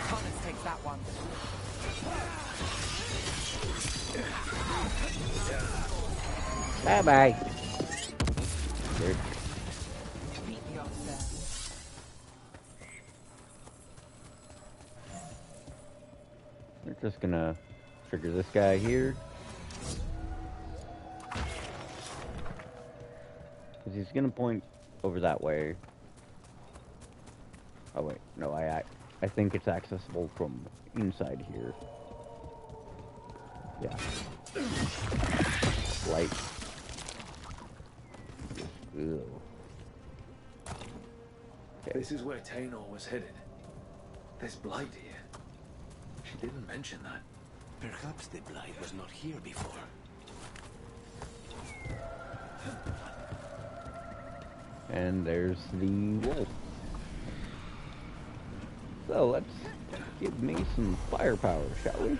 Thomas takes that one. Bye-bye. Weird. Beat me off there. We're just gonna trigger this guy here. Because he's gonna point over that way. Oh wait, no, I think it's accessible from inside here. Yeah. Light. Ew. Okay. This is where Taynor was headed. There's blight here. She didn't mention that. Perhaps the blight was not here before. And there's the wolf. So let's give me some firepower, shall we?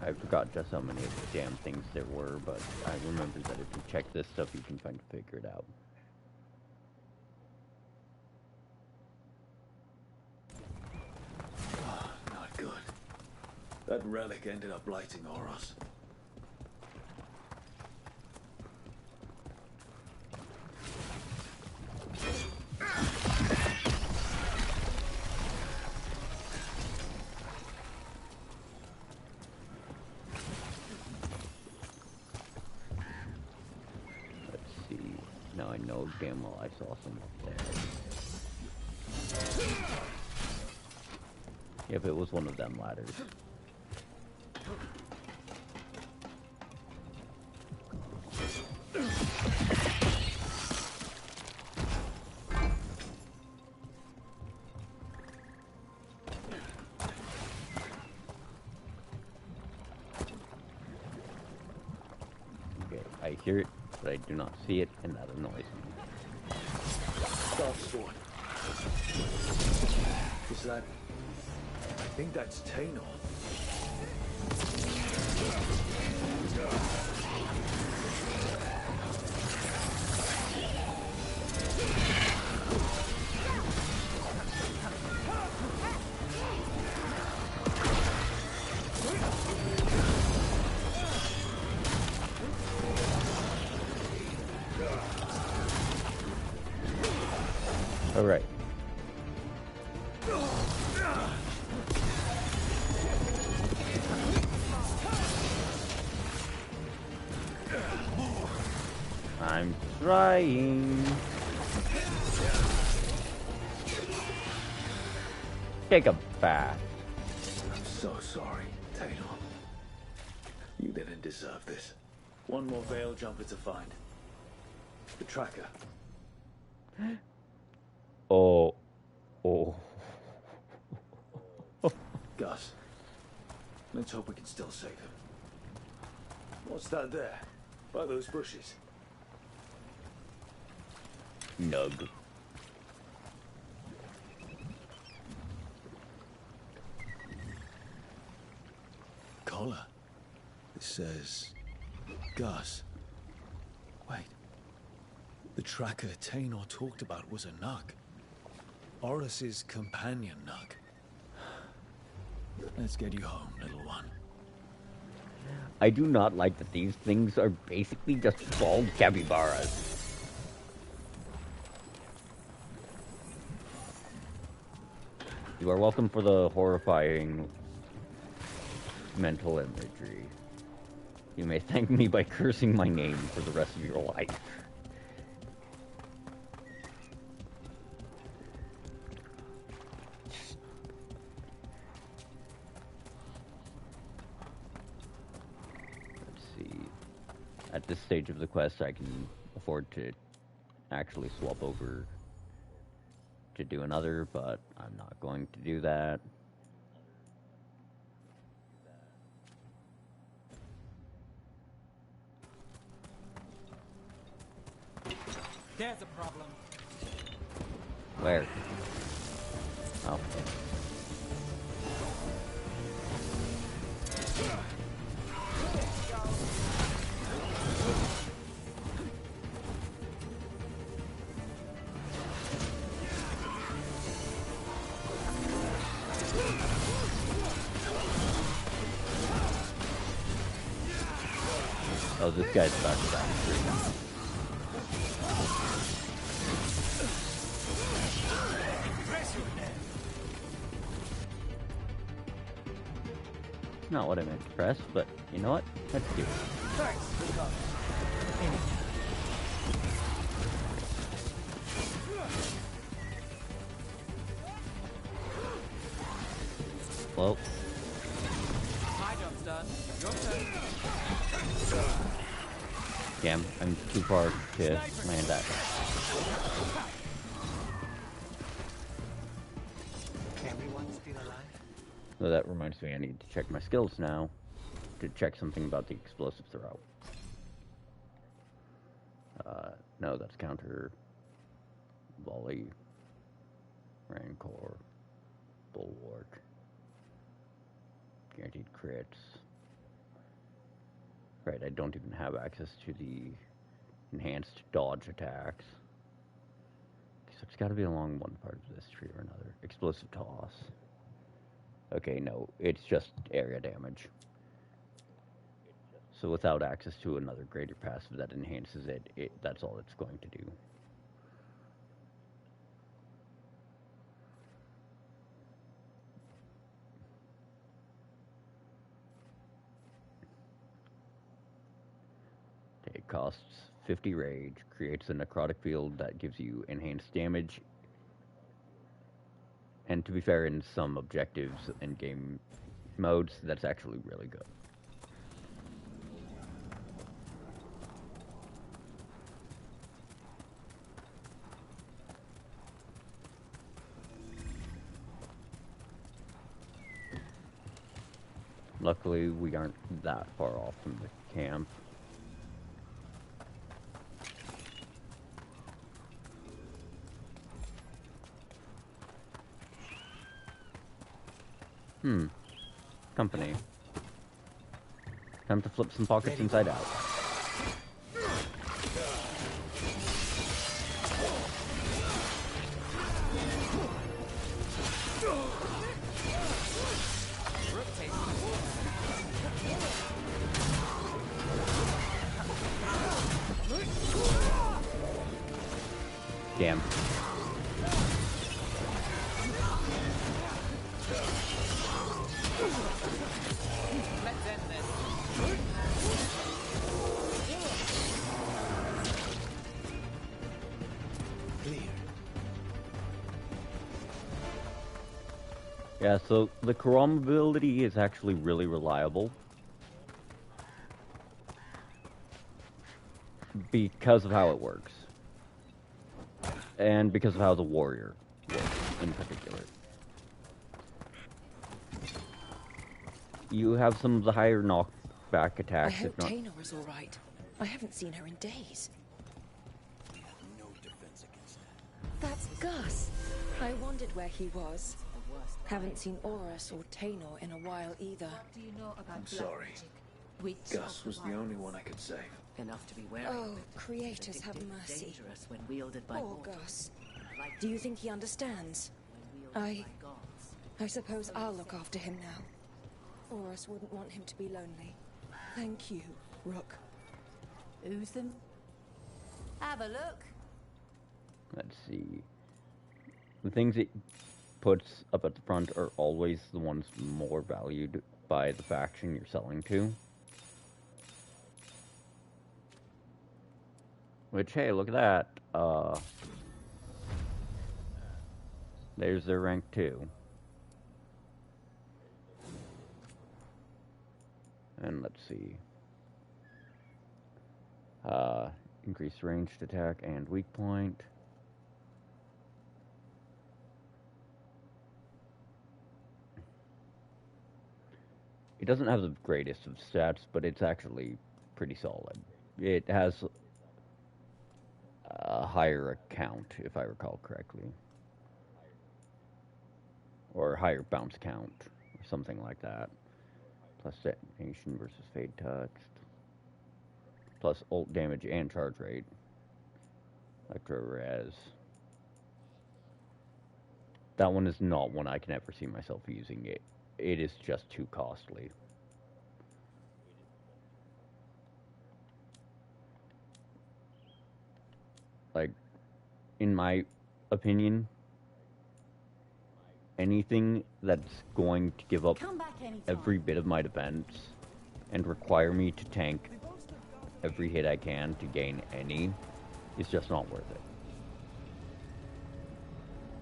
I forgot just how many of the damn things there were, but I remember that if you check this stuff, you can kind of figure it out. Oh, not good. That relic ended up lighting Oros. Now I know damn well I saw some up there. Yep, it was one of them ladders. Okay, I hear it, but I do not see it, and that annoys me. Dark sword. Is that... I think that's Tainor. All right. I'm trying. Take a bath. I'm so sorry, Tainor. You didn't deserve this. One more veil jumper to find. The tracker. Oh. Gus, let's hope we can still save him. What's that there? By those bushes? Nug. Collar. It says... Gus. Wait. The tracker Tainor talked about was a Nug. Oris's companion Nug. Let's get you home, little one. I do not like that these things are basically just bald capybaras. You are welcome for the horrifying mental imagery. You may thank me by cursing my name for the rest of your life. At this stage of the quest, I can afford to actually swap over to do another, but I'm not going to do that. There's a problem. Where? Oh. Oh, this guy's about to die. Not what I meant to press, but you know what? Let's do it. Well. My job's done. Your turn. Damn, I'm too far to land that. Everyone still alive? So that reminds me, I need to check my skills now to check something about the explosive throw. No, that's counter, volley, rancor, bulwark, guaranteed crits. Right, I don't even have access to the enhanced dodge attacks. So it's got to be along one part of this tree or another. Explosive toss. Okay, no, it's just area damage. So without access to another greater passive that enhances it, that's all it's going to do. It costs 50 rage, creates a necrotic field that gives you enhanced damage, and to be fair, in some objectives and game modes, that's actually really good. Luckily, we aren't that far off from the camp. Company. Time to flip some pockets inside out. Damn. Let's end this. Clear. Yeah, so the Karam ability is actually really reliable. Because of how it works. And because of how the warrior works, in particular. You have some of the higher knockback attacks. I hope Taynor is all right. I haven't seen her in days. We have no defense against that. That's Gus. I wondered where he was. Haven't seen Horus or Taynor in a while either. What do you know about I'm sorry. Gus was the only one I could save. Enough to be wary Oh, of it. creators have mercy. Dangerous when wielded by Poor mortals. Gus. Do you think he understands? I suppose I'll look after him now. Horus wouldn't want him to be lonely. Thank you, Rook. Who's them? Have a look. Let's see. The things it puts up at the front are always the ones more valued by the faction you're selling to. Which, hey, look at that. There's their rank 2. And let's see. Increased ranged attack and weak point. It doesn't have the greatest of stats, but it's actually pretty solid. It has a higher account, if I recall correctly. Or higher bounce count, or something like that. Plus detonation versus fade text. Plus ult damage and charge rate. Electro res. That one is not one I can ever see myself using. It is just too costly. Like, in my opinion, anything that's going to give up every bit of my defense and require me to tank every hit I can to gain any is just not worth it.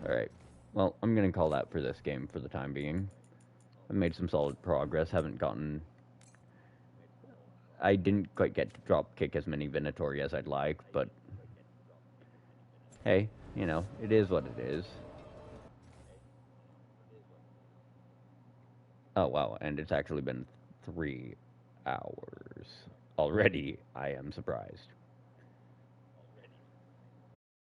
Alright, well, I'm gonna call that for this game for the time being. I made some solid progress, I didn't quite get to dropkick as many Venatori as I'd like, but hey, you know, it is what it is. Oh, wow, and it's actually been 3 hours already. I am surprised.